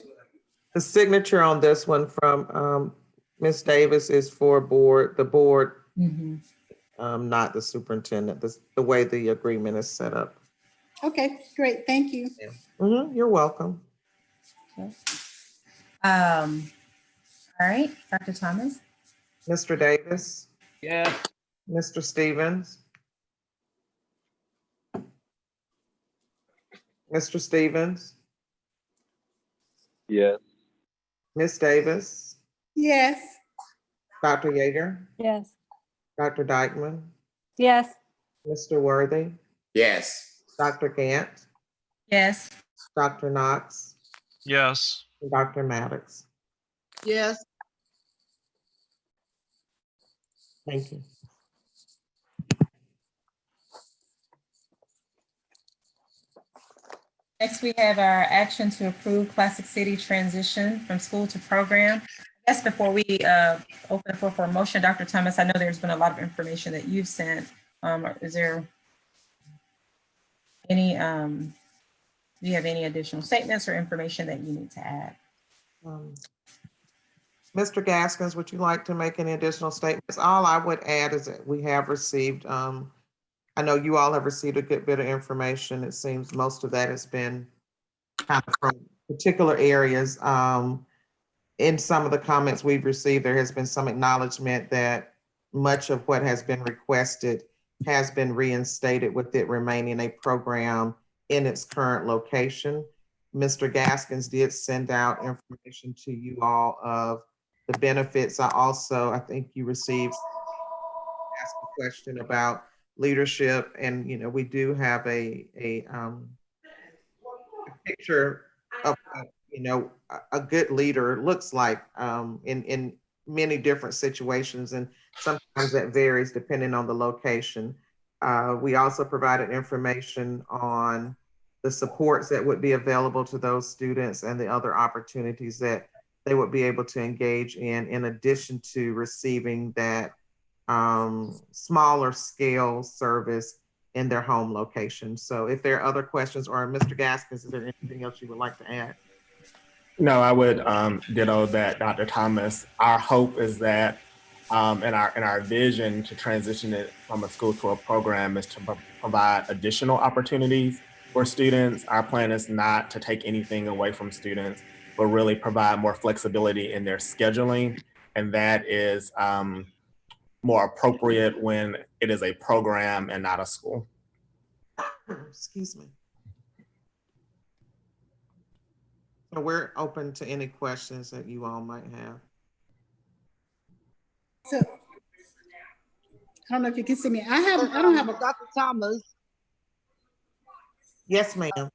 The signature on this one from Ms. Davis is for the board, not the superintendent, the way the agreement is set up. Okay, great. Thank you. You're welcome. Okay. All right, Dr. Thomas? Mr. Davis, Yes. Mr. Stevens, Mr. Stevens, Yes. Ms. Davis, Yes. Dr. Yeager, Yes. Dr. Dykeman, Yes. Mr. Worthy, Yes. Dr. Gant, Yes. Dr. Knox, Yes. and Dr. Maddox. Yes. Thank you. Next, we have our action to approve Classic City transition from school to program. I guess before we open the floor for a motion, Dr. Thomas, I know there's been a lot of information that you've sent. Is there any, do you have any additional statements or information that you need to add? Mr. Gaskins, would you like to make any additional statements? All I would add is that we have received, I know you all have received a good bit of information. It seems most of that has been kind of from particular areas. In some of the comments we've received, there has been some acknowledgement that much of what has been requested has been reinstated with it remaining a program in its current location. Mr. Gaskins did send out information to you all of the benefits. I think you received asked a question about leadership, and we do have a picture of a good leader looks like in many different situations, and sometimes that varies depending on the location. We also provided information on the supports that would be available to those students and the other opportunities that they would be able to engage in addition to receiving that smaller scale service in their home location. So if there are other questions, or Mr. Gaskins, is there anything else you would like to add? No, I would ditto that, Dr. Thomas. Our hope is that and our vision to transition it from a school to a program is to provide additional opportunities for students. Our plan is not to take anything away from students, but really provide more flexibility in their scheduling. And that is more appropriate when it is a program and not a school. Excuse me. So we're open to any questions that you all might have. So, I don't know if you can see me. I don't have a Dr. Thomas. Yes, ma'am.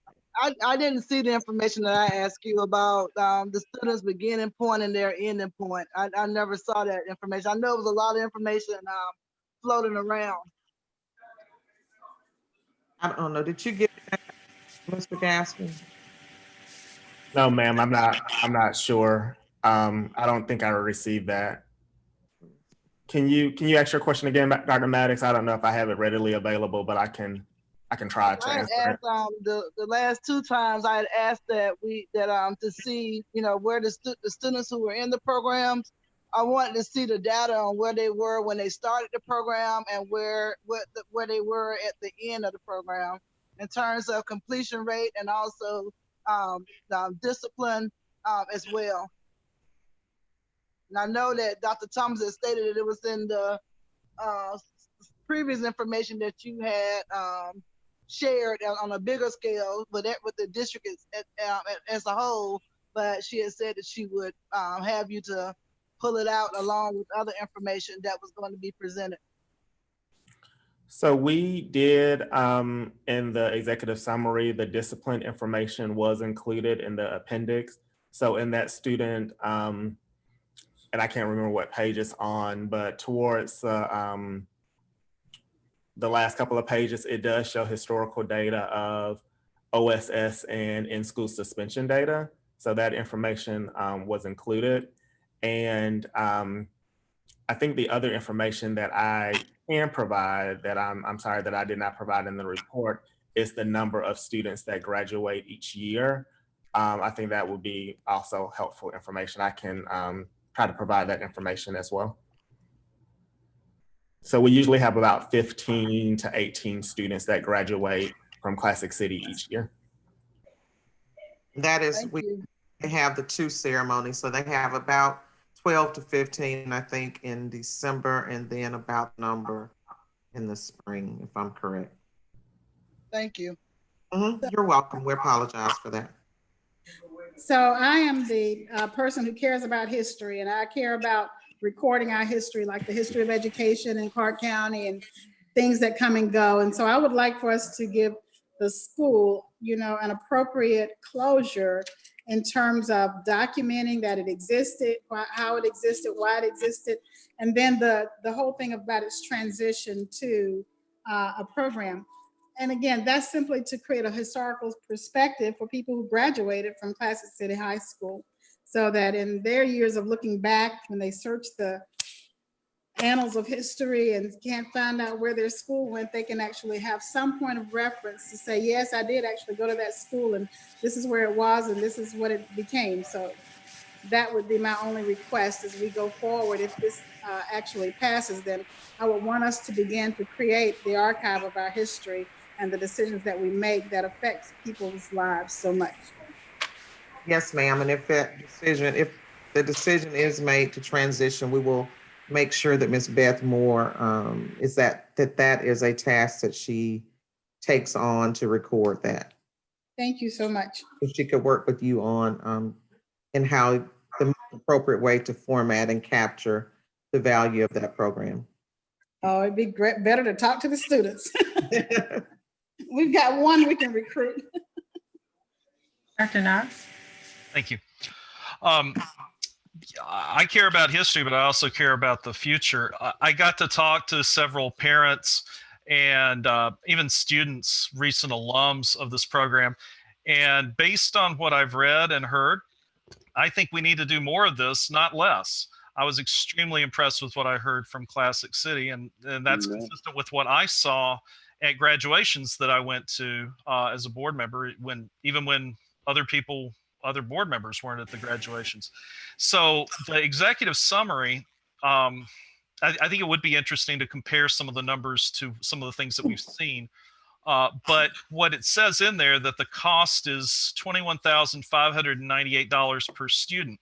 I didn't see the information that I asked you about the students' beginning point and their ending point. I never saw that information. I know it was a lot of information floating around. I don't know. Did you get that, Mr. Gaskins? No, ma'am, I'm not sure. I don't think I received that. Can you ask your question again, Dr. Maddox? I don't know if I have it readily available, but I can try to answer it. The last two times I had asked that to see, you know, where the students who were in the programs, I wanted to see the data on where they were when they started the program and where they were at the end of the program in terms of completion rate and also discipline as well. And I know that Dr. Thomas has stated that it was in the previous information that you had shared on a bigger scale, but that with the district as a whole. But she had said that she would have you to pull it out along with other information that was going to be presented. So we did, in the executive summary, the discipline information was included in the appendix. So in that student, and I can't remember what page it's on, but towards the last couple of pages, it does show historical data of OSS and in-school suspension data. So that information was included. And I think the other information that I can provide that I'm sorry that I did not provide in the report is the number of students that graduate each year. I think that would be also helpful information. I can try to provide that information as well. So we usually have about 15 to 18 students that graduate from Classic City each year. That is, we have the two ceremonies. So they have about 12 to 15, I think, in December, and then about number in the spring, if I'm correct. Thank you. You're welcome. We apologize for that. So I am the person who cares about history, and I care about recording our history, like the history of education in Clarke County and things that come and go. And so I would like for us to give the school, you know, an appropriate closure in terms of documenting that it existed, how it existed, why it existed, and then the whole thing about its transition to a program. And again, that's simply to create a historical perspective for people who graduated from Classic City High School, so that in their years of looking back, when they search the annals of history and can't find out where their school went, they can actually have some point of reference to say, yes, I did actually go to that school, and this is where it was, and this is what it became. So that would be my only request as we go forward. If this actually passes, then I would want us to begin to create the archive of our history and the decisions that we make that affects people's lives so much. Yes, ma'am. And if the decision is made to transition, we will make sure that Ms. Beth Moore that is a task that she takes on to record that. Thank you so much. If she could work with you on and how the most appropriate way to format and capture the value of that program. Oh, it'd be great, better to talk to the students. We've got one we can recruit. Dr. Knox? Thank you. I care about history, but I also care about the future. I got to talk to several parents and even students, recent alums of this program. And based on what I've read and heard, I think we need to do more of this, not less. I was extremely impressed with what I heard from Classic City, and that's Amen. consistent with what I saw at graduations that I went to as a board member, even when other board members weren't at the graduations. So the executive summary, I think it would be interesting to compare some of the numbers to some of the things that we've seen. But what it says in there that the cost is $21,598 per student.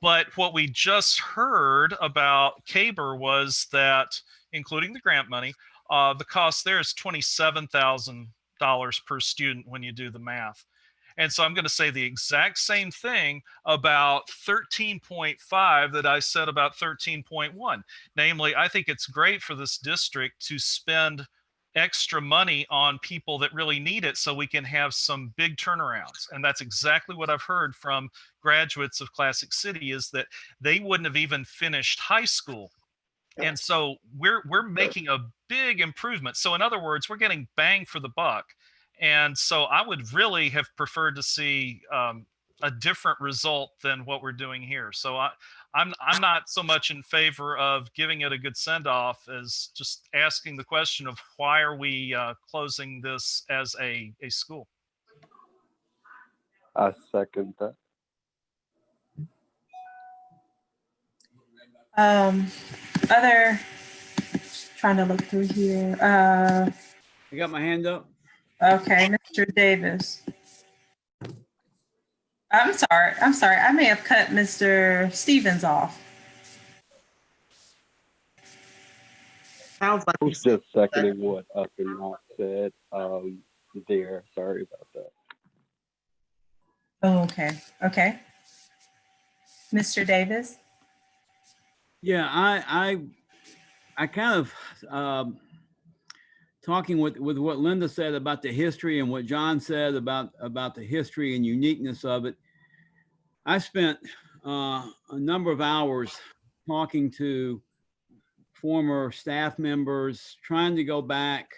But what we just heard about CABR was that, including the grant money, the cost there is $27,000 per student when you do the math. And so I'm going to say the exact same thing about 13.5 that I said about 13.1. Namely, I think it's great for this district to spend extra money on people that really need it so we can have some big turnarounds. And that's exactly what I've heard from graduates of Classic City, is that they wouldn't have even finished high school. And so we're making a big improvement. So in other words, we're getting bang for the buck. And so I would really have preferred to see a different result than what we're doing here. So I'm not so much in favor of giving it a good send off as just asking the question of why are we closing this as a school? I second that. Other, trying to look through here. I got my hand up. Okay, Mr. Davis. I'm sorry. I may have cut Mr. Stevens off. Sounds like I was just seconding what up and not said there. Sorry about that. Oh, okay. Okay. Mr. Davis? Yeah, I kind of talking with what Linda said about the history and what John said about the history and uniqueness of it. I spent a number of hours talking to former staff members, trying to go back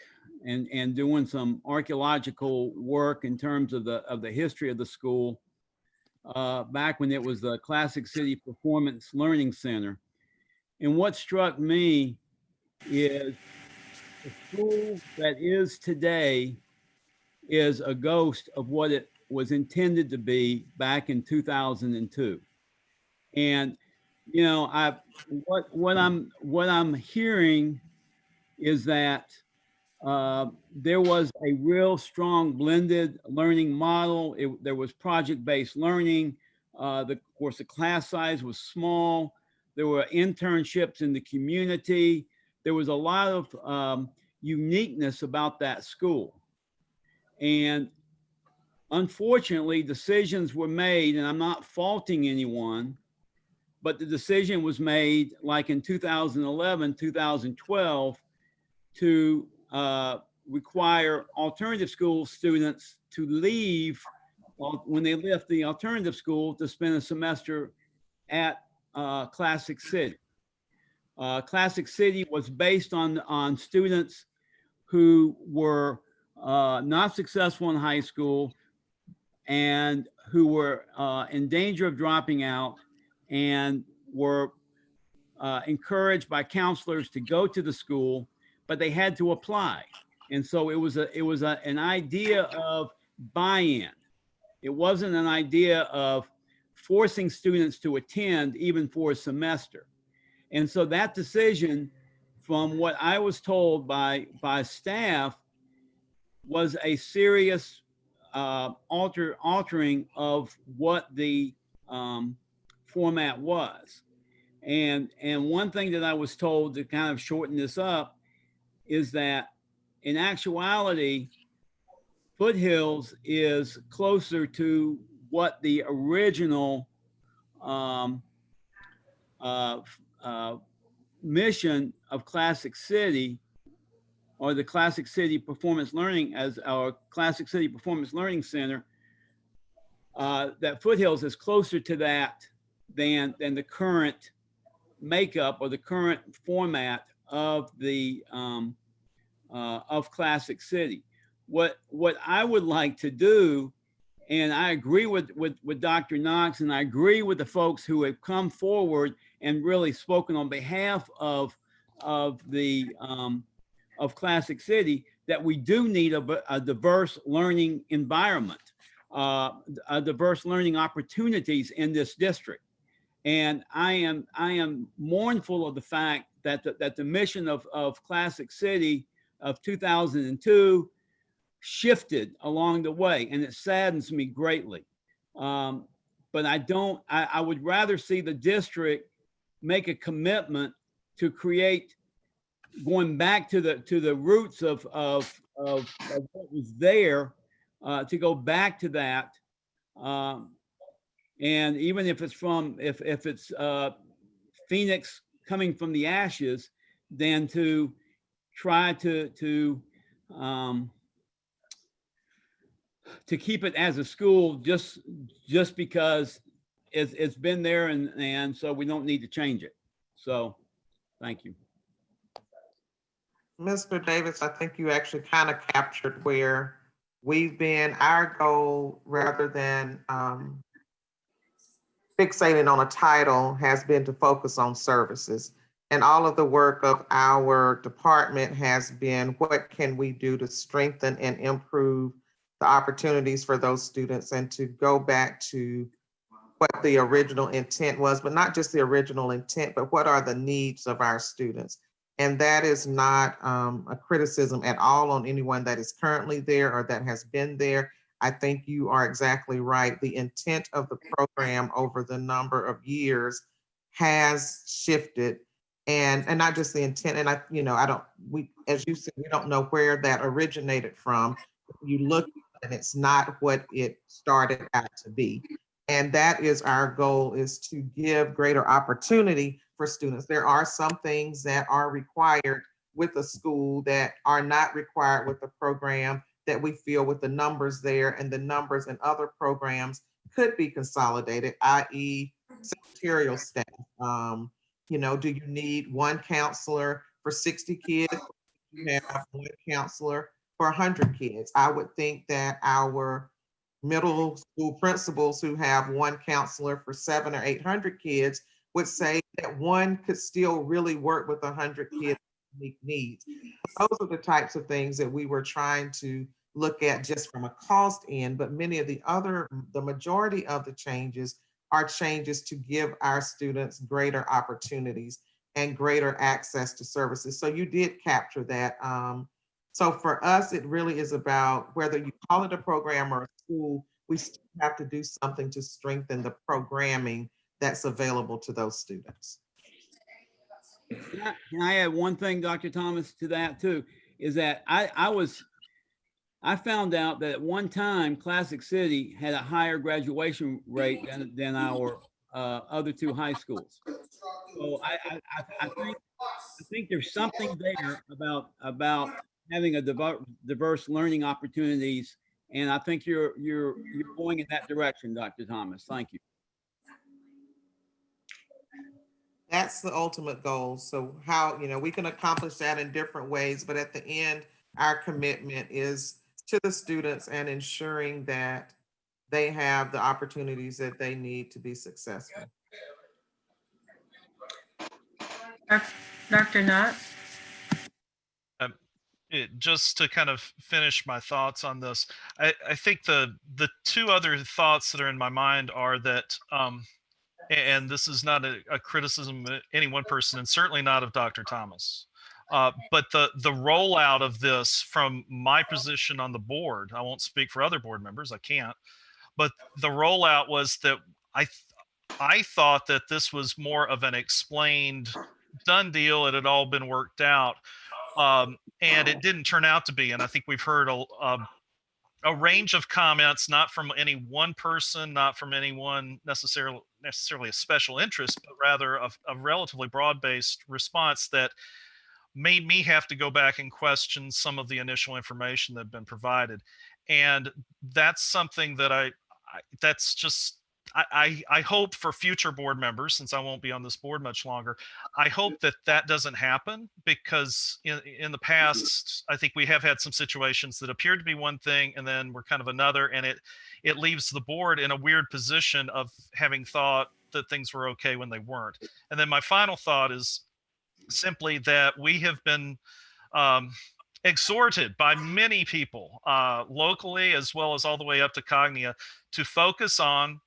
and doing some archaeological work in terms of the history of the school back when it was the Classic City Performance Learning Center. And what struck me is the school that is today is a ghost of what it was intended to be back in 2002. And you know, what I'm hearing is that there was a real strong blended learning model. There was project-based learning. Of course, the class size was small. There were internships in the community. There was a lot of uniqueness about that school. And unfortunately, decisions were made, and I'm not faulting anyone, but the decision was made like in 2011, 2012 to require alternative school students to leave when they left the alternative school to spend a semester at Classic City. Classic City was based on students who were not successful in high school and who were in danger of dropping out and were encouraged by counselors to go to the school, but they had to apply. And so it was an idea of buy-in. It wasn't an idea of forcing students to attend even for a semester. And so that decision, from what I was told by staff, was a serious altering of what the format was. And one thing that I was told, to kind of shorten this up, is that in actuality, Foothills is closer to what the original mission of Classic City, or the Classic City Performance Learning as our Classic City Performance Learning Center, that Foothills is closer to that than the current makeup or the current format of the of Classic City. What I would like to do, And I agree with Dr. Knox, and I agree with the folks who have come forward and really spoken on behalf of Classic City, that we do need a diverse learning environment, a diverse learning opportunities in this district. And I am mournful of the fact that the mission of Classic City of 2002 shifted along the way, and it saddens me greatly. But I would rather see the district make a commitment to create, going back to the roots of what was there, to go back to that. And even if it's if it's Phoenix coming from the ashes, then to try to keep it as a school, just because it's been there, and so we don't need to change it. So, thank you. Mr. Davis, I think you actually kind of captured where we've been. Our goal, rather than fixating on a title, has been to focus on services. And all of the work of our department has been, what can we do to strengthen and improve the opportunities for those students, and to go back to what the original intent was, but not just the original intent, but what are the needs of our students. And that is not a criticism at all on anyone that is currently there or that has been there. I think you are exactly right. The intent of the program over the number of years has shifted, and not just the intent. And as you said, we don't know where that originated from. You look and it's not what it started out to be. And that is our goal, is to give greater opportunity for students. There are some things that are required with a school that are not required with the program, that we feel with the numbers there and the numbers in other programs could be consolidated, i.e. secretarial staff. Do you need one counselor for 60 kids? You have one counselor for 100 kids. I would think that our middle school principals who have one counselor for 700 or 800 kids would say that one could still really work with 100 kids' unique needs. Those are the types of things that we were trying to look at just from a cost end, but the majority of the changes are changes to give our students greater opportunities and greater access to services. So you did capture that. So for us, it really is about, whether you call it a program or a school, we still have to do something to strengthen the programming that's available to those students. Can I add one thing, Dr. Thomas, to that too? Is that I found out that at one time think City had a higher graduation rate than our other two high schools. So I think there's something there about having a diverse learning opportunities, and I think you're going in that direction, Dr. Thomas. Thank you. That's the ultimate goal. So how, we can accomplish that in different ways, but at the end, our commitment is to the students and ensuring that they have the opportunities that they need to be successful. Dr. Knox? Just to kind of finish my thoughts on this, I think the two other thoughts that are in my mind are that, and this is not a criticism of any one person, and certainly not of Dr. Thomas, but the rollout of this from my position on the board, I won't speak for other board members, I can't, but the rollout was that I thought that this was more of an explained done deal. It had all been worked out. And it didn't turn out to be. And I think we've heard a range of comments, not from any one person, not from anyone necessarily a special interest, but rather a relatively broad-based response that made me have to go back and question some of the initial information that had been provided. And that's something that that's just I hope for future board members, since I won't be on this board much longer, I hope that that doesn't happen, because in the past, I think we have had some situations that appeared to be one thing and then were kind of another, and it leaves the board in a weird position of having thought that things were okay when they weren't. And then my final thought is simply that we have been exhorted by many people locally as well as all the way up to Cognia to focus on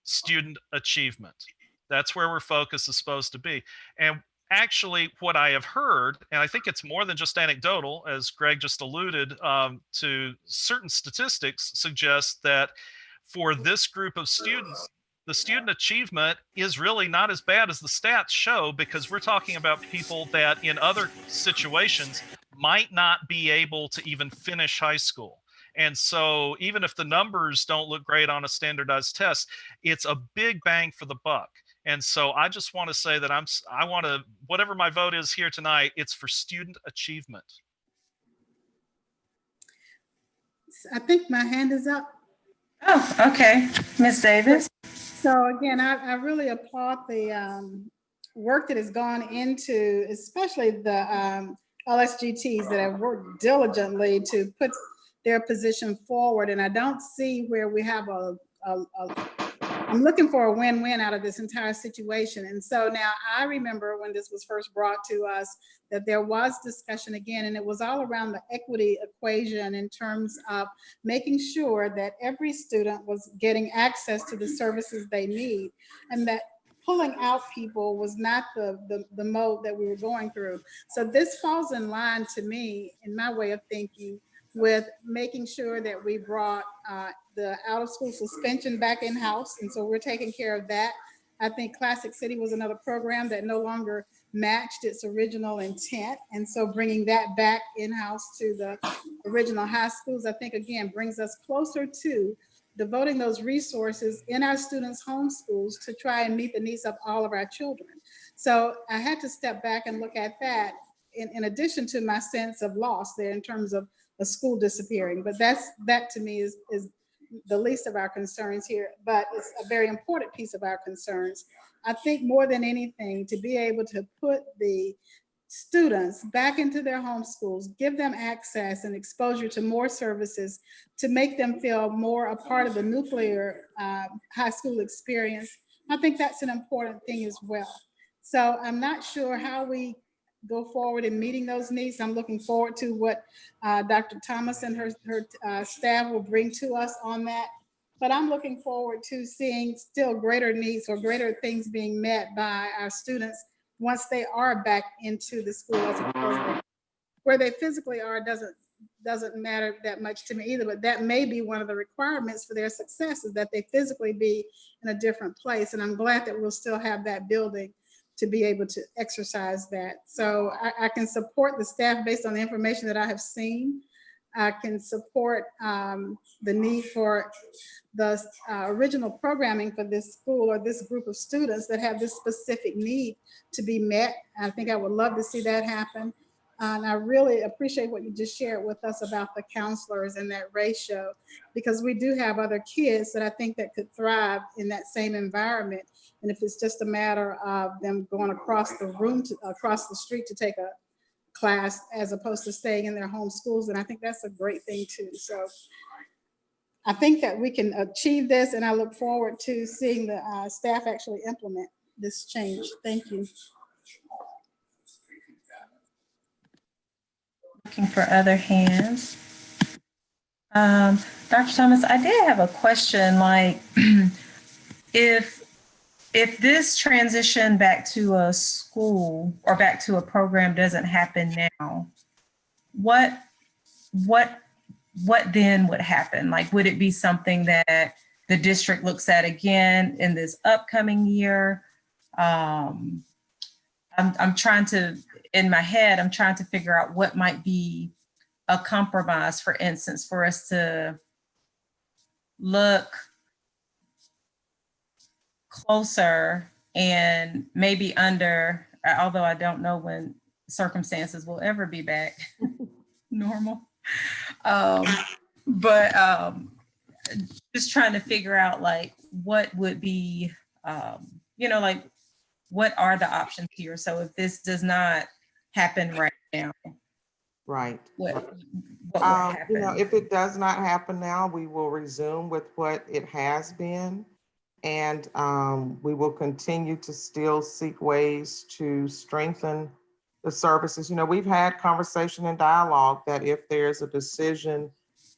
student achievement. That's where our focus is supposed to be. And actually what I have heard, and I think it's more than just anecdotal, as Greg just alluded to, certain statistics suggest that for this group of students, the student achievement is really not as bad as the stats show, because we're talking about people that in other situations might not be able to even finish high school. And so even if the numbers don't look great on a standardized test, it's a big bang for the buck. And so I just want to say that I want to, whatever my vote is here tonight, it's for student achievement. I think my hand is up. Oh, okay. Ms. Davis. So again, I really applaud the work that has gone into, especially the LSGTs that have worked diligently to put their position forward. And I don't see where we have I'm looking for a win-win out of this entire situation. And so now I remember when this was first brought to us that there was discussion again, and it was all around the equity equation in terms of making sure that every student was getting access to the services they need, and that pulling out people was not the mode that we were going through. So this falls in line to me, in my way of thinking, with making sure that we brought the out-of-school suspension back in-house. And so we're taking care of that. I think Classic City was another program that no longer matched its original intent. And so bringing that back in-house to the original high schools, I think, again, brings us closer to devoting those resources in our students' home schools to try and meet the needs of all of our children. So I had to step back and look at that in addition to my sense of loss there in terms of a school disappearing. But that to me is the least of our concerns here, but it's a very important piece of our concerns. I think more than anything, to be able to put the students back into their home schools, give them access and exposure to more services, to make them feel more a part of the nuclear high school experience. I think that's an important thing as well. So I'm not sure how we go forward in meeting those needs. I'm looking forward to what Dr. Thomas and her staff will bring to us on that. But I'm looking forward to seeing still greater needs or greater things being met by our students once they are back into the school as a program. Where they physically are doesn't matter that much to me either, but that may be one of the requirements for their success, is that they physically be in a different place. And I'm glad that we'll still have that building to be able to exercise that. So I can support the staff based on the information that I have seen. I can support the need for the original programming for this school or this group of students that have this specific need to be met. I think I would love to see that happen. And I really appreciate what you just shared with us about the counselors and that ratio, because we do have other kids that I think that could thrive in that same environment. And if it's just a matter of them going across the room, across the street to take a class, as opposed to staying in their home schools, and I think that's a great thing too. So I think that we can achieve this, and I look forward to seeing the staff actually implement this change. Thank you. Looking for other hands. Dr. Thomas, I did have a question, like if this transition back to a school or back to a program doesn't happen now, what then would happen? Like, would it be something that the district looks at again in this upcoming year? I'm trying to, in my head, I'm trying to figure out what might be a compromise, for instance, for us to look closer and maybe under, although I don't know when circumstances will ever be back normal. But just trying to figure out like what would be, like what are the options here? So if this does not happen right now, Right. what would happen? If it does not happen now, we will resume with what it has been. And we will continue to still seek ways to strengthen the services. We've had conversation and dialogue that if there's a decision,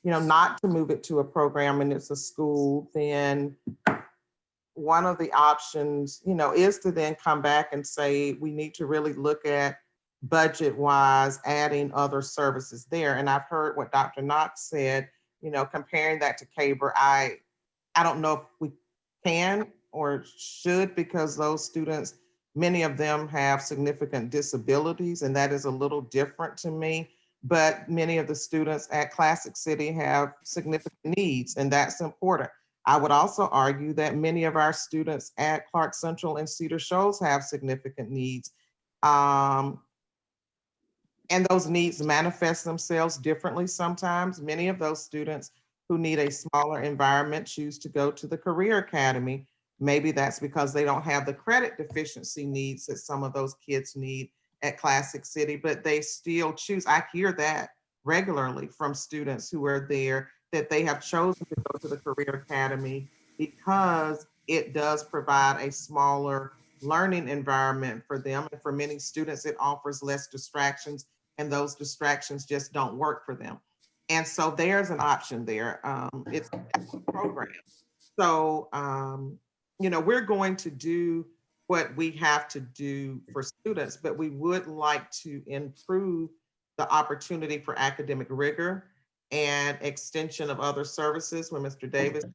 not to move it to a program and it's a school, then one of the options, is to then come back and say, we need to really look at budget-wise adding other services there. And I've heard what Dr. Knox said, comparing that to CABR. I don't know if we can or should, because those students, many of them have significant disabilities, and that is a little different to me. But many of the students at Classic City have significant needs, and that's important. I would also argue that many of our students at Clarke Central and Cedar Shoals have significant needs. And those needs manifest themselves differently sometimes. Many of those students who need a smaller environment choose to go to the Career Academy. Maybe that's because they don't have the credit deficiency needs that some of those kids need at Classic City, but they still choose. I hear that regularly from students who are there, that they have chosen to go to the Career Academy because it does provide a smaller learning environment for them. And for many students, it offers less distractions, and those distractions just don't work for them. And so there's an option there. It's a program. So, we're going to do what we have to do for students, but we would like to improve the opportunity for academic rigor and extension of other services when Mr. Davis,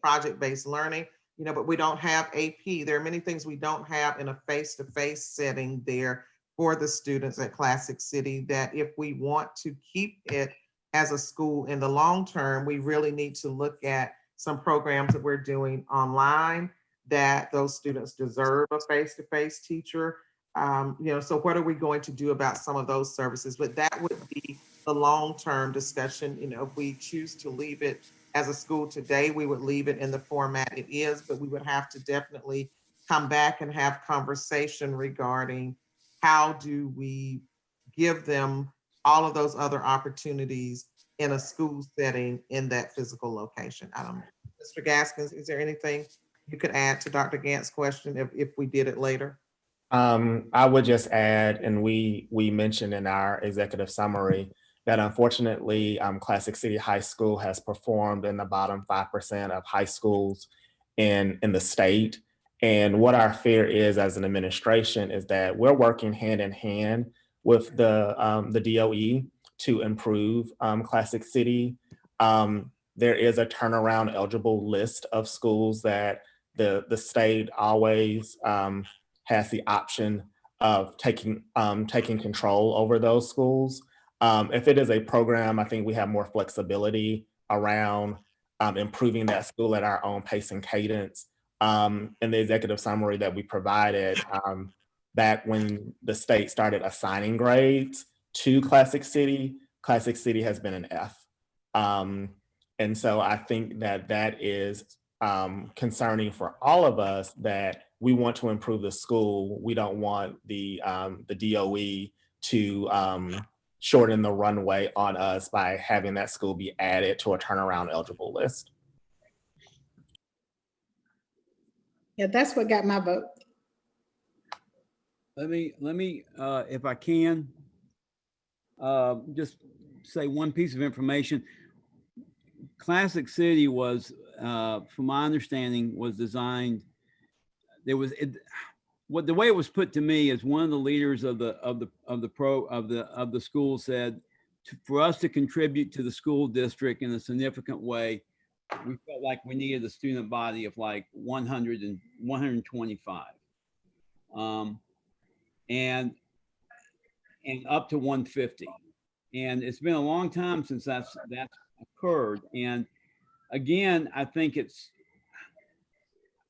project-based learning, but we don't have AP. There are many things we don't have in a face-to-face setting there for the students at Classic City, that if we want to keep it as a school in the long term, we really need to look at some programs that we're doing online, that those students deserve a face-to-face teacher. So what are we going to do about some of those services? But that would be the long-term discussion. If we choose to leave it as a school today, we would leave it in the format it is, but we would have to definitely come back and have conversation regarding how do we give them all of those other opportunities in a school setting in that physical location. I don't know. Mr. Gaskins, is there anything you could add to Dr. Gantz's question if we did it later? I would just add, and we mentioned in our executive summary that unfortunately Classic City High School has performed in the bottom 5% of high schools in the state. And what our fear is as an administration is that we're working hand in hand with the DOE to improve Classic City. There is a turnaround eligible list of schools that the state always has the option of taking control over those schools. If it is a program, I think we have more flexibility around improving that school at our own pace and cadence. In the executive summary that we provided, back when the state started assigning grades to Classic City has been an F. And so I think that is concerning for all of us, that we want to improve the school. We don't want the DOE to shorten the runway on us by having that school be added to a turnaround eligible list. Yeah, that's what got my vote. Let me, if I can, just say one piece of information. Classic City was, from my understanding, was designed. The way it was put to me is one of the leaders of the school said, for us to contribute to the school district in a significant way, we felt like we needed a student body of like 100 and 125, and up to 150. And it's been a long time since that's occurred. And again, I think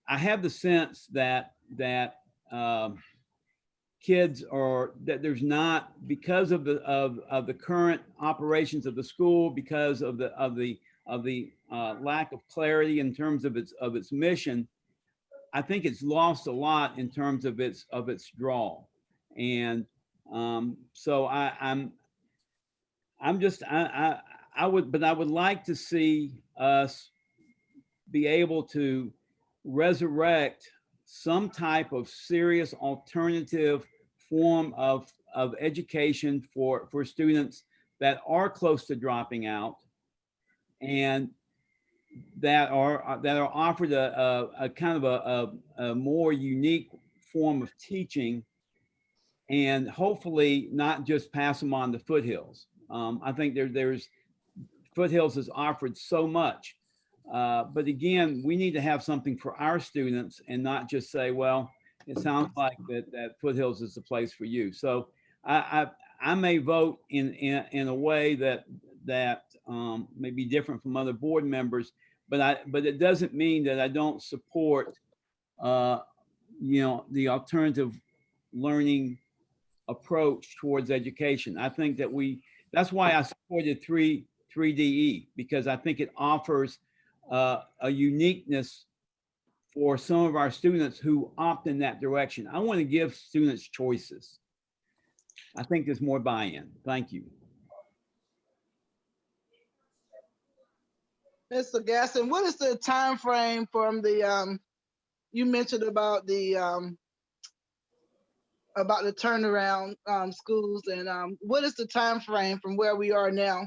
I have the sense that kids are, that there's not, because of the current operations of the school, because of the lack of clarity in terms of its mission, I think it's lost a lot in terms of its draw. And so I would like to see us be able to resurrect some type of serious alternative form of education for students that are close to dropping out and that are offered a kind of a more unique form of teaching, and hopefully not just pass them on to Foothills. I think there's Foothills has offered so much, but again, we need to have something for our students and not just say, well, it sounds like that Foothills is the place for you. So I may vote in a way that may be different from other board members, but it doesn't mean that I don't support the alternative learning approach towards education. I think that that's why I supported 3DE, because I think it offers a uniqueness for some of our students who opt in that direction. I want to give students choices. I think there's more buy-in. Thank you. Mr. Gaston, what is the time frame from the you mentioned about the turnaround schools, and what is the time frame from where we are now?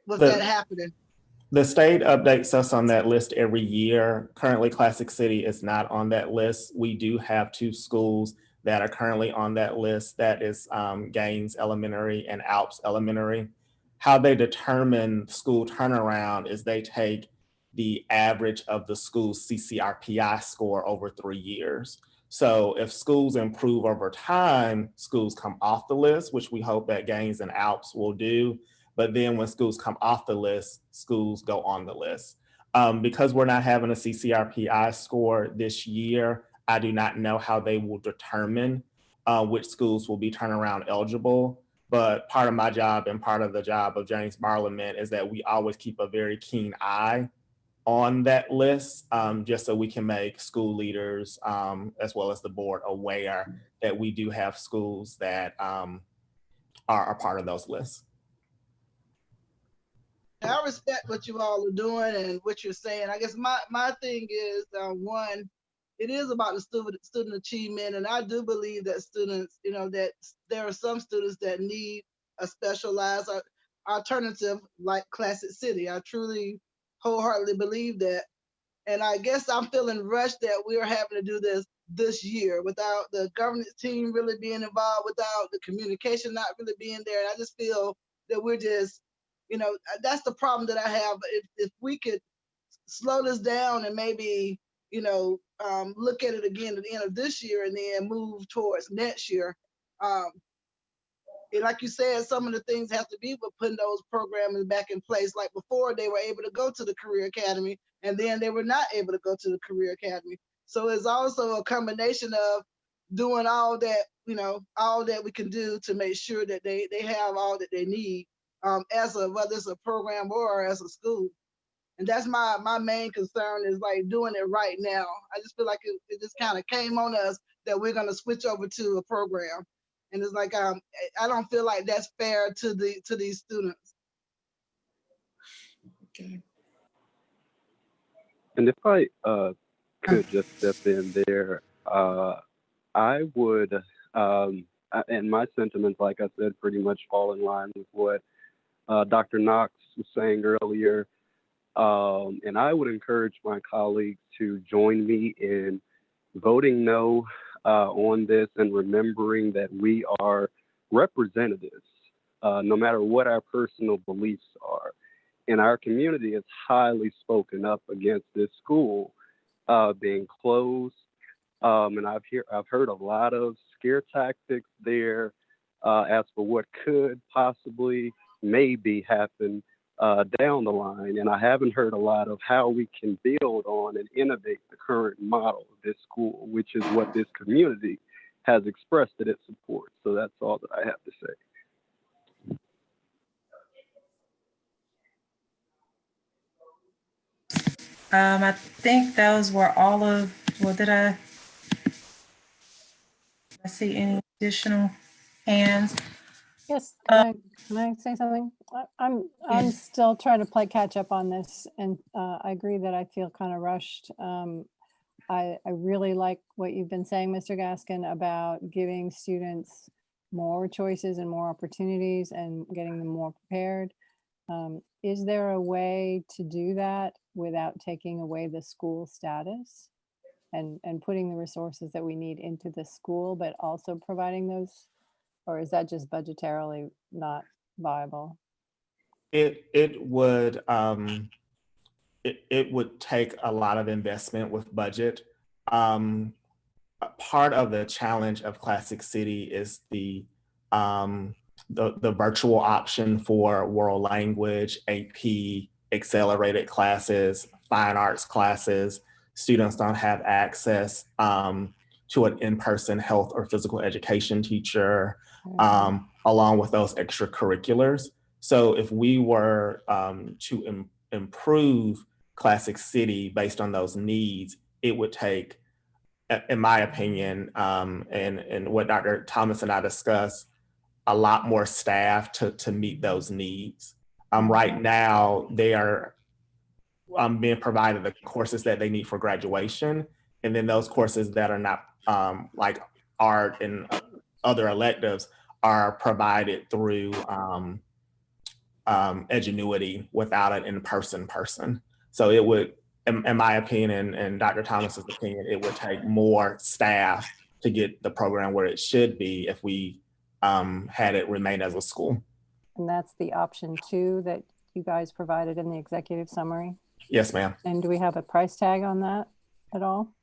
What's that happening? The state updates us on that list every year. Currently, Classic City is not on that list. We do have 2 schools that are currently on that list. That is Gaines Elementary and Alps Elementary. How they determine school turnaround is they take the average of the school's CCRPI score over 3 years. So if schools improve over time, schools come off the list, which we hope that Gaines and Alps will do. But then when schools come off the list, schools go on the list. Because we're not having a CCRPI score this year, I do not know how they will determine which schools will be turnaround eligible. But part of my job and part of the job of James Barliament is that we always keep a very keen eye on that list, just so we can make school leaders as well as the board aware that we do have schools that are part of those lists. I respect what you all are doing and what you're saying. I guess my thing is, one, it is about the student achievement, and I do believe that students, that there are some students that need a specialized alternative like Classic City. I truly wholeheartedly believe that. And I guess I'm feeling rushed that we're having to do this year without the governance team really being involved, without the communication not really being there. And I just feel that we're just, that's the problem that I have. If we could slow this down and maybe, look at it again at the end of this year and then move towards next year. And like you said, some of the things have to be with putting those programs back in place. Like before, they were able to go to the Career Academy, and then they were not able to go to the Career Academy. So it's also a combination of doing all that, all that we can do to make sure that they have all that they need, whether it's a program or as a school. And that's my main concern, is like doing it right now. I just feel like it just kind of came on us that we're going to switch over to a program. And it's like, I don't feel like that's fair to these students. Okay. And if I could just step in there, I would, and my sentiments, like I said, pretty much fall in line with what Dr. Knox was saying earlier. And I would encourage my colleagues to join me in voting no on this, and remembering that we are representatives, no matter what our personal beliefs are. And our community has highly spoken up against this school being closed. And I've heard a lot of scare tactics there as for what could possibly maybe happen down the line. And I haven't heard a lot of how we can build on and innovate the current model of this school, which is what this community has expressed that it supports. So that's all that I have to say. I think those were all of, well, did I see any additional hands? Yes, can I say something? I'm still trying to play catch up on this, and I agree that I feel kind of rushed. I really like what you've been saying, Mr. Gaskin, about giving students more choices and more opportunities and getting them more prepared. Is there a way to do that without taking away the school status and putting the resources that we need into the school, but also providing those? Or is that just budgetarily not viable? It would it would take a lot of investment with budget. Part of the challenge of Classic City is the virtual option for world language, AP, accelerated classes, fine arts classes. Students don't have access to an in-person health or physical education teacher, along with those extracurriculars. So if we were to improve Classic City based on those needs, it would take, in my opinion, and what Dr. Thomas and I discussed, a lot more staff to meet those needs. Right now, they are being provided the courses that they need for graduation, and then those courses that are not like art and other electives are provided through Edgenuity without an in-person person. So it would, in my opinion, and Dr. Thomas's opinion, it would take more staff to get the program where it should be if we had it remain as a school. And that's the option 2 that you guys provided in the executive summary? Yes, ma'am. And do we have a price tag on that at all?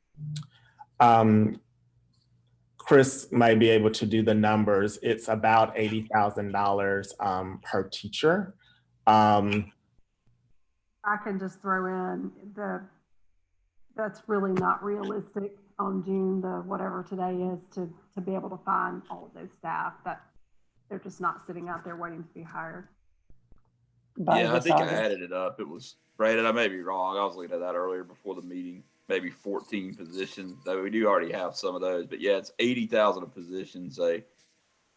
Chris might be able to do the numbers. It's about $80,000 per teacher. I can just throw in that's really not realistic on June the whatever today is to be able to find all of those staff that they're just not sitting out there waiting to be hired. Yeah, I think I added it up. It was, Brandon, I may be wrong. I was looking at that earlier before the meeting. Maybe 14 positions, though we do already have some of those. But yeah, it's 80,000 a position. So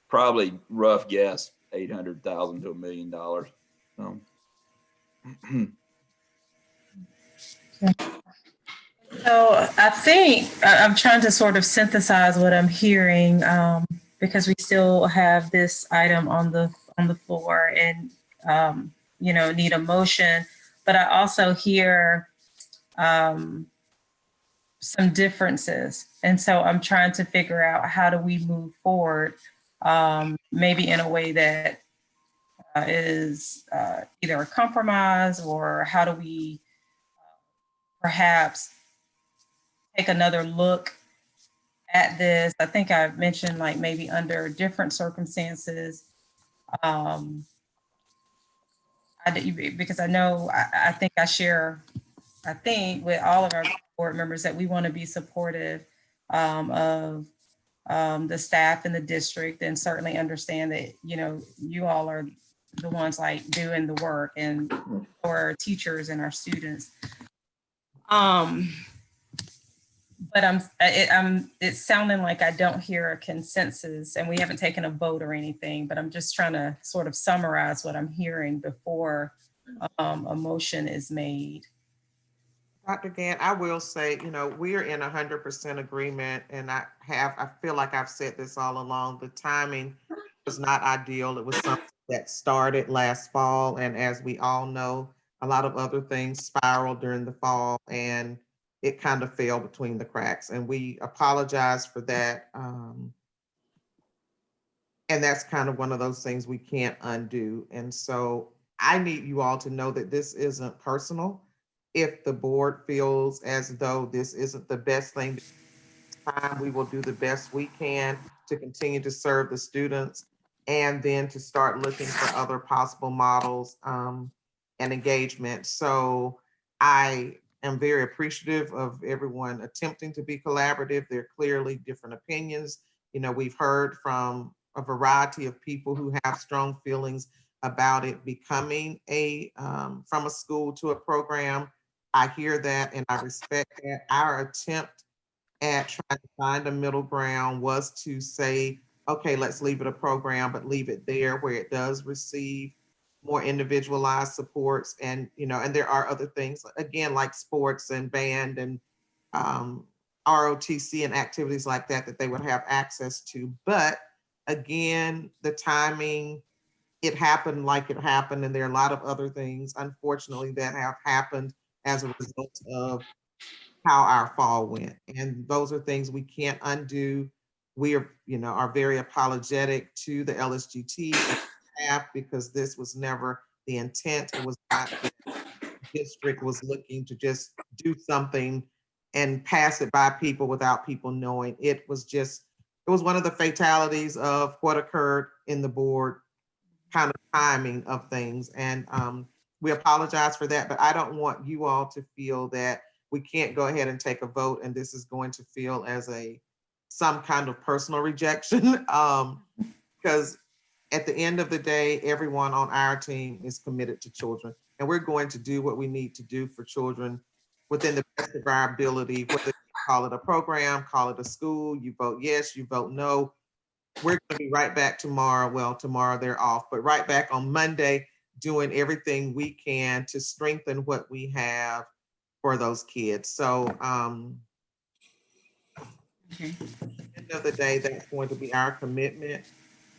probably rough guess, 800,000 to $1 million. So I think I'm trying to sort of synthesize what I'm hearing, because we still have this item on the floor and need a motion. But I also hear some differences, and so I'm trying to figure out how do we move forward, maybe in a way that is either a compromise, or how do we perhaps take another look at this. I think I mentioned like maybe under different circumstances, because I know I think I share, I think with all of our board members that we want to be supportive of the staff in the district, and certainly understand that, you all are the ones like doing the work, and for our teachers and our students. But it's sounding like I don't hear a consensus, and we haven't taken a vote or anything, but I'm just trying to sort of summarize what I'm hearing before a motion is made. Dr. Gant, I will say, we're in 100% agreement, and I feel like I've said this all along. The timing was not ideal. It was something that started last fall, and as we all know, a lot of other things spiraled during the fall, and it kind of fell between the cracks, and we apologize for that. And that's kind of one of those things we can't undo. And so I need you all to know that this isn't personal. If the board feels as though this isn't the best thing, we will do the best we can to continue to serve the students, and then to start looking for other possible models and engagement. So I am very appreciative of everyone attempting to be collaborative. There are clearly different opinions. We've heard from a variety of people who have strong feelings about it becoming from a school to a program. I hear that and I respect that. Our attempt at trying to find a middle ground was to say, okay, let's leave it a program, but leave it there where it does receive more individualized supports. And, you know, and there are other things, again, like sports and band and ROTC and activities like that, that they would have access to. But again, the timing, it happened like it happened. And there are a lot of other things, unfortunately, that have happened as a result of how our fall went. And those are things we can't undo. We are, you know, are very apologetic to the LSGT staff because this was never the intent. It was not the district was looking to just do something and pass it by people without people knowing. It was just, it was one of the fatalities of what occurred in the board kind of timing of things. And we apologize for that, but I don't want you all to feel that we can't go ahead and take a vote and this is going to feel as some kind of personal rejection. Because at the end of the day, everyone on our team is committed to children, and we're going to do what we need to do for children within the best of our ability, whether you call it a program, call it a school, you vote yes, you vote no. We're going to be right back tomorrow. Well, tomorrow they're off, but right back on Monday, doing everything we can to strengthen what we have for those kids. So Okay. at the end of the day, that's going to be our commitment.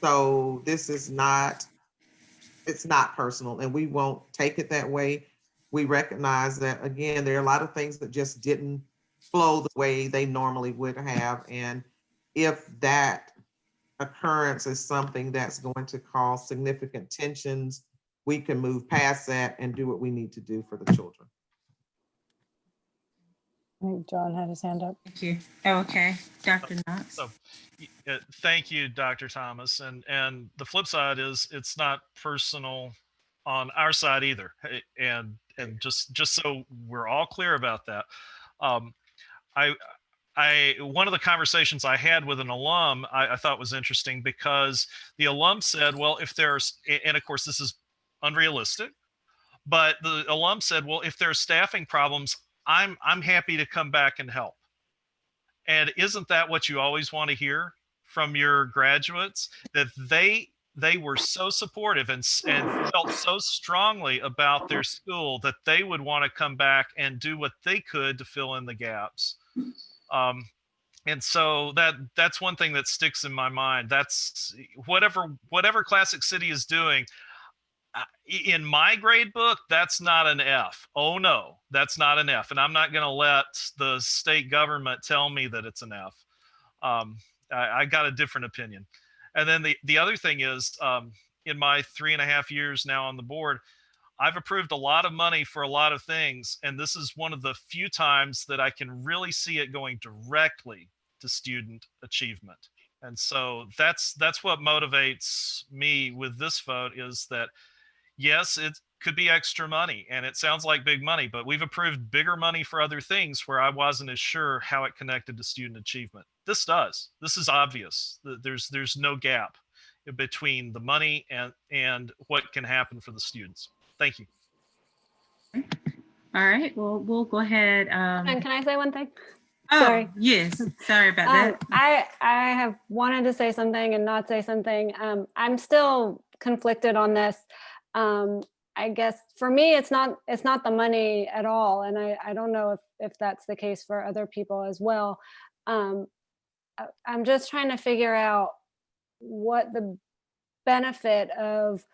So this is not, it's not personal, and we won't take it that way. We recognize that, again, there are a lot of things that just didn't flow the way they normally would have. And if that occurrence is something that's going to cause significant tensions, we can move past that and do what we need to do for the children. I think John had his hand up. Thank you. Okay, Dr. Knox. So, thank you, Dr. Thomas. And the flip side is it's not personal on our side either. And just so we're all clear about that, one of the conversations I had with an alum, I thought was interesting because the alum said, well, if there's, and of course this is unrealistic, but the alum said, well, if there's staffing problems, I'm happy to come back and help. And isn't that what you always want to hear from your graduates? That they were so supportive and felt so strongly about their school that they would want to come back and do what they could to fill in the gaps. And so that's one thing that sticks in my mind. That's whatever Classic City is doing. In my grade book, that's not an F. Oh no, that's not an F. And I'm not going to let the state government tell me that it's an F. I got a different opinion. And then the other thing is, in my 3.5 years now on the board, I've approved a lot of money for a lot of things. And this is one of the few times that I can really see it going directly to student achievement. And so that's what motivates me with this vote, is that yes, it could be extra money and it sounds like big money, but we've approved bigger money for other things where I wasn't as sure how it connected to student achievement. This does. This is obvious. There's no gap between the money and what can happen for the students. Thank you. All right, well, we'll go ahead. And can I say one thing? Oh, Sorry. yes, sorry about that. I have wanted to say something and not say something. I'm still conflicted on this. I guess for me, it's not the money at all. And I don't know if that's the case for other people as well. I'm just trying to figure out what the benefit of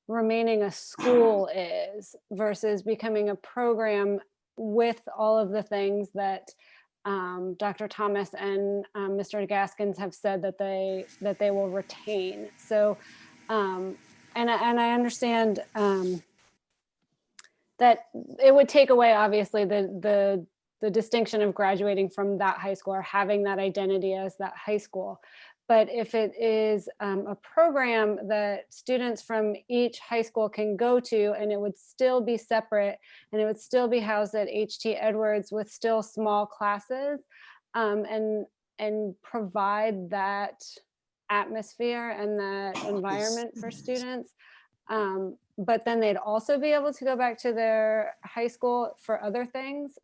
remaining a school is versus becoming a program with all of the things that Dr. Thomas and Mr. Gaskins have said that they will retain. So, and I understand that it would take away, obviously, the distinction of graduating from that high school or having that identity as that high school. But if it is a program that students from each high school can go to, and it would still be separate, and it would still be housed at H.T. Edwards with still small classes, and provide that atmosphere and that environment for students, but then they'd also be able to go back to their high school for other things.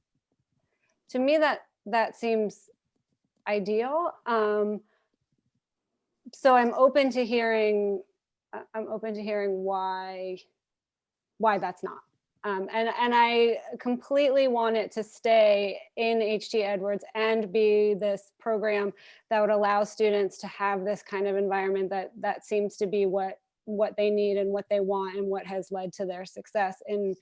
To me, that seems ideal. So I'm open to hearing why that's not. And I completely want it to stay in HT Edwards and be this program that would allow students to have this kind of environment that seems to be what they need and what they want and what has led to their success in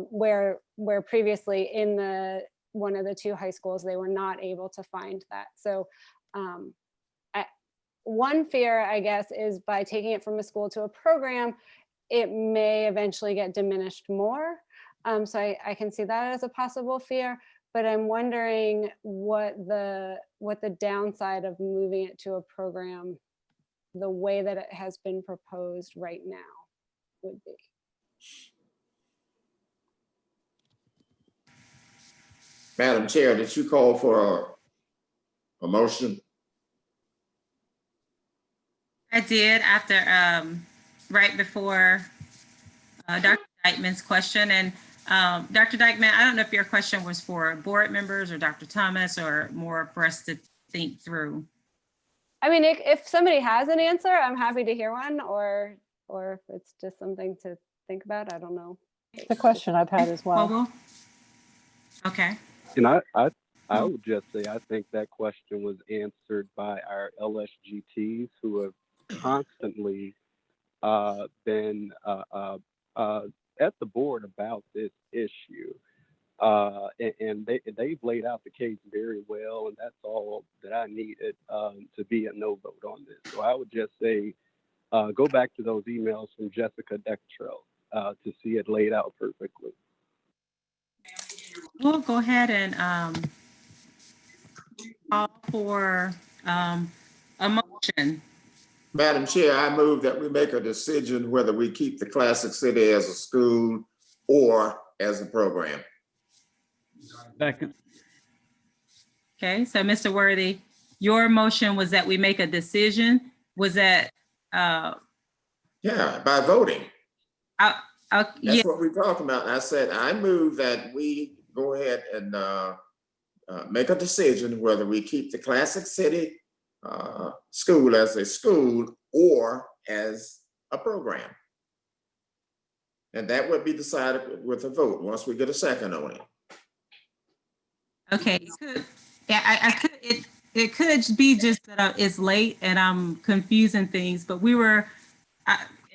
where previously in one of the two high schools, they were not able to find that. So one fear, I guess, is by taking it from a school to a program, it may eventually get diminished more. So I can see that as a possible fear, but I'm wondering what the downside of moving it to a program, the way that it has been proposed right now, would be. Madam Chair, did you call for a motion? I did after, right before Dr. Dykeman's question. And Dr. Dykeman, I don't know if your question was for board members or Dr. Thomas or more for us to think through. I mean, if somebody has an answer, I'm happy to hear one, or if it's just something to think about. I don't know. The question I've had as well. Okay. And I would just say, I think that question was answered by our LSGTs who have constantly been at the board about this issue. And they've laid out the case very well, and that's all that I needed to be a no vote on this. So I would just say, go back to those emails from Jessica Cottrell to see it laid out perfectly. We'll go ahead and call for a motion. Madam Chair, I move that we make a decision whether we keep the Classic City as a school or as a program. Second. Okay, so Mr. Worthy, your motion was that we make a decision. Was that? Yeah, by voting. Yeah. That's what we're talking about. I said, I move that we go ahead and make a decision whether we keep the Classic City school as a school or as a program. And that would be decided with a vote once we get a second on it. Okay, yeah, it could be just that it's late and I'm confusing things, but we were,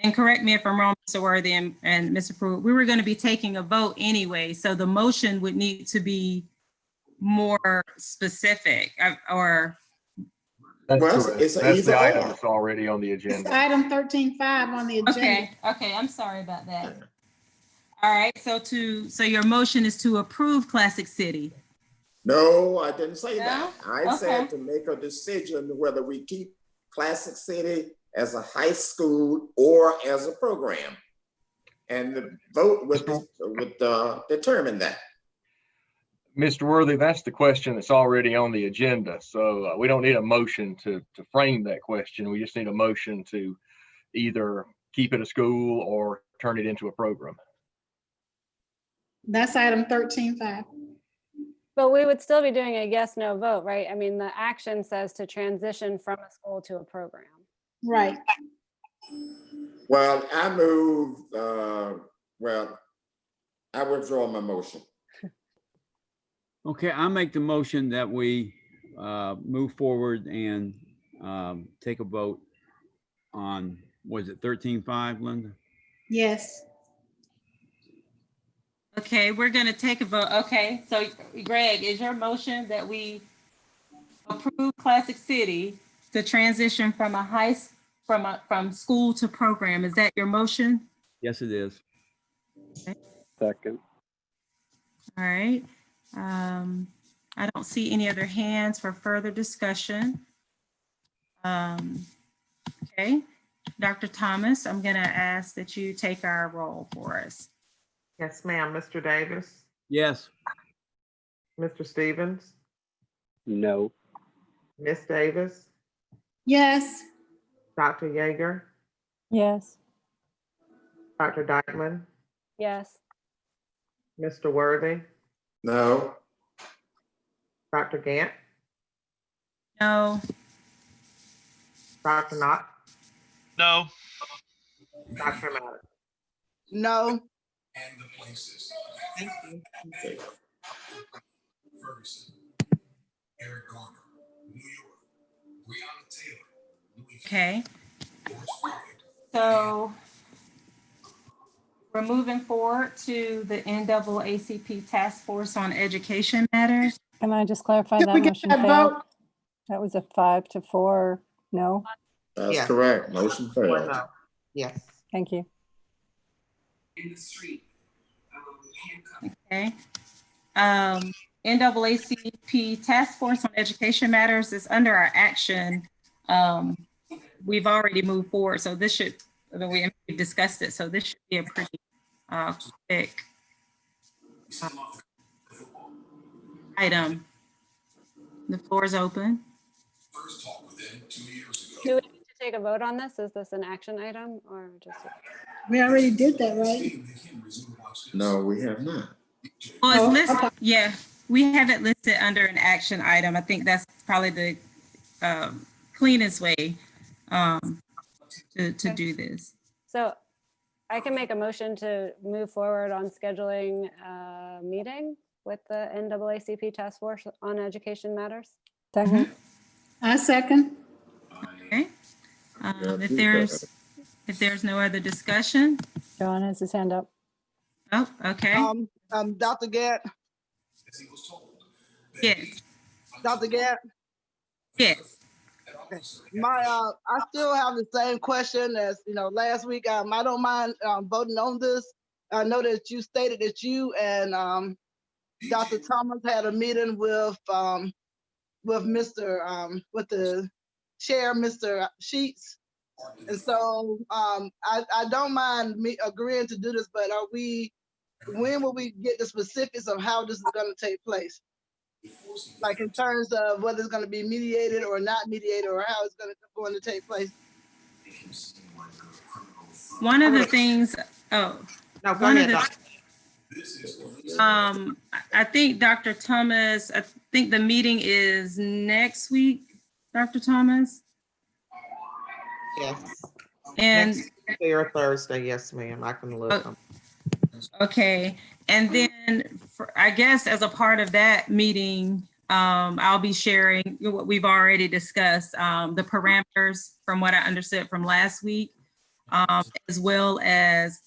and correct me if I'm wrong, Mr. Worthy and Mr. Pruitt, we were going to be taking a vote anyway, so the motion would need to be more specific or. That's Well, correct. it's That's either the item or. that's already on the It's agenda. item 13.5 on the agenda. Okay, I'm sorry about that. All right, so your motion is to approve Classic City. No, I didn't say No? that. I Okay. said to make a decision whether we keep Classic City as a high school or as a program. And the vote would determine that. Mr. Worthy, that's the question that's already on the agenda. So we don't need a motion to frame that question. We just need a motion to either keep it a school or turn it into a program. That's item 13.5. But we would still be doing a yes, no vote, right? I mean, the action says to transition from a school to a program. Right. Well, I move, I withdraw my motion. Okay, I make the motion that we move forward and take a vote on, was it 13.5, Linda? Yes. Okay, we're going to take a vote. Okay, so Greg, is your motion that we approve Classic City to transition from from school to program? Is that your motion? Yes, it is. Okay. Second. All right. I don't see any other hands for further discussion. Okay, Dr. Thomas, I'm going to ask that you take our roll for us. Yes, ma'am. Mr. Davis, Yes. Mr. Stevens, No. Miss Davis, Yes. Dr. Yeager, Yes. Dr. Dykeman, Yes. Mr. Worthy, No. Dr. Gant, No. Dr. Knott, No. Dr. Maddox. No. Thank you. Okay. Okay. So we're moving forward to the NAACP Task Force on Education Matters. Can I just clarify Did that we get motion that failed? vote? That was a 5-4, no? That's Yes. correct. Motion Or failed. no? Yes. Thank you. Okay. NAACP Task Force on Education Matters is under our action. We've already moved forward, so this should, we discussed it, so this should be a pretty quick item. The floor is open. Do we need to take a vote on this? Is this an action item or just? We already did that, right? No, we have not. Well, it's listed, okay. yeah, we have it listed under an action item. I think that's probably the cleanest way to do this. So I can make a motion to move forward on scheduling a meeting with the NAACP Task Force on Education Matters. Second. I second. Okay. If there's no other discussion. John has his hand up. Oh, okay. Dr. Gant, Yes. Dr. Gant. Yes. I still have the same question as, last week. I don't mind voting on this. I know that you stated that you and Dr. Thomas had a meeting with with the chair, Mr. Sheets. And so I don't mind me agreeing to do this, but when will we get the specifics of how this is going to take place? Like in terms of whether it's going to be mediated or not mediated, or how it's going to take place. One of the things, No, go ahead, I think Dr. Thomas, I think the meeting is next week, Dr. Thomas. Yes. And next Tuesday or Thursday, yes, ma'am. I can look. Okay, and then I guess as a part of that meeting, I'll be sharing what we've already discussed, the parameters from what I understood from last week, as well as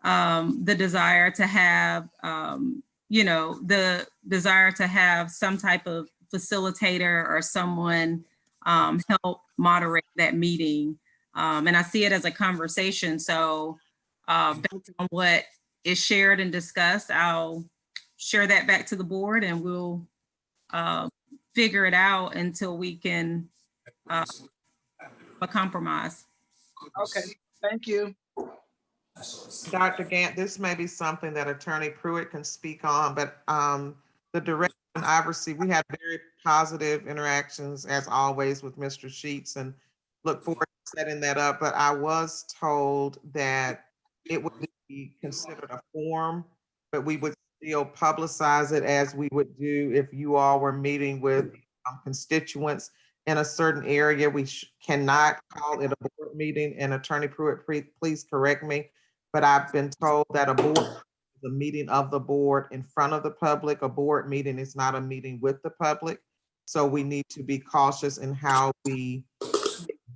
the desire to have, the desire to have some type of facilitator or someone help moderate that meeting. And I see it as a conversation. So based on what is shared and discussed, I'll share that back to the board and we'll figure it out until we can a compromise. Okay, thank you. Dr. Gant, this may be something that Attorney Pruitt can speak on, but the direction I've received, we had very positive interactions as always with Mr. Sheets and look forward to setting that up. But I was told that it would be considered a forum, but we would still publicize it as we would do if you all were meeting with constituents in a certain area. We cannot call it a board meeting, and Attorney Pruitt, please correct me, but I've been told that a board is a meeting of the board in front of the public. A board meeting is not a meeting with the public. So we need to be cautious in how we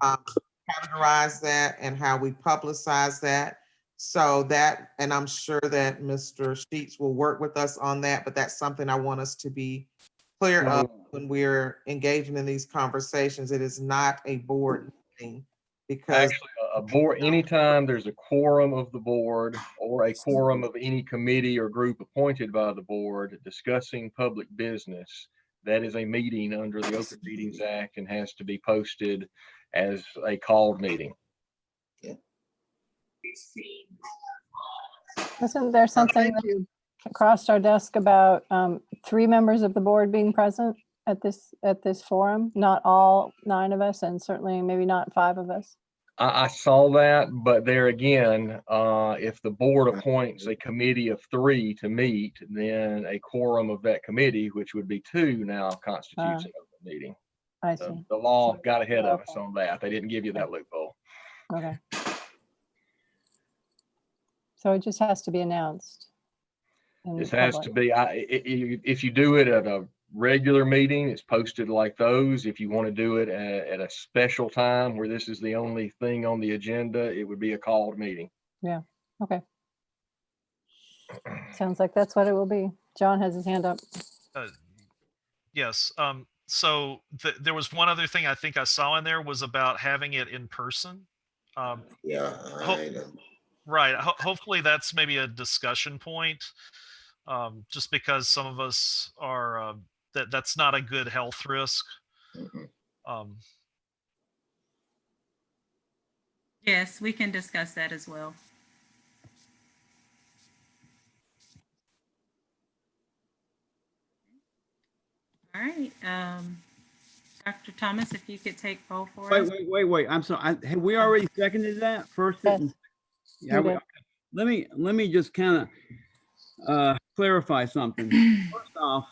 categorize that and how we publicize that. So that, and I'm sure that Mr. Sheets will work with us on that, but that's something I want us to be clear of when we're engaging in these conversations. It is not a board meeting because actually a board, anytime there's a quorum of the board or a quorum of any committee or group appointed by the board discussing public business, that is a meeting under the Open Meetings Act and has to be posted as a called meeting. Isn't there something that crossed our desk about 3 members of the board being present at this forum? Not all 9 of us, and certainly maybe not 5 of us. I saw that, but there again, if the board appoints a committee of 3 to meet, then a quorum of that committee, which would be 2 now, constitutes an open meeting. I see. The law got ahead of us on that. They didn't give you that loophole. Okay. So it just has to be announced. in This has public. to be, if you do it at a regular meeting, it's posted like those. If you want to do it at a special time where this is the only thing on the agenda, it would be a called meeting. Yeah, okay. Sounds like that's what it will be. John has his hand up. Yes. So there was one other thing I think I saw in there was about having it in person. Yeah, I know. Right. Hopefully that's maybe a discussion point. Just because some of us are, that's not a good health risk. Yes, we can discuss that as well. All right. Dr. Thomas, if you could take roll for us. Wait. I'm sorry. Have we already seconded that first? Yes. Yeah. Okay. Let me just kind of clarify something. First off,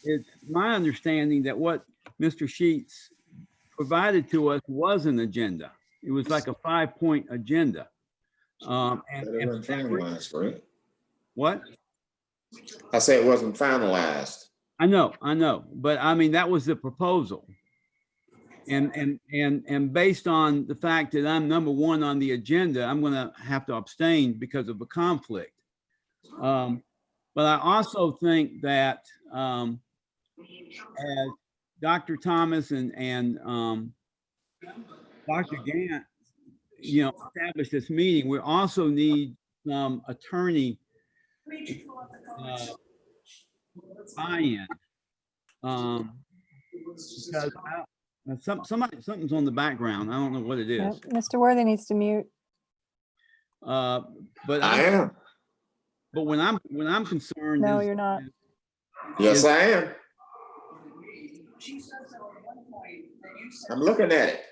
it's my understanding that what Mr. Sheets provided to us was an agenda. It was like a 5-point agenda. But it wasn't finalized, right? What? I say it wasn't finalized. I know, but I mean that was the proposal, and based on the fact that I'm number 1 on the agenda, I'm going to have to abstain because of a conflict. But I also think that as Dr. Thomas and Dr. Gant, established this meeting, we also need some attorney buy-in. Because something's on the background. I don't know what it is. Yeah, Mr. Worthy needs to mute. But I am. But when I'm concerned, No, you're not. Yes, I am. I'm looking at it.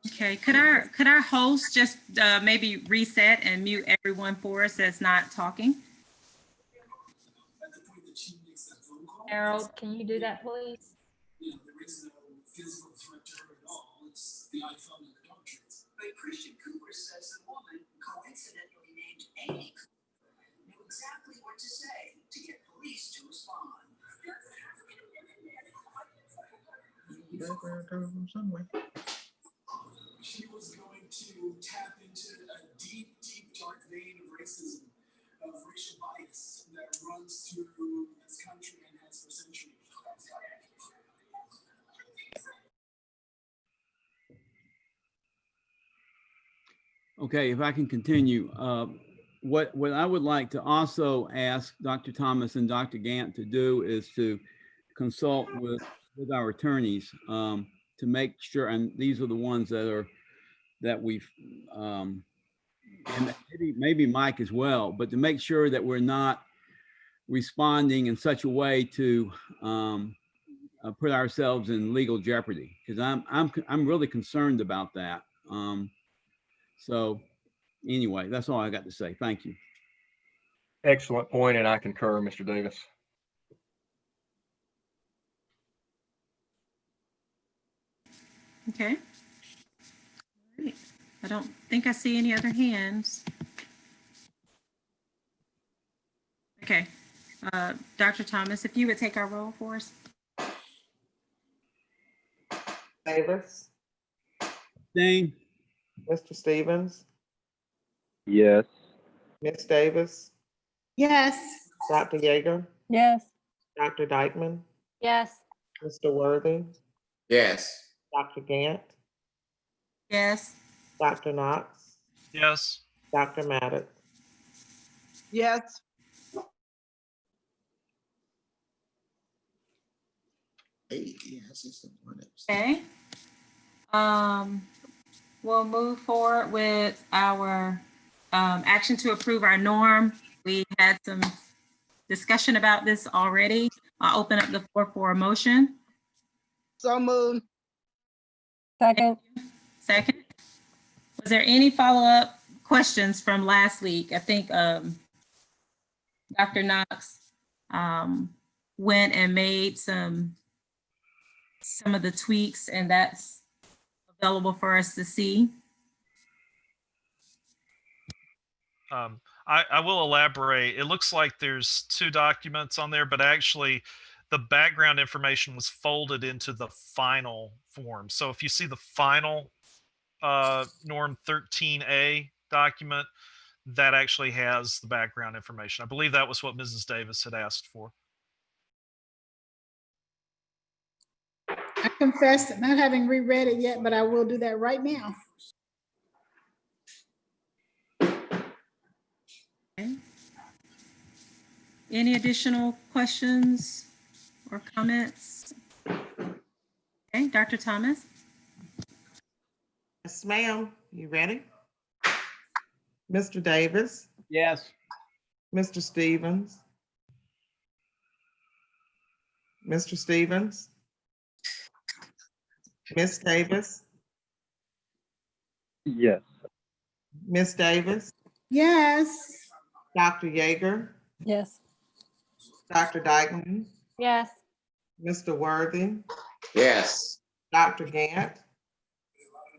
Okay, could our host just maybe reset and mute everyone for us that's not talking? Harold, can you do that, please? But Christian Cooper says the woman, coincidentally named Amy, knew exactly what to say to get police to respond. She was going to tap into a deep, deep, dark vein of racism, of racial bias that runs through this country and has for centuries. Okay, if I can continue, what I would like to also ask Dr. Thomas and Dr. Gant to do is to consult with our attorneys to make sure, and these are the ones that we've, and maybe Mike as well, but to make sure that we're not responding in such a way to put ourselves in legal jeopardy, because I'm really concerned about that. So anyway, that's all I got to say. Thank you. Excellent point, and I concur, Mr. Davis. Okay. All right. I don't think I see any other hands. Okay. Dr. Thomas, if you would take our roll for us. Davis, Dane. Mr. Stevens, Yes. Ms. Davis, Yes. Dr. Yeager, Yes. Dr. Dykeman, Yes. Mr. Worthy, Yes. Dr. Gant, Yes. Dr. Knox, Yes. Dr. Maddox. Yes. Okay. We'll move forward with our action to approve our norm. We had some discussion about this already? I'll open up the floor for a motion. So moved. Second. Second. Was there any follow-up questions from last week? I think Dr. Knox went and made some of the tweaks, and that's available for us to see. I will elaborate. It looks like there's 2 documents on there, but actually the background information was folded into the final form. So if you see the final Norm 13A document, that actually has the background information. I believe that was what Mrs. Davis had asked for. I confess to not having reread it yet, but I will do that right now. Okay. Any additional questions or comments? Okay, Dr. Thomas. Yes, ma'am. You ready? Mr. Davis, Yes. Mr. Stevens, Mr. Stevens, Ms. Davis, Yes. Ms. Davis, Yes. Dr. Yeager, Yes. Dr. Dykeman, Yes. Mr. Worthy, Yes. Dr. Gant,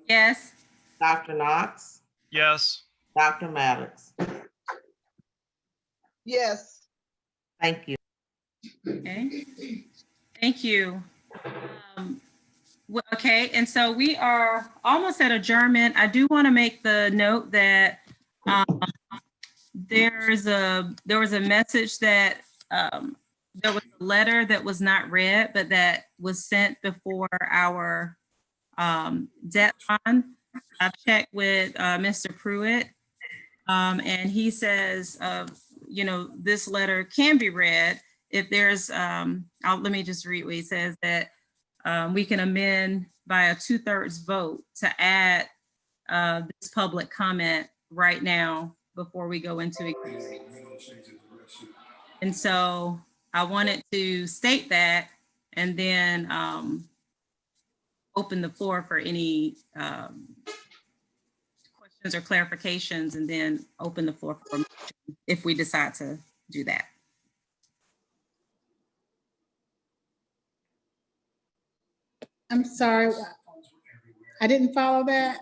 Yes. Dr. Knox, Yes. Dr. Maddox. Yes. Thank you. Okay. Thank you. Okay, and so we are almost at adjournment. I do want to make the note that there was a message that there was a letter that was not read, but that was sent before our deadline. I've checked with Mr. Pruitt, and he says, this letter can be read if there's, let me just read what he says, that we can amend by a 2/3 vote to add this public comment right now before we go into it. And so I wanted to state that and then open the floor for any questions or clarifications, and then open the floor for motion if we decide to do that. I'm sorry. I didn't follow that.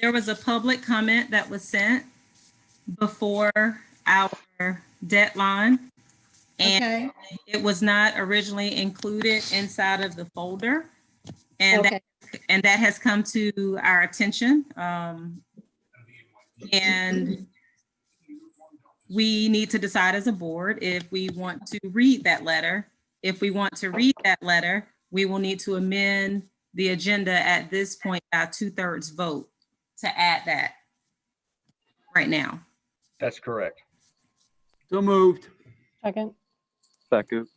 There was a public comment that was sent before our deadline, and it was not originally included inside of the folder. And that has come to our attention. And we need to decide as a board if we want to read that letter. If we want to read that letter, we will need to amend the agenda at this point by 2/3 vote to add that right now. That's correct. So moved. Second. Second.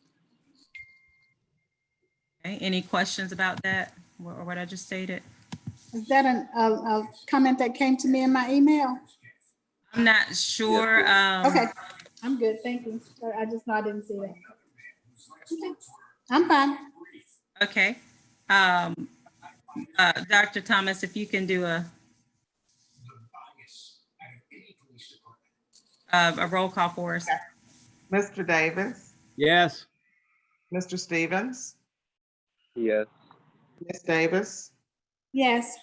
Okay, any questions about that or what I just stated? Is that a comment that came to me in my email? I'm not sure. Okay, I'm good, thank you. I just know I didn't see that. Okay. I'm fine. Okay. Dr. Thomas, if you can do a roll call for us. Mr. Davis, Yes. Mr. Stevens, Yes. Ms. Davis, Yes.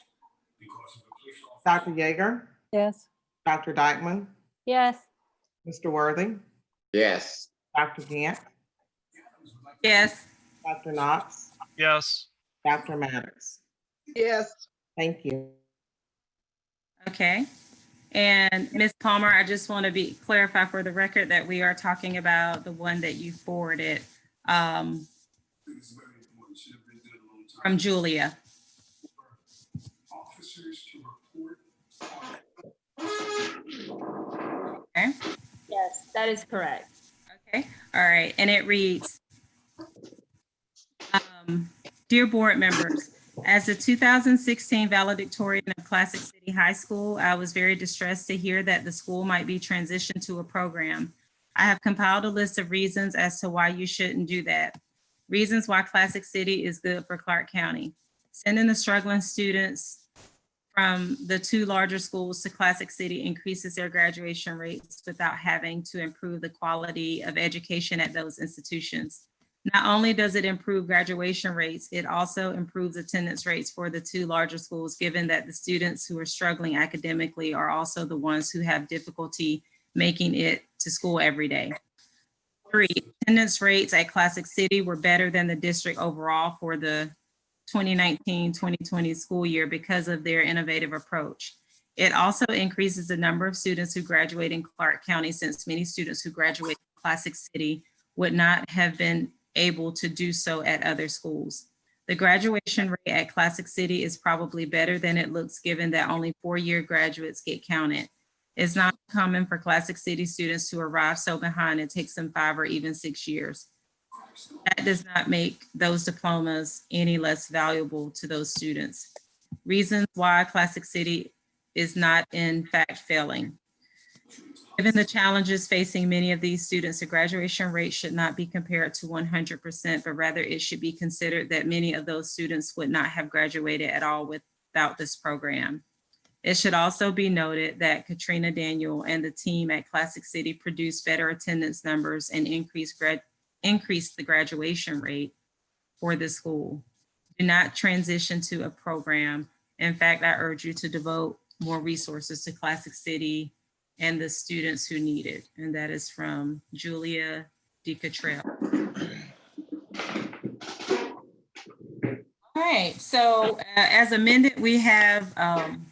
Dr. Yeager, Yes. Dr. Dykeman, Yes. Mr. Worthy, Yes. Dr. Gant, Yes. Dr. Knox, Yes. Dr. Maddox. Yes. Thank you. Okay. And Ms. Palmer, I just want to clarify for the record that we are talking about the one that you forwarded from Julia. Okay. Yes, that is correct. Okay. All right. And it reads, dear board members, as a 2016 valedictorian of Classic City High School, I was very distressed to hear that the school might be transitioned to a program. I have compiled a list of reasons as to why you shouldn't do that. Reasons why Classic City is good for Clarke County. Sending the struggling students from the two larger schools to Classic City increases their graduation rates without having to improve the quality of education at those institutions. Not only does it improve graduation rates, it also improves attendance rates for the two larger schools, given that the students who are struggling academically are also the ones who have difficulty making it to school every day. 3, attendance rates at Classic City were better than the district overall for the 2019-2020 school year because of their innovative approach. It also increases the number of students who graduate in Clarke County, since many students who graduate in Classic City would not have been able to do so at other schools. The graduation rate at Classic City is probably better than it looks, given that only 4-year graduates get counted. It's not common for Classic City students to arrive so behind. It takes them 5 or even 6 years. That does not make those diplomas any less valuable to those students. Reasons why Classic City is not in fact failing. Given the challenges facing many of these students, the graduation rate should not be compared to 100%, but rather it should be considered that many of those students would not have graduated at all without this program. It should also be noted that Katrina Daniel and the team at Classic City produced better attendance numbers and increased the graduation rate for the school. Do not transition to a program. In fact, I urge you to devote more resources to Classic City and the students who need it. And that is from Julia D. Cottrell. All right, so as amended, we have, I'm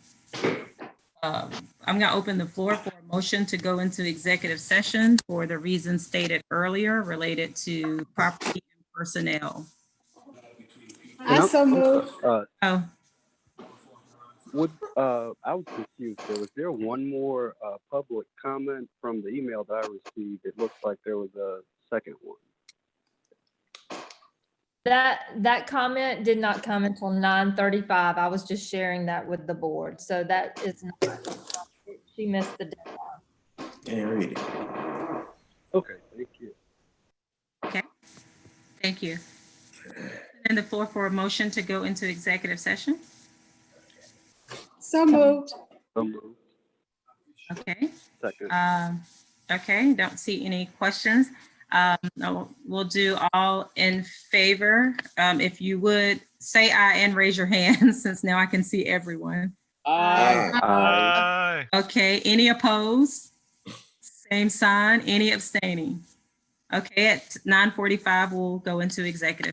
gonna open the floor for a motion to go into executive session for the reasons stated earlier related to property and personnel. I so moved. Oh, I was confused. Was there one more public comment from the email that I received? It looks like there was a second one. That comment did not come until 9:35. I was just sharing that with the board. So that is not, she missed the deadline. Can't read it. Okay, thank you. okay, thank you. And the floor for a motion to go into executive session. So moved. So moved. Okay. Second. Okay, don't see any questions. No, we'll do all in favor. If you would say aye and raise your hand, since now I can see everyone. Aye. Aye. Okay, any opposed? Same sign. Any abstaining? Okay, at 9:45, we'll go into executive